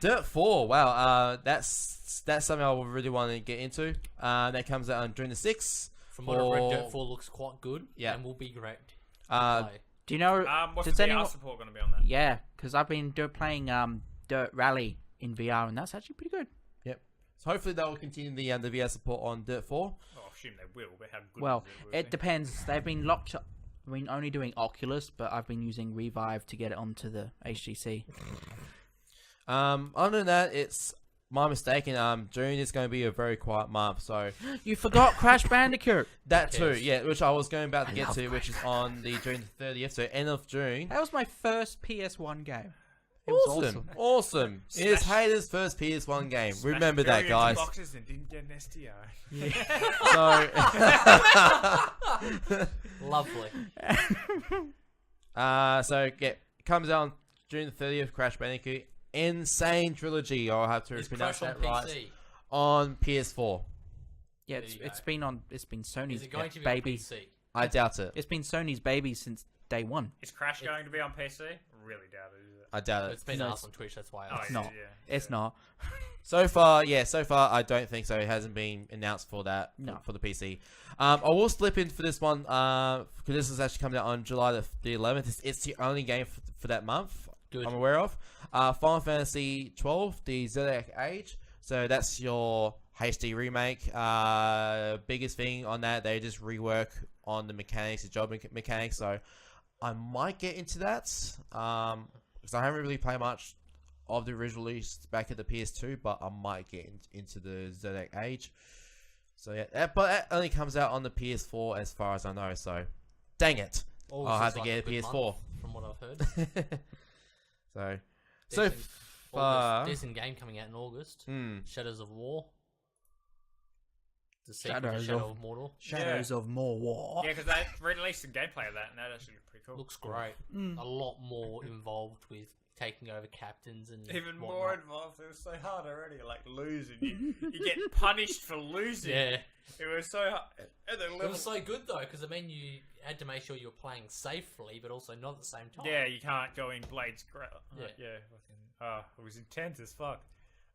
Dirt 4. Wow, that's something I would really want to get into. That comes out on June the 6th. From what I've read, Dirt 4 looks quite good. Yeah. And will be great. to Uh, play. Do you know? What's does the VR anyone? support going to be on that? Yeah, because I've been playing Dirt Rally in VR, and that's actually pretty good. So hopefully they will continue the VR support on Dirt 4. Oh, I assume they will, but how good Well, is it? it depends. They've been locked up. I mean, only doing Oculus, but I've been using Revive to get it onto the HTC. Other than that, it's my mistake. And June is going to be a very quiet month. So You forgot Crash Bandicoot. that too, Yes. yeah, which I was going about to I get love to, which is on the June 30th. So end of June. That was my first PS1 game. It was Awesome. It is Smash- Hayden's first PS1 game. Smashed Remember that, billions of guys. boxes and didn't get an STI. So, Lovely. So it comes out on June 30th. Crash Bandicoot Insane Trilogy. I'll have to It's pronounce Crash on that right. PC. On PS4. Yeah, There you it's go. been on. It's been Sony's Is it going to be baby. on PC? I doubt it. It's been Sony's baby since day one. Is Crash going to be on PC? Really doubt it, is it? I doubt it. It's been No, asked on Twitch, that's why I Oh, asked. It's not. Yeah. It's not. So far, I don't think so. It hasn't been announced for that No. for the PC. I will slip in for this one because this is actually coming out on July the 11th. It's the only game for that month Good. I'm aware of. Final Fantasy 12, the Zodiac Age. So that's your HD remake. Biggest thing on that, they just rework on the mechanics, the job mechanics. So I might get into that because I haven't really played much of the original release back at the PS2, but I might get into the Zodiac Age. So yeah, but that only comes out on the PS4 as far as I know. So dang it, August I'll have is to like get a good PS4. month, from what I've heard. so Decent- far, decent game coming out in August. hmm. Shadows of War. The sequel to Shadows Shadow of- of Mordor. Shadows of More War. Yeah, because they released some gameplay of that, and that actually looked pretty cool. Looks great. Mm. A lot more involved with taking over captains and Even whatnot. more involved. It was so hard already, like losing. You get punished for losing. Yeah, It was so hard. And then it level... was so good though because I mean you had to make sure you were playing safely, but also not at the same time. Yeah, you can't go in Blades. Yeah. It was intense as fuck.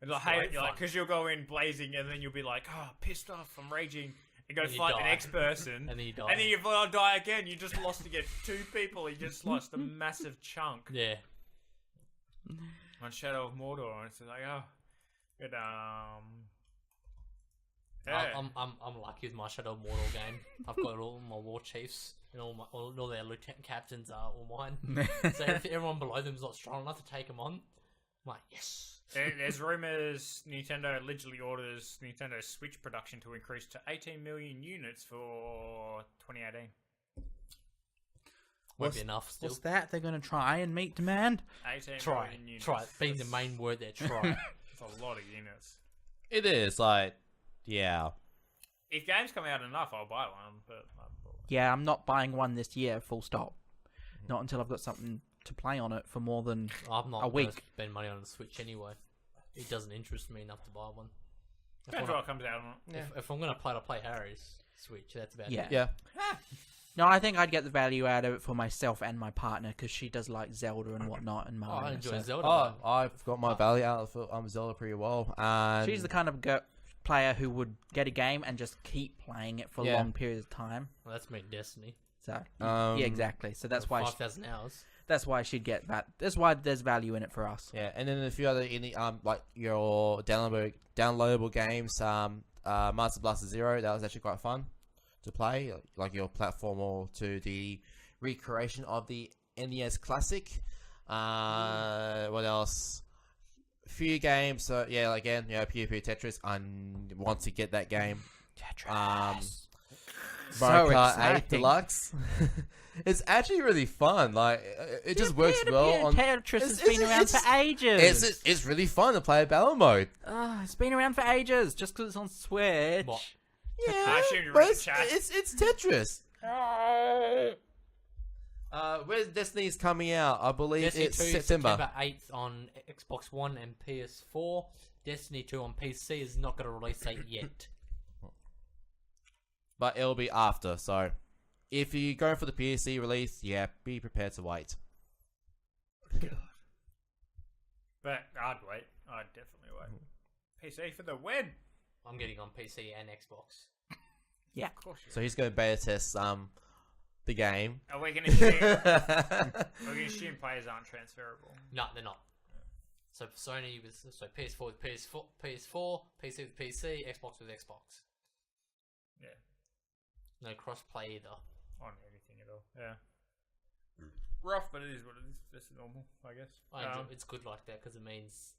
And I It's hate great it, like, fun. because you'll go in blazing, and then you'll be like, "Oh, pissed off, I'm raging," and go And you fight the die. next person, And then you die. and then you die again. You just lost against 2 people. You just lost a massive chunk Yeah. on Shadow of Mordor. And it's like, oh, good. Yeah. I'm lucky with my Shadow of Mordor game. I've got all my war chiefs and all their lieutenant captains are all mine. So if everyone below them is not strong enough to take them on, I'm like, yes. There's rumors Nintendo allegedly orders Nintendo Switch production to increase to 18 million units for 2018. Won't be enough still. What's that? They're going to try and meet demand? 18 Try. million units. Try. Being the main word there, try. It's a lot of units. It is like, yeah. If games come out enough, I'll buy one. But Yeah, I'm not buying one this year, full stop. Not until I've got something to play on it for more than... I'm not A going to week. spend money on the Switch anyway. It doesn't interest me enough to buy one. depends what comes out on it. If I'm going to play, I'll play Harry's Switch. That's about Yeah. it. Yeah. No, I think I'd get the value out of it for myself and my partner, because she does like Zelda and whatnot and Oh, Mario. I enjoy so- Zelda. Oh, though. I've got my value out of Zelda pretty well. And She's the kind of player who would get a game and just keep playing it for Yeah. long periods of time. Well, that's me, Destiny. So Um, yeah, exactly. So that's why 5,000 hours. that's why she'd get that. That's why there's value in it for us. Yeah, and then a few other like your downloadable games. Master Blaster Zero, that was actually quite fun to play. Like your platformer to the recreation of the NES Classic. What else? Few games. So yeah, again, PvP Tetris. I want to get that game. Mario Kart 8 exciting. Deluxe. It's actually really fun. Like it just works well on. Tetris has been around for ages. It's really fun to play battle mode. It's been around for ages. Just because it's on Switch. What? Yeah, I assume you but read the it's, chat. it's Tetris. Where's Destiny's coming out? I believe Destiny it's 2 September. 8th on Xbox One and PS4. Destiny 2 on PC is not got a release date yet. But it'll be after. So if you go for the PC release, yeah, be prepared to wait. But I'd wait. I'd definitely wait. PC for the win. I'm getting on PC and Xbox. Yeah. Of course you So he's going to beta test the game. are. We can assume players aren't transferable. No, they're not. So Sony with PS4 with PS4, PC with PC, Xbox with Xbox. Yeah. No cross-play either. On anything at all. Yeah. Rough, but it is what it is. That's normal, I guess. It's good like that because it means,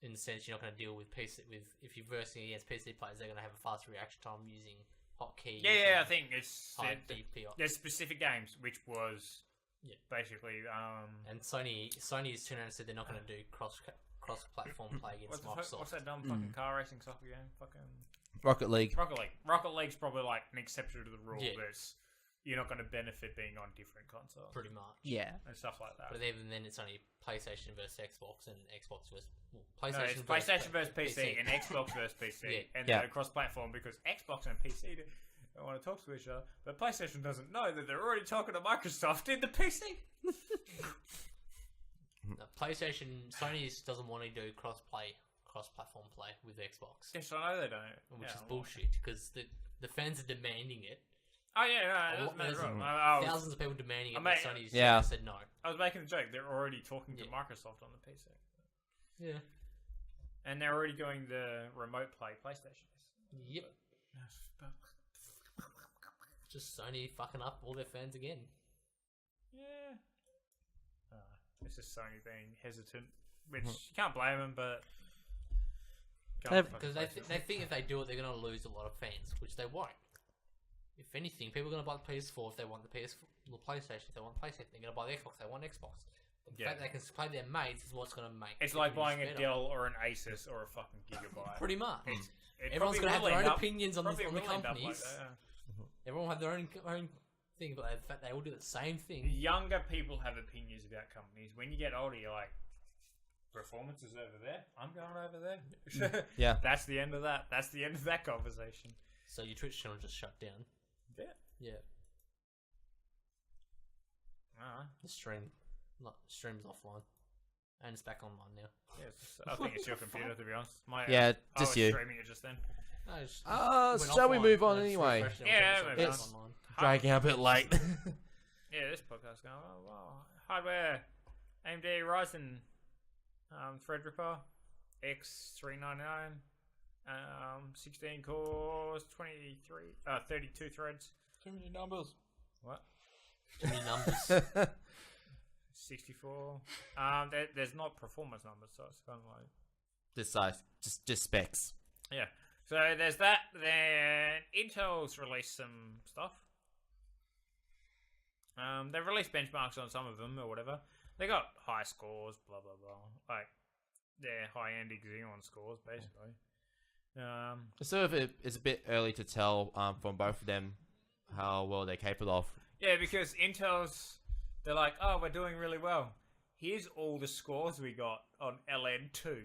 in the sense, you're not going to deal with PC if you're versing against PC players, they're going to have a faster reaction time using hotkeys. Yeah, I think it's high DPI. there's specific games which was basically And Sony's turned around and said they're not going to do cross-platform play against Microsoft. what's that dumb fucking car racing soccer game? Fucking Rocket League. Rocket League. Rocket League's probably like an exception to the rule. Yeah. you're not going to benefit being on different consoles Pretty much. Yeah. and stuff like that. But even then, it's only PlayStation versus Xbox and Xbox versus No, PlayStation. it's PlayStation versus PC and Xbox versus PC, Yeah. and Yeah. they're cross-platform because Xbox and PC don't want to talk to each other, but PlayStation doesn't know that they're already talking to Microsoft in the PC. No, PlayStation, Sony doesn't want to do cross-platform play with Xbox, Yes, I know they don't. which Yeah, is well- bullshit because the fans are demanding it. Oh yeah, no, that's There's wrong. I was, thousands of people demanding it, I but mean- Sony's Yeah. said no. I was making a joke. They're already talking to Yeah. Microsoft on the PC, Yeah. and they're already doing the remote play PlayStation. Yep. Just Sony fucking up all their fans again. Yeah. It's just Sony being hesitant, which you can't blame them, but Because they think if they do it, they're going to lose a lot of fans, which they won't. If anything, people are going to buy the PS4 if they want the PlayStation. If they want PlayStation, they're going to buy the Xbox. They want Xbox. The fact they can play their mates is what's going to make. it's like people buying a use Dell or an Asus or a fucking Gigabyte. Pretty much. It Everyone's probably going to have will their own end up- opinions on the probably will end up like companies. that, yeah. Everyone will have their own thing, but in fact, they all do the same thing. Younger people have opinions about companies. When you get older, you're like, performance is over there. I'm going over there. Yeah. That's the end of that. That's the end of that conversation. So your Twitch channel just shut down. Yeah. Yeah. Alright. The stream's offline. And it's back online now. Yeah, I think it's your computer, to be honest. Yeah, I just was you. streaming it just then. No, it's- it went Shall we offline. move on I just anyway? refreshed it, Yeah, so move it's on. online. Dragging out a bit late. Yeah, this podcast going, oh, wow. Hardware, AMD Ryzen, Threadripper, X399, 16 cores, 32 threads. Too many numbers. What? Too many numbers. 64. There's not performance numbers, so it's kind of like... This size, just specs. Yeah. So there's that. Then Intel's released some stuff. They've released benchmarks on some of them or whatever. They got high scores, blah blah blah. Like they're high-end Xeon scores, basically. It's a bit early to tell from both of them how well they're capable of. Yeah, because they're like, oh, we're doing really well. Here's all the scores we got on LN2,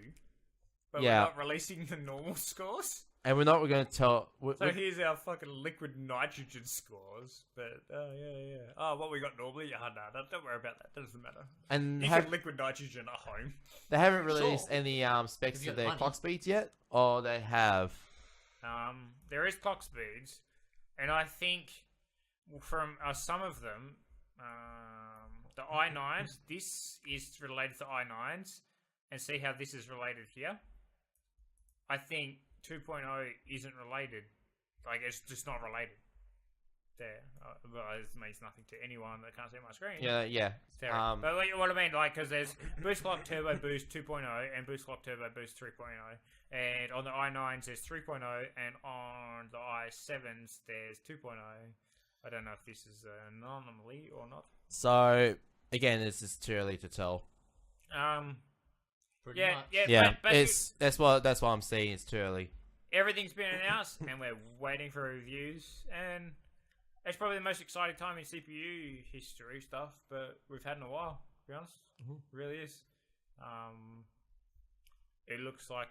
but Yeah. we're not releasing the normal scores. And we're not going to tell. So here's our fucking liquid nitrogen scores. But, yeah. Oh, what we got normally? Don't worry about that. That doesn't matter. And You get liquid nitrogen at home. they haven't released Sure. any specs If you of got their money. clock speeds yet, or they have. There is clock speeds, and I think from some of them, the i9s, this is related to i9s, and see how this is related here. I think 2.0 isn't related. Like, it's just not related. There. Well, it means nothing to anyone that can't see my screen. Yeah. But what I mean, like, because there's Boost Clock Turbo Boost 2.0 and Boost Clock Turbo Boost 3.0. And on the i9s, there's 3.0, and on the i7s, there's 2.0. I don't know if this is an anomaly or not. So again, it's just too early to tell. Pretty Yeah, much. yeah. Yeah, but that's what I'm seeing. It's too early. everything's been announced, and we're waiting for reviews, and it's probably the most exciting time in CPU history stuff, but we've had in a while, to be honest. Mhm. It really is. It looks like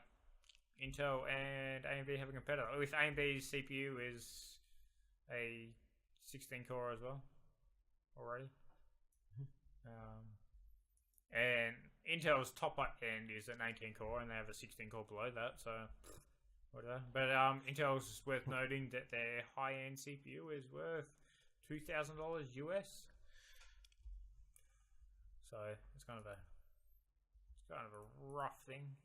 Intel and AMD have a competitor. With AMD's CPU is a 16 core as well, already. And Intel's top end is an 18 core, and they have a 16 core below that, so whatever. But Intel's worth noting that their high-end CPU is worth $2,000 US. So it's kind of a rough thing.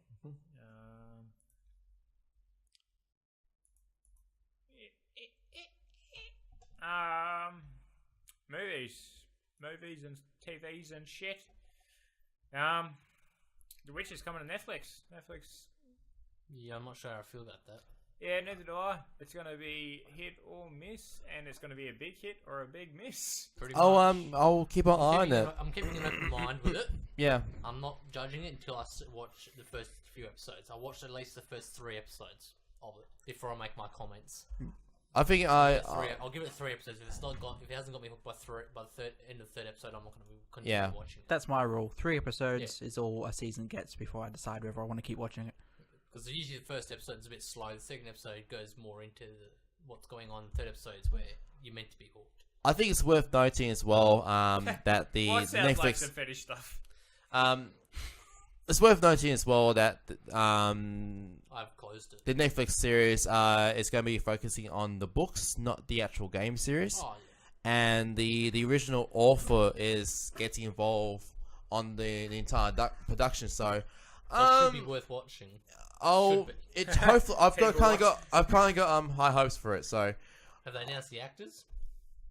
Movies and TVs and shit. The Witch is coming to Netflix. Yeah, I'm not sure how I feel about that. Yeah, neither do I. It's going to be hit or miss, and it's going to be a big hit or a big miss. Pretty Oh, much. I'll keep an eye on it. I'm keeping an open mind with it. Yeah. I'm not judging it until I watch the first few episodes. I watched at least the first 3 episodes of it before I make my comments. I think I'll give it 3 episodes. If it hasn't got me hooked by the end of the 3rd episode, I'm not going to continue watching it. That's my rule. 3 episodes is all a season gets before I decide whether I want to keep watching it. Because usually the first episode is a bit slow. The second episode goes more into what's going on. The 3rd episode is where you're meant to be hooked. I think it's worth noting as well that the What sounds like Netflix some fetish stuff? it's worth noting as well that I've closed it. the Netflix series is going to be focusing on the books, not the actual game series. Oh, yeah. And the original author is getting involved on the entire production. So, So it should be worth watching. oh, Should be. it's hopefully I've People kind of got high hopes for it. So, Have they announced the actors?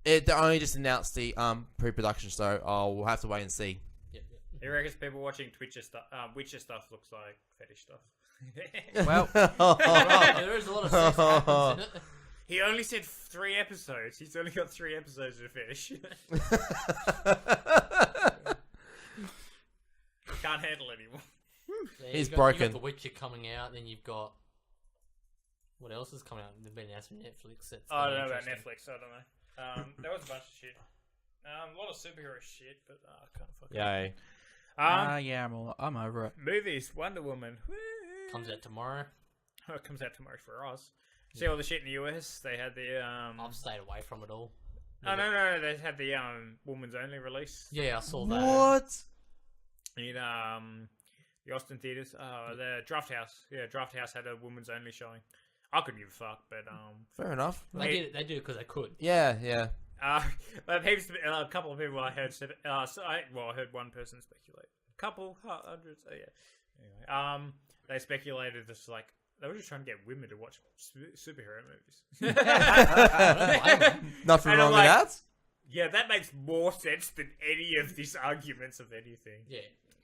they only just announced the pre-production. So, we'll have to wait and see. Yep. He reckons people watching Witcher stuff looks like fetish stuff. Well, There is a lot of sex that happens in it. He only said 3 episodes. He's only got 3 episodes to finish. Can't handle anymore. Yeah, He's you've broken. got The Witcher coming out, then you've got... What else is coming out? They've been announced on Netflix. I don't know about Netflix. I don't know. There was a bunch of shit. A lot of superhero shit, but I can't fucking. Yay! yeah, I'm over it. Movies. Wonder Woman. Woo! Comes out tomorrow. Oh, it comes out tomorrow for us. See all the shit in the US? They had the I've stayed away from it all. Oh no! They had the women's only release Yeah, I saw that. What? in the Austin theaters. The Draft House. Yeah, Draft House had a women's only showing. I couldn't give a fuck, but Fair enough. They do it because they could. Yeah, yeah. but a couple of people I heard said. I heard one person speculate. A couple, hundreds. Oh yeah. Anyway, they speculated just like they were just trying to get women to watch superhero movies. Nothing And wrong I'm with like- that. Yeah, that makes more sense than any of these arguments of anything. Yeah.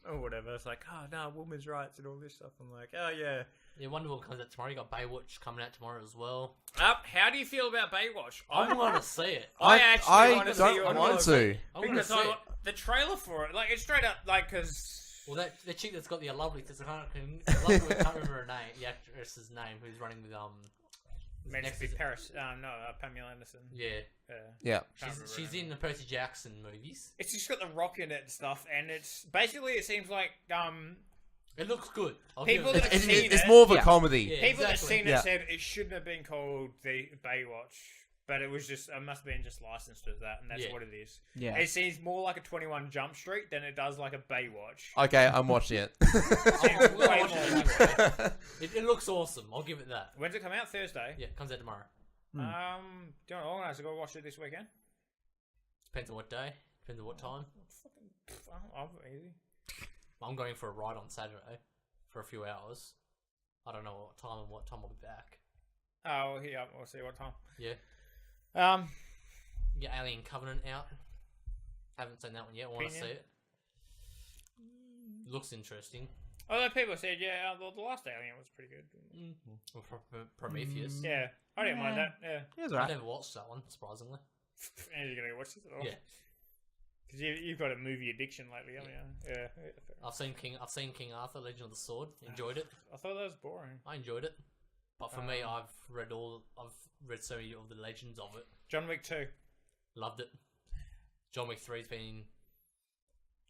Or whatever. It's like, oh no, women's rights and all this stuff. I'm like, oh yeah. Yeah, Wonder Woman comes out tomorrow. You got Baywatch coming out tomorrow as well. How do you feel about Baywatch? I want to see it. I actually I want to see don't you on want it. to. I want to Because see it. the trailer for it, like, it's straight up, like, because... Well, the chick that's got the lovely, because I can't remember her name, the actress's name, who's running with Meant to be Paris. Pamela Anderson. Yeah, Yeah. she's in the Percy Jackson movies. It's just got the rock in it and stuff, and it's... Basically, it seems like, It looks good. People give it that- that. It's more of a Yeah. comedy. Yeah. people that exactly. seen it Yeah. said it shouldn't have been called the Baywatch, but it was just... It must have been just licensed as that, and that's Yeah. what it is. Yeah. It seems more like a 21 Jump Street than it does like a Baywatch. Okay, I'm watching it. I'm gonna watch it anyway. It looks awesome. I'll give it that. When's it come out? Thursday? Yeah, it comes out tomorrow. Do you want to organise to go watch it this weekend? Depends on what day. Depends on what time. I'm easy. I'm going for a ride on Saturday for a few hours. I don't know what time I'll be back. Oh, yeah, we'll see what time. Yeah. Get Alien Covenant out. Haven't seen that one yet. I want to see Opinion? it. Looks interesting. Although people said, yeah, the last Alien was pretty good. Or Prometheus. Yeah, I didn't mind that. Yeah, It was I alright. never watched that one, surprisingly. and you're gonna watch this at all? Yeah. Because you've got a movie addiction lately, haven't you? Yeah. Fair enough. I've seen King Arthur, Legend of the Sword. Enjoyed it. I thought that was boring. I enjoyed it. But for me, I've read so many of the legends of it. John Wick 2. Loved it. John Wick 3's been...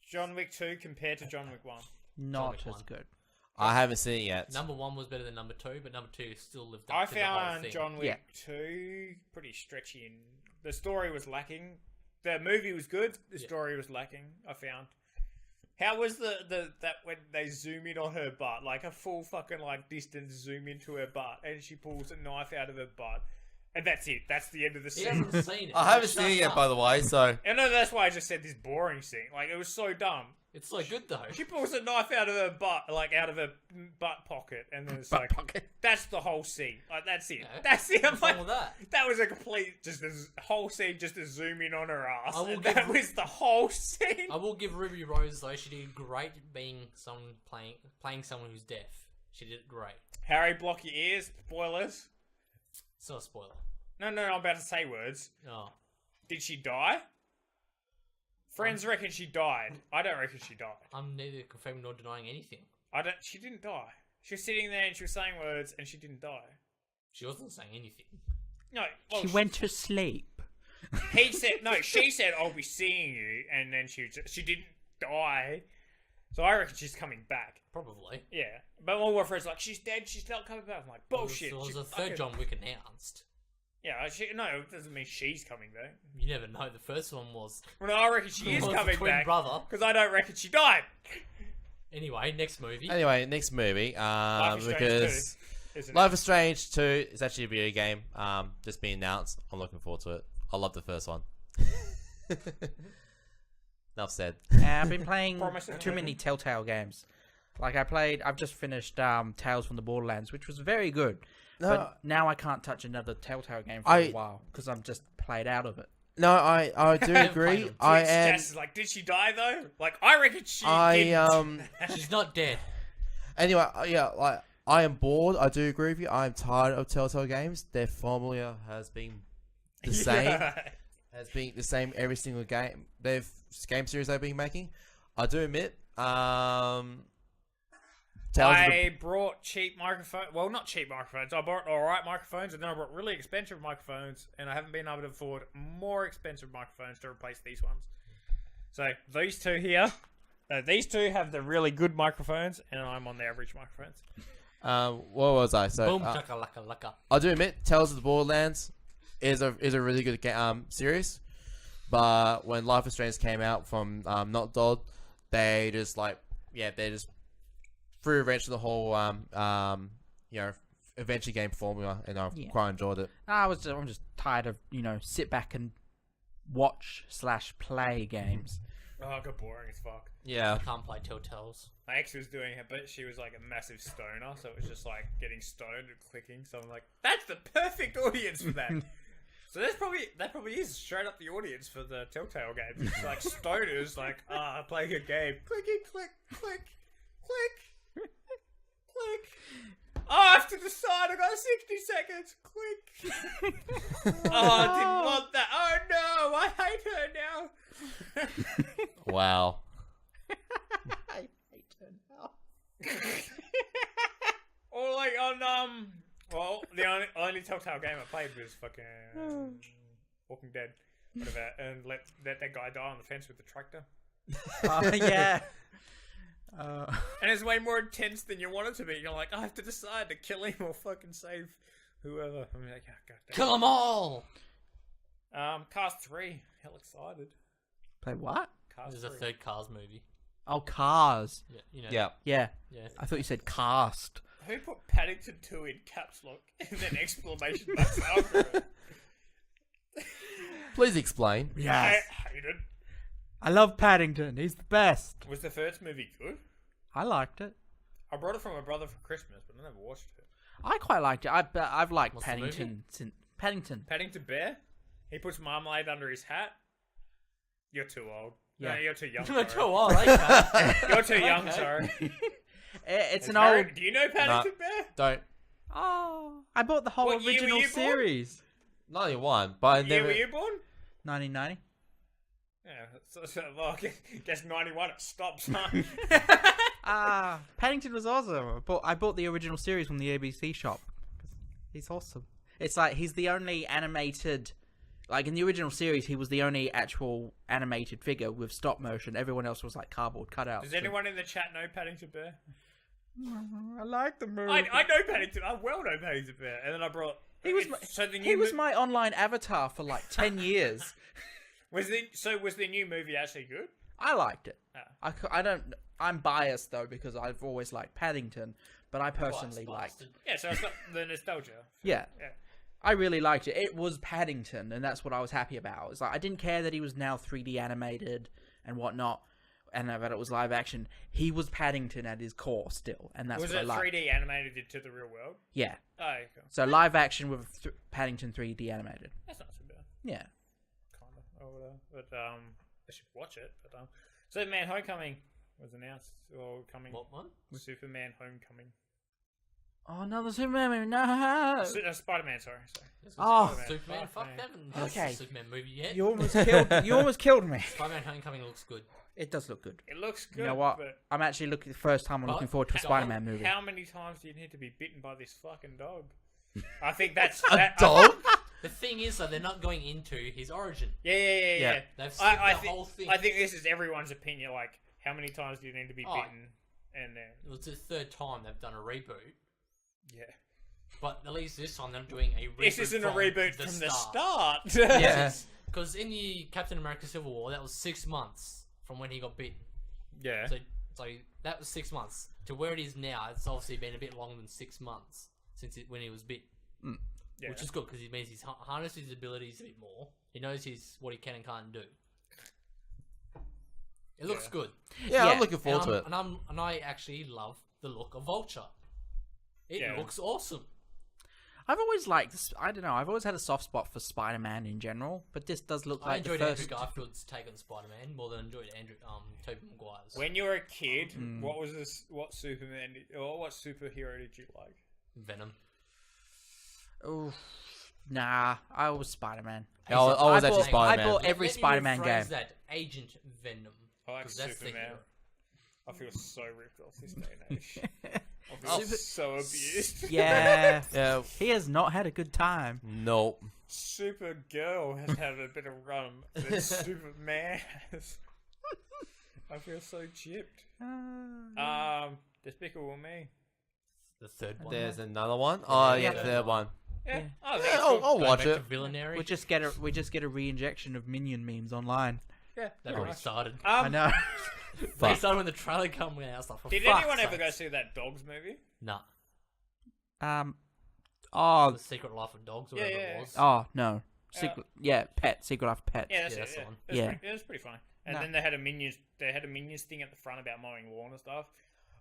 John Wick 2 compared to John Wick 1. Not Wick as one. good. I haven't seen it yet. Number 1 was better than number 2, but number 2 still lived up I to the whole found thing. John Wick 2 pretty stretchy, and the story was lacking. The movie was good. The story was lacking. I found. How was that when they zoom in on her butt, like a full fucking like distance zoom into her butt, and she pulls a knife out of her butt, and that's it. That's the end of the He scene. hasn't seen it. I haven't seen it yet, by the way. So And no, that's why I just said this boring scene. Like it was so dumb. It's so good though. She pulls a knife out of her butt, like out of her butt pocket, and then it's Butt like pocket. that's the whole scene. Like that's it. Yeah. That's it. I'm What's wrong like, with that? that was a complete, just a whole scene, just to zoom in on her ass. I will And give- that was the whole scene. I will give Ruby Rose though. She did great being someone playing someone who's deaf. She did it great. Harry, block your ears. Spoilers. It's not a spoiler. No, I'm about to say words. Oh. Did she die? Friends reckon she died. I don't reckon she died. I'm neither confirming nor denying anything. She didn't die. She was sitting there and she was saying words and she didn't die. She wasn't saying anything. No, well, She went to sleep. He said no. She said I'll be seeing you, and then she didn't die. So I reckon she's coming back. Probably. Yeah, but all my friends are like she's dead. She's not coming back. I'm like bullshit. There was she's a third fucking- John Wick announced. Yeah, no, it doesn't mean she's coming back. You never know. The first one was. Well, no, I reckon she is was the coming twin back brother. because I don't reckon she died. Anyway, next movie. Anyway, next movie. Life is Strange Because 2, isn't Life is Strange 2 is actually a video game. Just being announced. I'm looking forward to it. I love the first one. Enough said. I've been playing Promising. too many Telltale games. Like I've just finished Tales from the Borderlands, which was very good. But now I can't touch another Telltale game for a while because I'm just played out of it. No, I do agree. it? I Twitch am. Jess is like, did she die though? Like, I reckon she didn't. She's not dead. Anyway, yeah, like I am bored. I do agree with you. I am tired of Telltale games. Their formula has been the same. Yeah. Has been the same every single game. Game series they've been making. I do admit. I brought cheap microphones. Well, not cheap microphones. I bought alright microphones, and then I brought really expensive microphones, and I haven't been able to afford more expensive microphones to replace these ones. So these two here, these two have the really good microphones, and I'm on the average microphones. What was I? So Boom, chaka, laka, laka. I do admit, Tales of the Borderlands is a really good series, but when Life is Strange came out from Not Dodd, they just threw a wrench to the whole adventure game formula, and I quite enjoyed it. I'm just tired of sit back and watch/play games. Oh, it got boring as fuck. Yeah, I can't play Telltales. My ex was doing it, but she was like a massive stoner, so it was just like getting stoned and clicking. So I'm like, that's the perfect audience for that. So that probably is straight up the audience for the Telltale games. It's like stoners, like playing a game, clicky, click, click, click. Click. Oh, I have to decide. I got 60 seconds. Click. Oh, I didn't want that. Oh no, I hate her now. wow. I hate her now. Or like on well, the only Telltale game I played was fucking Walking Dead, whatever, and let that guy die on the fence with the tractor. Oh yeah. And it's way more intense than you want it to be. You're like, I have to decide to kill him or fucking save whoever. I'm like, oh, God damn. Kill them all! Cars 3. Hell excited. Play what? Cars There's a 3. third Cars movie. Oh, Cars. Yeah, you know. Yeah. Yeah. Yeah. I thought you said cast. Who put Paddington 2 in caps lock and then exclamation marks after it? Please explain. I hate it. I love Paddington. He's the best. Was the first movie good? I liked it. I brought it from my brother for Christmas, but I never watched it. I quite liked it. I've liked What's the Paddington since Paddington. Paddington Bear? He puts marmalade under his hat? You're too old. Yeah. No, you're too young. Too Sorry. old, okay. You're too young, Okay. sorry. It's an Harry- old. Do you know Paddington Bear? Don't. Oh, I bought the whole What year were original you born? series. Not only one, but I What year never. were you born? 1990. Yeah, well, I guess 91 it stops, huh? Paddington was awesome. I bought the original series from the ABC shop. He's awesome. It's like he's the only animated. Like in the original series, he was the only actual animated figure with stop motion. Everyone else was like cardboard cutouts. Does anyone in the chat know Paddington Bear? I like the movie. I know Paddington. I well know Paddington Bear. And then I brought... He was my online avatar for like 10 years. Was the new movie actually good? I liked it. Ah. I'm biased though because I've always liked Paddington, but I personally liked. Bastard. Yeah, so it's got the nostalgia. Yeah. Yeah. I really liked it. It was Paddington, and that's what I was happy about. It's like I didn't care that he was now 3D animated and whatnot, and that it was live action. He was Paddington at his core still, and that's Was what I it liked. 3D animated into the real world? Yeah. Oh, cool. So live action with Paddington 3D animated. That's not too bad. Yeah. Kind of. Or whatever. But, I should watch it. But, Superman Homecoming was announced. Or coming. What one? Superman Homecoming. Oh, another Superman movie. No. Spider-Man, sorry. Oh. Spider-Man. Superman, fuck Man. that. That's Okay. a Superman movie yet. You almost killed me. Spider-Man Homecoming looks good. It does look good. It looks good. You know what? But I'm actually looking. The first time I'm But- looking forward to a Go Spider-Man movie. how many times do you need to be bitten by this fucking dog? I think that's... A dog? The thing is, though, they're not going into his origin. Yeah. They've skipped the I whole thing. I think this is everyone's opinion. Like, how many times do you need to be bitten? And then It was the third time they've done a reboot. yeah, But at least this time they're doing a reboot. this isn't a reboot the from the start. start. Yeah. Because in the Captain America Civil War, that was 6 months from when he got bitten. Yeah. So that was 6 months. To where it is now, it's obviously been a bit longer than 6 months since when he was bitten. Yeah. Which is good because it means he's harnessed his abilities a bit more. He knows what he can and can't do. It looks good. Yeah, Yeah. I'm looking forward to it. And I actually love the look of Vulture. It looks awesome. I've always liked this. I don't know. I've always had a soft spot for Spider-Man in general, but this does look I like the enjoyed first. Andrew Garfield's take on Spider-Man more than I enjoyed Tobey Maguire's. When you were a kid, what was this? What Superman? Or what superhero did you like? Venom. Oof. Nah, I was Spider-Man. I was actually I Spider-Man. bought every Let me Spider-Man rephrase game. that Agent Venom. I like 'Cause that's the Superman. hero. I feel so ripped off this day and age. I Oh. feel so abused. Yeah, Yeah. he has not had a good time. Nope. Supergirl has had a bit of run, but Superman has. I feel so chipped. Despicable Me. The third one. There's another one. Oh, yeah, Yeah. third one. Yeah. Yeah. Oh, Yeah, that's I'll cool. watch Going it. back to Villainary. We just get a re-injection of Minion memes online. Yeah. They've pretty already much. started. I know. They Fuck. started when the trailer came out. I was like, for Did fuck's anyone ever sake. go see that Dogs movie? Nah. Oh, The Secret Life of Dogs, or Yeah, whatever yeah. it was. oh no. Secret Life of Pets. Yeah, that's that's it. the Yeah. one. It was Yeah. pretty, it was pretty funny. And No. then they had a Minions thing at the front about mowing lawn and stuff.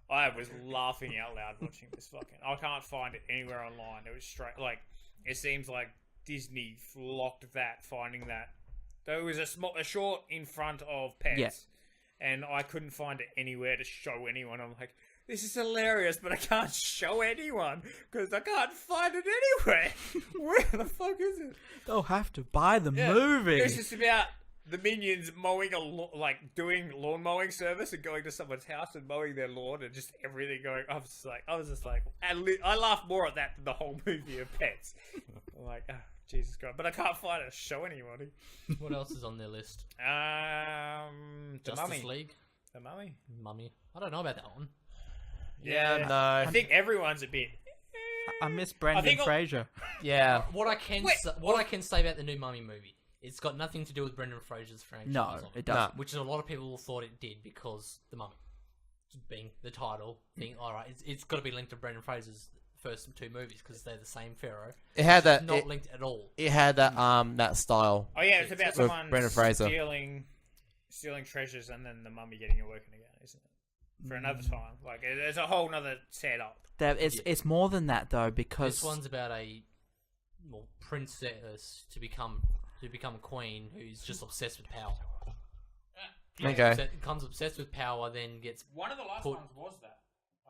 I was laughing out loud watching this fucking. I can't find it anywhere online. It was straight like it seems like Disney flocked that, finding that there was a short in front of Pets, Yeah. and I couldn't find it anywhere to show anyone. I'm like, this is hilarious, but I can't show anyone because I can't find it anywhere. Where the fuck is it? They'll have to buy the Yeah, movie. It's just about the Minions mowing doing lawn mowing service and going to someone's house and mowing their lawn and just everything going. I was just like, I laughed more at that than the whole movie of Pets. I'm like, oh, Jesus Christ! But I can't find it to show anybody. What else is on their list? The Justice Mummy. League? The Mummy. Mummy. I don't know about that one. Yeah, no. I think everyone's a bit. I miss Brendan think I'll- Fraser. Yeah. What I can say about the new Mummy movie, it's got nothing to do with Brendan Fraser's franchise. No, of it doesn't. Which is a lot of people thought it did because the Mummy, being the title, being alright, it's got to be linked to Brendan Fraser's first two movies because they're the same Pharaoh. It had that. Not linked at all. It had that style. Oh yeah, it's about With someone Brendan Fraser. stealing treasures and then the Mummy getting it working again, isn't it? For another time, like there's a whole nother setup. It's more than that though because This one's about a princess to become a queen who's just obsessed with power. Okay. Becomes obsessed with power, then gets One of the last Put- ones was that.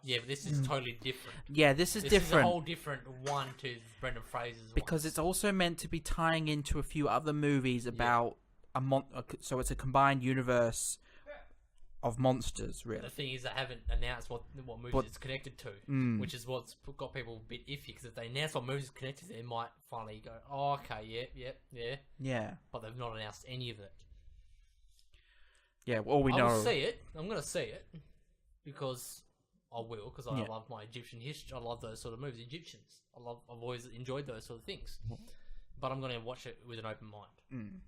yeah. But this is totally different. yeah, this is This is a different whole different one to Brendan Fraser's because one. it's also meant to be tying into a few other movies about so it's a combined universe of monsters, really. The thing is, they haven't announced what movies But- it's connected to, which is what's got people a bit iffy. Because if they announce what movies it's connected to, they might finally go, "Oh, okay, yeah." Yeah, But they've not announced any of it. yeah. All we I know. will see it. I'm gonna see it because I will. Because I Yeah. love my Egyptian history. I love those sort of movies. Egyptians. I've always enjoyed those sort of things. But I'm gonna watch it with an open mind.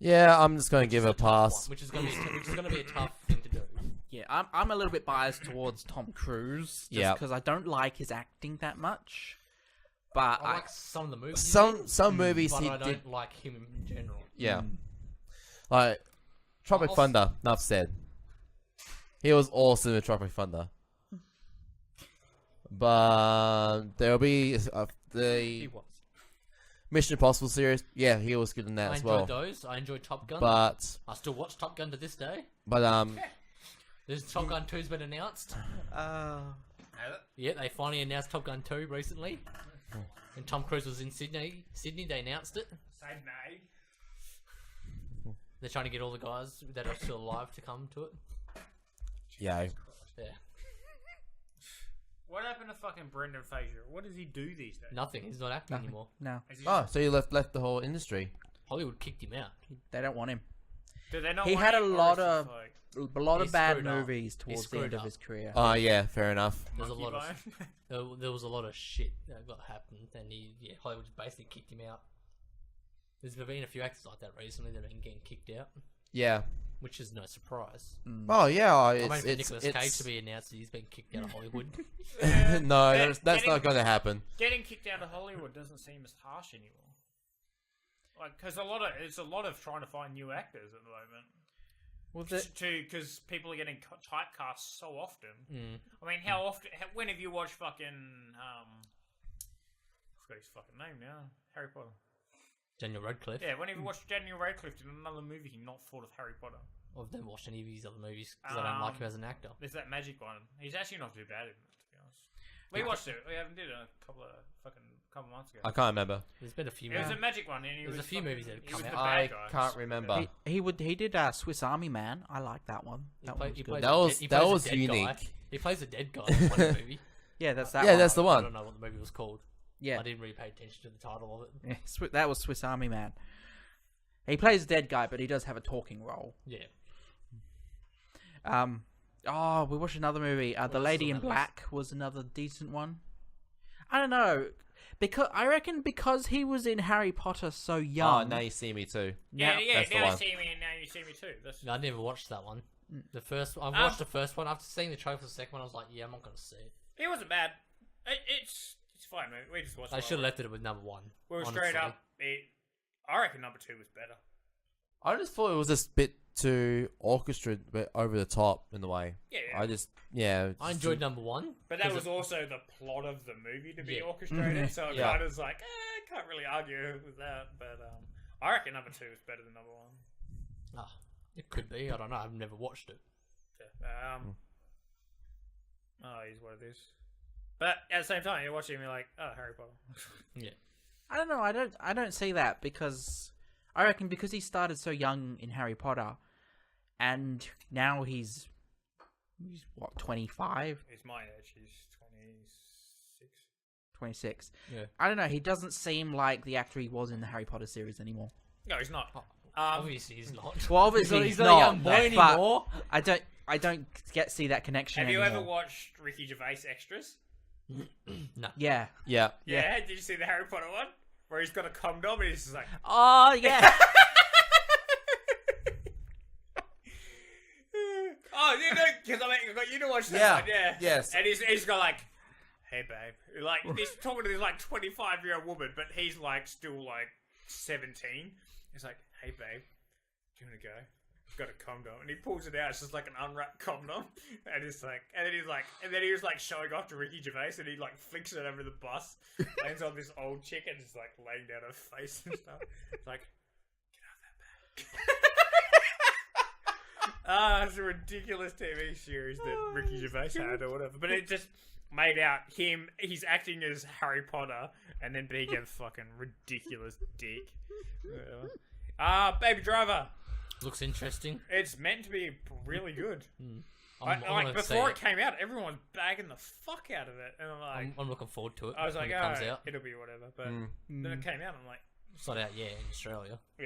Yeah, I'm just going to give it a It's a tough pass. one, which is gonna be a tough thing to do. Yeah, I'm a little bit biased towards Tom Cruise, just Yeah. because I don't like his acting that much. But I like some of the movies. Some movies but he I don't did. like him in general. Yeah. Like Tropic Also- Thunder. Enough said. He was awesome in Tropic Thunder. But there'll be He the was. Mission Impossible series. Yeah, he was good in that I as enjoyed well. those. I enjoyed Top Gun. But I still watch Top Gun to this day. but There's Top Gun 2's been announced. Yeah, they finally announced Top Gun 2 recently. And Tom Cruise was in Sydney. They announced it. Same day. They're trying to get all the guys that are still alive to come to it. yeah. Yeah. What happened to fucking Brendan Fraser? What does he do these days? Nothing. He's not acting anymore. No, Is he Oh, so you left the whole industry. Hollywood kicked him out. they don't want him. do they not He want had a him, or lot is it of like a lot He of bad screwed up. movies He towards the screwed end of up. his career. Oh, yeah, fair enough. There's a monkey lot of bone? there was a lot of shit that got happened, and Hollywood basically kicked him out. There's been a few actors like that recently that have been getting kicked out, Yeah. which is no surprise. Oh, yeah, I'm it's... waiting for Nicolas Cage it's to be announced that he's been kicked out of Hollywood. Yeah. no, Get- that's getting- not going to happen. Getting kicked out of Hollywood doesn't seem as harsh anymore. Like, because it's a lot of trying to find new actors at the moment. Well, Because people are getting typecast so often. Mm. I mean, how often? When have you watched fucking? I forgot his fucking name now. Harry Potter. Daniel Radcliffe. Yeah, when have you watched Daniel Radcliffe in another movie not thought of Harry Potter? I've never watched any of his other movies because I don't like him as an actor. There's that magic one. He's actually not too bad in it, to be honest. We watched it. We haven't did it a couple months ago. I can't remember. There's been a few It was movies. a magic one, and he There's was a few fucking- movies that have he come was out. the I bad guy. can't remember. he did Swiss Army Man. I like that one. That one was He good. plays That a was- he that plays a was dead unique. Guy. He plays a dead guy in one movie. Yeah, that's that Yeah, one. that's the I one. don't know what the movie was called. Yeah, I didn't really pay attention to the title of it. yeah, that was Swiss Army Man. He plays a dead guy, but he does have a talking role. Yeah. Oh, we watched another movie. The else Lady is in on that Black was another decent one. I don't know, because I reckon because he was in Harry Potter so Oh, young. Now You See Me Too. Yeah, that's the now you one. see me, and now you see me too. That's, No, I never watched that one. The first, I've watched the first one. After seeing the trailer for the second one, I was like, yeah, I'm not gonna see it. It wasn't bad. It's fine, man. We just watched. I it. should have left it with number one. We were honestly. straight up. I reckon number 2 was better. I just thought it was just a bit too orchestrated, but over the top in the way. Yeah. I enjoyed number one, But that 'cause was also the plot of the movie to be Yeah. orchestrated, so it Yeah. kind of was like, I can't really argue with that. But I reckon number 2 is better than number 1. it could be. I don't know. I've never watched it. Yeah. Oh, here's what it is. But at the same time, you're watching and you're like, oh, Harry Potter. Yeah. I don't know. I don't see that because I reckon because he started so young in Harry Potter, and now he's what 25, He's my age. He's 26. 26. Yeah. I don't know. He doesn't seem like the actor he was in the Harry Potter series anymore. No, he's not. Obviously, he's not. Well, obviously he's not a young boy but anymore. I don't see that connection. Have you anymore. ever watched Ricky Gervais extras? No. Yeah. Yeah. Yeah. Did you see the Harry Potter one where he's got a condom and he's just like, Oh yeah. oh, you know, because I mean, you know watch that Yeah. one, yeah. Yes. And he's got like, hey babe, like he's talking to this like 25-year-old woman, but he's like still like 17. He's like, hey babe, do you want to go? I've got a condom, and he pulls it out. It's just like an unwrapped condom, and it's like, and then he was like showing off to Ricky Gervais, and he like flicks it over the bus, lands on this old chick, and just like laying down her face and stuff. It's like, get out that bag. It's a ridiculous TV series that Ricky Gervais had or whatever, but it just made out he's acting as Harry Potter, and then being a fucking ridiculous dick. Baby Driver. Looks interesting. It's meant to be really good. I'm Like gonna before see it came out, everyone was bagging the fuck out of it, and I'm like, I'm looking forward to it. I was like, when it comes oh, out. it'll be whatever. But then it came out, I'm like, It's not out yet in Australia. yeah.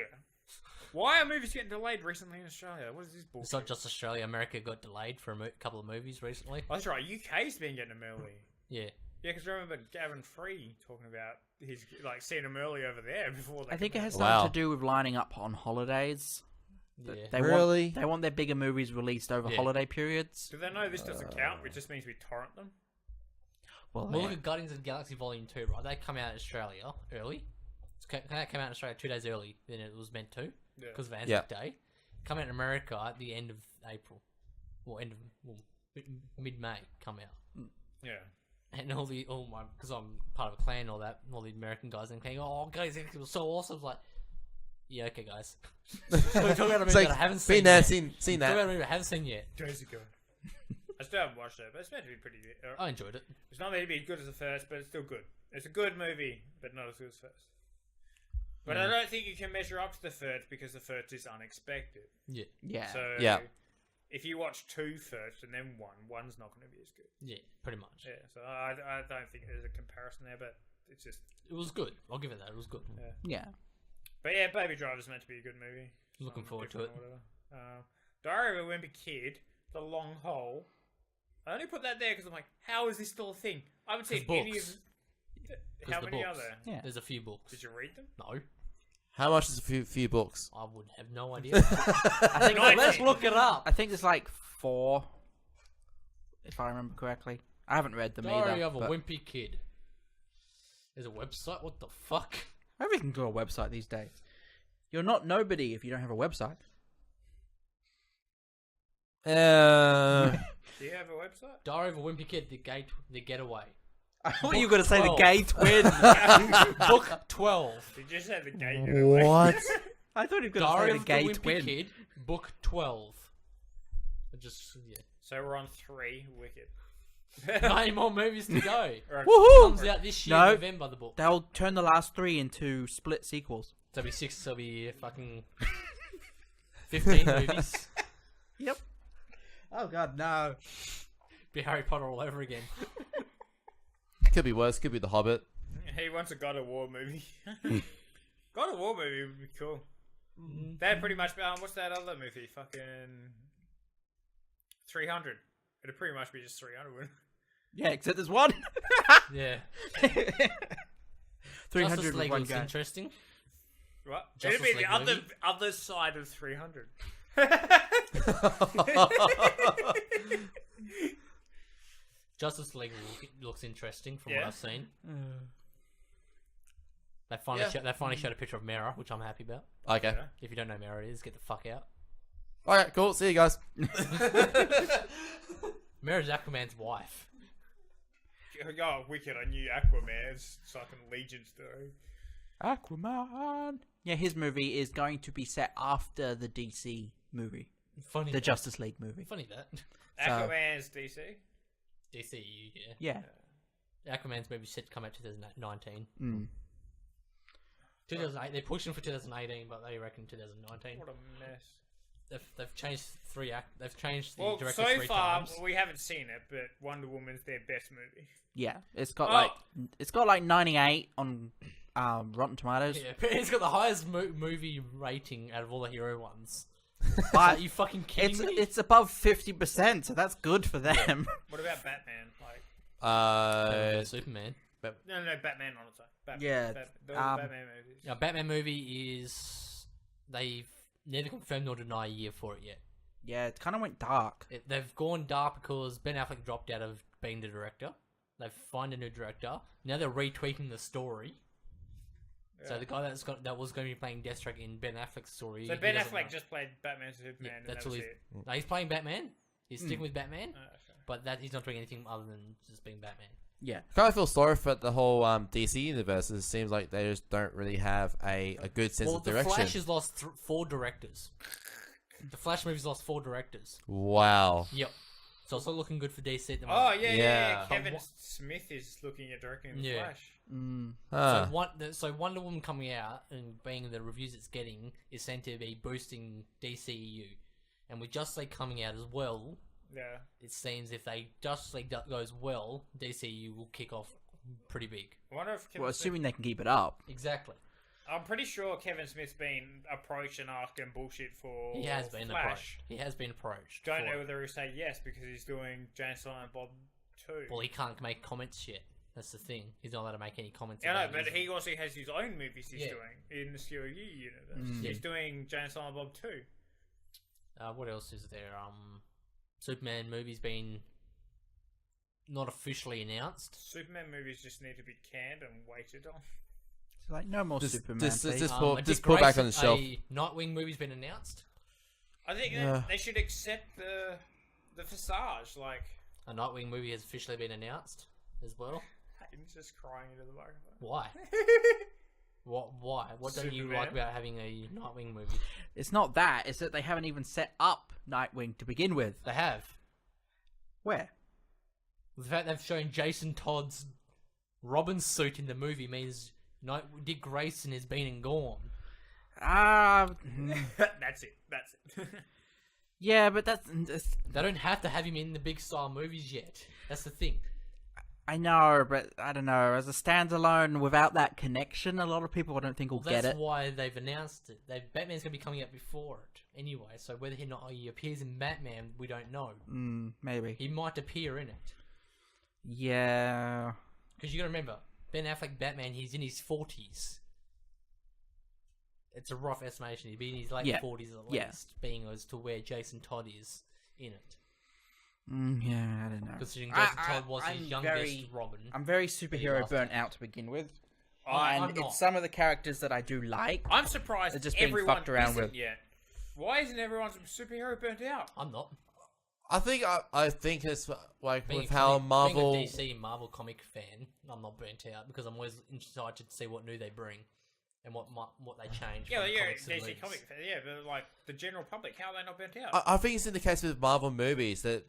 Why are movies getting delayed recently in Australia? What is this bullshit? It's not just Australia. America got delayed for a couple of movies recently. Oh, that's right. UK's been getting them early. Yeah. Yeah, because remember Gavin Free talking about his like seeing them early over there before they. I think it come has out. something Wow. to do with lining up on holidays. Yeah. They Really? they want their bigger movies released over Yeah. holiday periods. Do they know this doesn't count? It just means we torrent them. Well, Well, look at Guardians of the Galaxy Volume 2, right? They come out in Australia early. That came out in Australia 2 days early than it was meant to Yeah. because of Anzac Day. Come out in America at the end of April. Mid-May come out. Yeah. And because I'm part of a clan and all that, all the American guys and came, oh, guys, it was so awesome. I was like, yeah, okay, guys. We're talking about a movie It's like, that I haven't been seen there, yet. seen Talking that. about a movie I haven't seen yet. Days ago. I still haven't watched it, but it's meant to be pretty good. I enjoyed it. It's not meant to be as good as the first, but it's still good. It's a good movie, but not as good as the first. But I don't think you can measure up to the third because the first is unexpected. Yeah. yeah. So Yeah. if you watch 2 first and then 1, 1's not going to be as good. Yeah, pretty much. Yeah, so I don't think there's a comparison there, but it's just... It was good. I'll give it that. It was good. Yeah. But yeah, Baby Driver's meant to be a good movie. Looking forward to it. Diary of a Wimpy Kid, The Long Hole. I only put that there because I'm like, how is this still a thing? I haven't seen any of... Books. How the many books. are there? Yeah. There's a few books. Did you read them? No. How much is a few books? I would have no idea. I think Let's look it up. I think there's like 4, if I remember correctly. I haven't read them Diary either. of a but Wimpy Kid. There's a website? What the fuck? everything can do a website these days. You're not nobody if you don't have a website. Do you have a website? Diary of a Wimpy Kid, The Getaway. I thought you were going to say the 12. gay twin. Book 12. Did you say the gay getaway? What? I thought you were going to Diary say the of gay the Wimpy twin. Kid, Book 12. Yeah. So we're on 3, Wicked. 9 more movies to go. Right. Woohoo! Comes out this year, No. November, the book. They'll turn the last 3 into split sequels. So it'll be 6, so it'll be fucking 15 movies. Yep. Oh god, no. Be Harry Potter all over again. Could be worse. Could be The Hobbit. He wants a God of War movie. God of War movie would be cool. That'd pretty much be, what's that other movie? Fucking 300. It'd pretty much be just 300, wouldn't it? Yeah, except there's one. Yeah. 300 Justice with League one looks guy. interesting. What? Justice It'd be League the movie? other side of 300. Justice League looks interesting from Yeah. what I've seen. They finally showed a picture of Mera, which I'm happy about. Okay. Yeah. If you don't know Mera, it is, get the fuck out. All right. Cool. See you guys. Mera's Aquaman's wife. Oh, Wicked, I knew Aquaman's fucking Legion story. Aquaman. Yeah, his movie is going to be set after the DC movie, Funny. the Justice League movie. Funny that. Aquaman's DC? DCU, yeah. Yeah. Aquaman's movie set to come out 2019. 2008. They're pushing for 2018, but they reckon 2019. What a mess. They've changed They've changed the Well, director so 3 far, times. we haven't seen it, but Wonder Woman's their best movie. Yeah, it's got like 98 on Rotten Tomatoes. Yeah, it's got the highest movie rating out of all the hero ones. But Are you fucking kidding me? it's above 50%, so that's good for them. What about Batman? Like, Superman. no, Batman on its own. Yeah, the Batman movies. Yeah, Batman movie is they've neither confirmed nor denied a year for it yet. Yeah, it kind of went dark. They've gone dark because Ben Affleck dropped out of being the director. They've found a new director. Now they're retweaking the story. Yeah. So the guy that was going to be playing Deathstroke in Ben Affleck's story. So he Ben doesn't Affleck know. just played Batman Superman, Yeah, and that's that all was he's. it. No, he's playing Batman. He's sticking with Batman, Oh, okay. but that he's not doing anything other than just being Batman. Yeah. I kind of feel sorry for the whole DC universe. It seems like they just don't really have a good sense Well, of the direction. Flash has lost 4 directors. The Flash movie's lost 4 directors. Wow. Yep. So it's not looking good for DC at the Oh, moment. yeah. Yeah. Kevin But Smith is looking at directing The Yeah. Flash. Huh. So Wonder Woman coming out and being the reviews it's getting is said to be boosting DCEU, and with Justice League coming out as well, Yeah. it seems if they Justice League goes well, DCEU will kick off pretty big. I wonder if Kevin Well, Smith... assuming they can keep it up. Exactly. I'm pretty sure Kevin Smith's been approached and asked and bullshit for He has been Flash. approached. He has been approached. Don't for know it. whether he'll say yes because he's doing Jane and Silent Bob 2. Well, he can't make comments yet. That's the thing. He's not allowed to make any comments. Yeah, no, about but it. he also has his own movies he's Yeah. doing in the COU universe. He's doing Jane and Silent Bob 2. What else is there? Superman movie's been not officially announced. Superman movies just need to be canned and waited on. It's like, no more Superman, please. Just pull back on the shelf. A Nightwing movie's been announced. I think Yeah. they should accept the visage. Like, A Nightwing movie has officially been announced as well. Hayden's just crying into the microphone. Why? Why? What don't you Superman? like about having a Nightwing movie? It's not that. It's that they haven't even set up Nightwing to begin with. They have. Where? The fact they've shown Jason Todd's Robin suit in the movie means Dick Grayson has been and gone. Ah, That's it. Yeah, but that's They don't have to have him in the big star movies yet. That's the thing. I know, but I don't know. As a standalone, without that connection, a lot of people I don't think will get That's it. why they've announced it. Batman's going to be coming out before it anyway. So whether or not he appears in Batman, we don't know. Maybe. He might appear in it. Yeah. Because you got to remember, Ben Affleck Batman, he's in his 40s. It's a rough estimation. He'd be in his late 40s at least, being as to where Jason Todd is in it. Yeah, I don't know. Considering Jason Todd was his youngest Robin. I'm very superhero burnt out to begin with. And I'm not. it's some of the characters that I do like. I'm surprised They're just being everyone fucked around isn't with. yet. Why isn't everyone superhero burnt out? I'm not. I think it's like Being with how Marvel. Being a DC Marvel comic fan, I'm not burnt out because I'm always excited to see what new they bring and what they change. Yeah, from yeah, comics and DC movies. comic, yeah, but like the general public, how are they not burnt out? I think it's in the case with Marvel movies that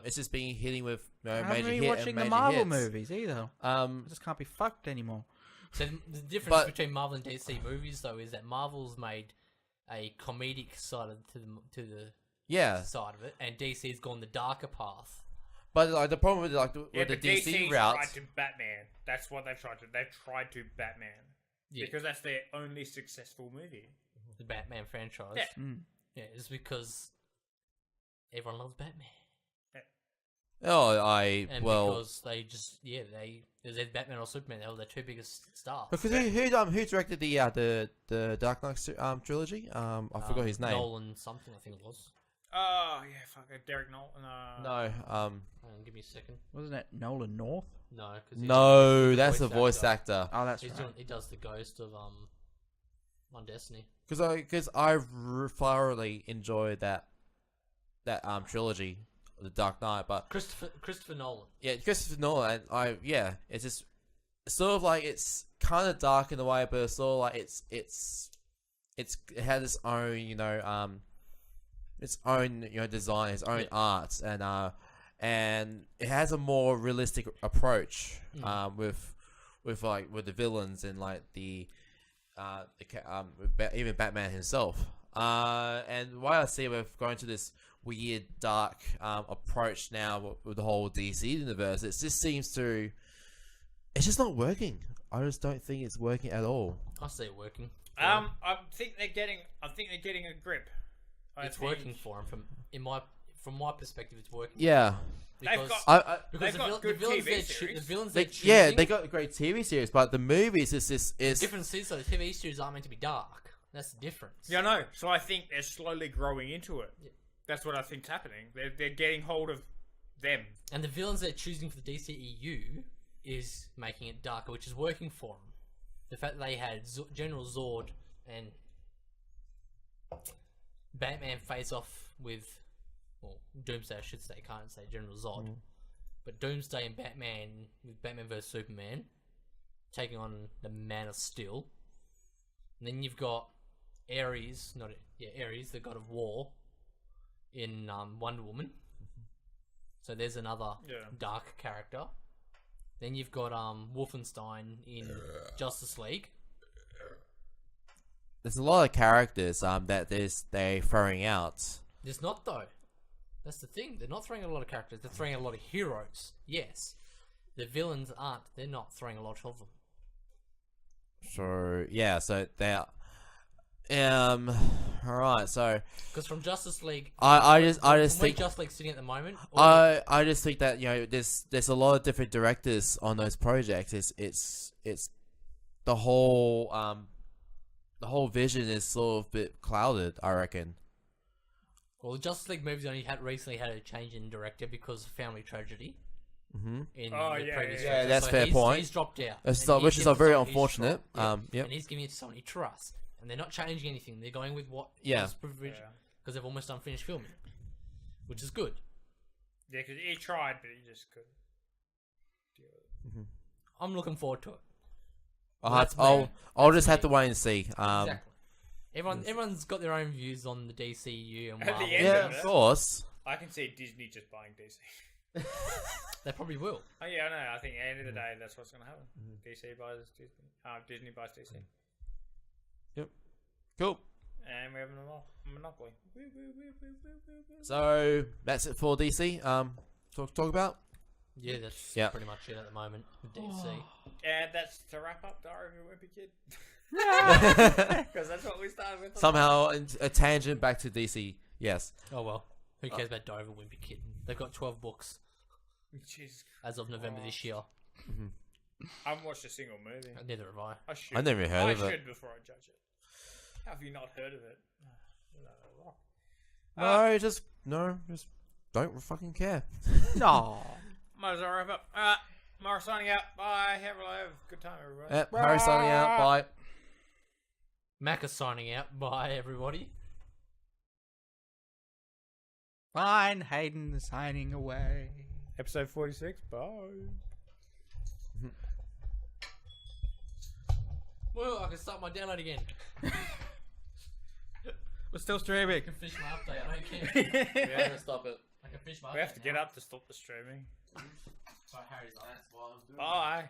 it's just being hitting with I major haven't been hit watching and the major Marvel hits. movies either. I just can't be fucked anymore. So the difference between Marvel and DC movies, though, is that Marvel's made a comedic side to the side of it, and DC's gone the darker path. But like the problem with with the but DC DC's route, tried to Batman. That's what they've tried to. They've tried to Batman because that's their only successful movie. The Batman franchise. Yeah. Yeah, it's because everyone loves Batman. and because they just there's either Batman or Superman. They were their two biggest stars. because who directed the Dark Knight trilogy? I forgot his name. Nolan something, I think it was. Oh yeah, fuck it, Derek Nolan. No, Hang on, give me a second. Wasn't it Nolan North? No, no, that's the voice actor. Oh, that's He's right. he does the ghost of on Destiny. Because I thoroughly enjoyed that trilogy, the Dark Knight. But Christopher Nolan. yeah, Christopher Nolan. It's just sort of like it's kind of dark in a way, but it's sort of like it has its own design, its own art, and it has a more realistic approach with the villains and like even Batman himself. And why I see we're going to this weird dark approach now with the whole DC universe, it just seems to, it's just not working. I just don't think it's working at all. I see it working. I think they're getting a grip. It's working for him from my perspective. It's working. Yeah. Because They've got good TV series. The villains they're choosing, Yeah, they got a great TV series, but the movies is the difference is though, the TV series aren't meant to be dark. That's the difference. Yeah, I know. So I think they're slowly growing into it. Yeah. That's what I think's happening. They're getting hold of them. And the villains they're choosing for the DCEU is making it darker, which is working for them. The fact that they had General Zord and Batman face off with, well, Doomsday I should say, can't say General Zod. But Doomsday and Batman, with Batman vs Superman, taking on the Man of Steel. And then you've got Ares, the God of War, in Wonder Woman. So there's another dark character. Then you've got Wolfenstein in Justice League. There's a lot of characters that they're throwing out. There's not though. That's the thing. They're not throwing a lot of characters. They're throwing a lot of heroes. Yes. The villains aren't. They're not throwing a lot of them. So yeah, so they're all right. So because from Justice League, I just think Justice League's sitting at the moment. I just think that there's a lot of different directors on those projects. It's the whole vision is sort of a bit clouded, I reckon. Well, the Justice League movies recently had a change in director because of family tragedy. In the previous yeah, that's fair point. He's dropped out, which is very unfortunate. And he's giving it to someone he trusts, and they're not changing anything. They're going with what because they've almost done finished filming, which is good. Yeah, because he tried, but he just couldn't deal with it. I'm looking forward to it. I'll just have to wait and see. Exactly. Everyone's got their own views on the DCU and At the Marvel. end Yeah, of of it, course. I can see Disney just buying DC. They probably will. Oh yeah, I know. I think at the end of the day, that's what's going to happen. DC buys Disney. Disney buys DC. Yep. Cool. And we have a Monopoly. So that's it for DC. Talk about. Yeah, that's Yeah. pretty much it at the moment with DC. And that's to wrap up Diary of a Wimpy Kid. Because that's what we started with. Somehow a tangent back to DC. Yes. Oh well, who cares about Diary of a Wimpy Kid? They've got 12 books Jesus. as of November this year. I haven't watched a single movie. Neither have I. I should. I never heard of I it. should before I judge it. How have you not heard of it? Just don't fucking care. No. Might as well wrap up. Maurice signing out. Bye. Have a good time, everybody. Yep, Harry signing out. Bye. Macca signing out. Bye, everybody. Fine, Hayden signing away. Episode 46. Bye. Well, I can start my download again. We're still streaming. I can finish my update. I don't care. We have to stop it. I can finish my update. We have to get now. up to stop the streaming. Sorry, Harry's up. That's what I'm doing. Bye.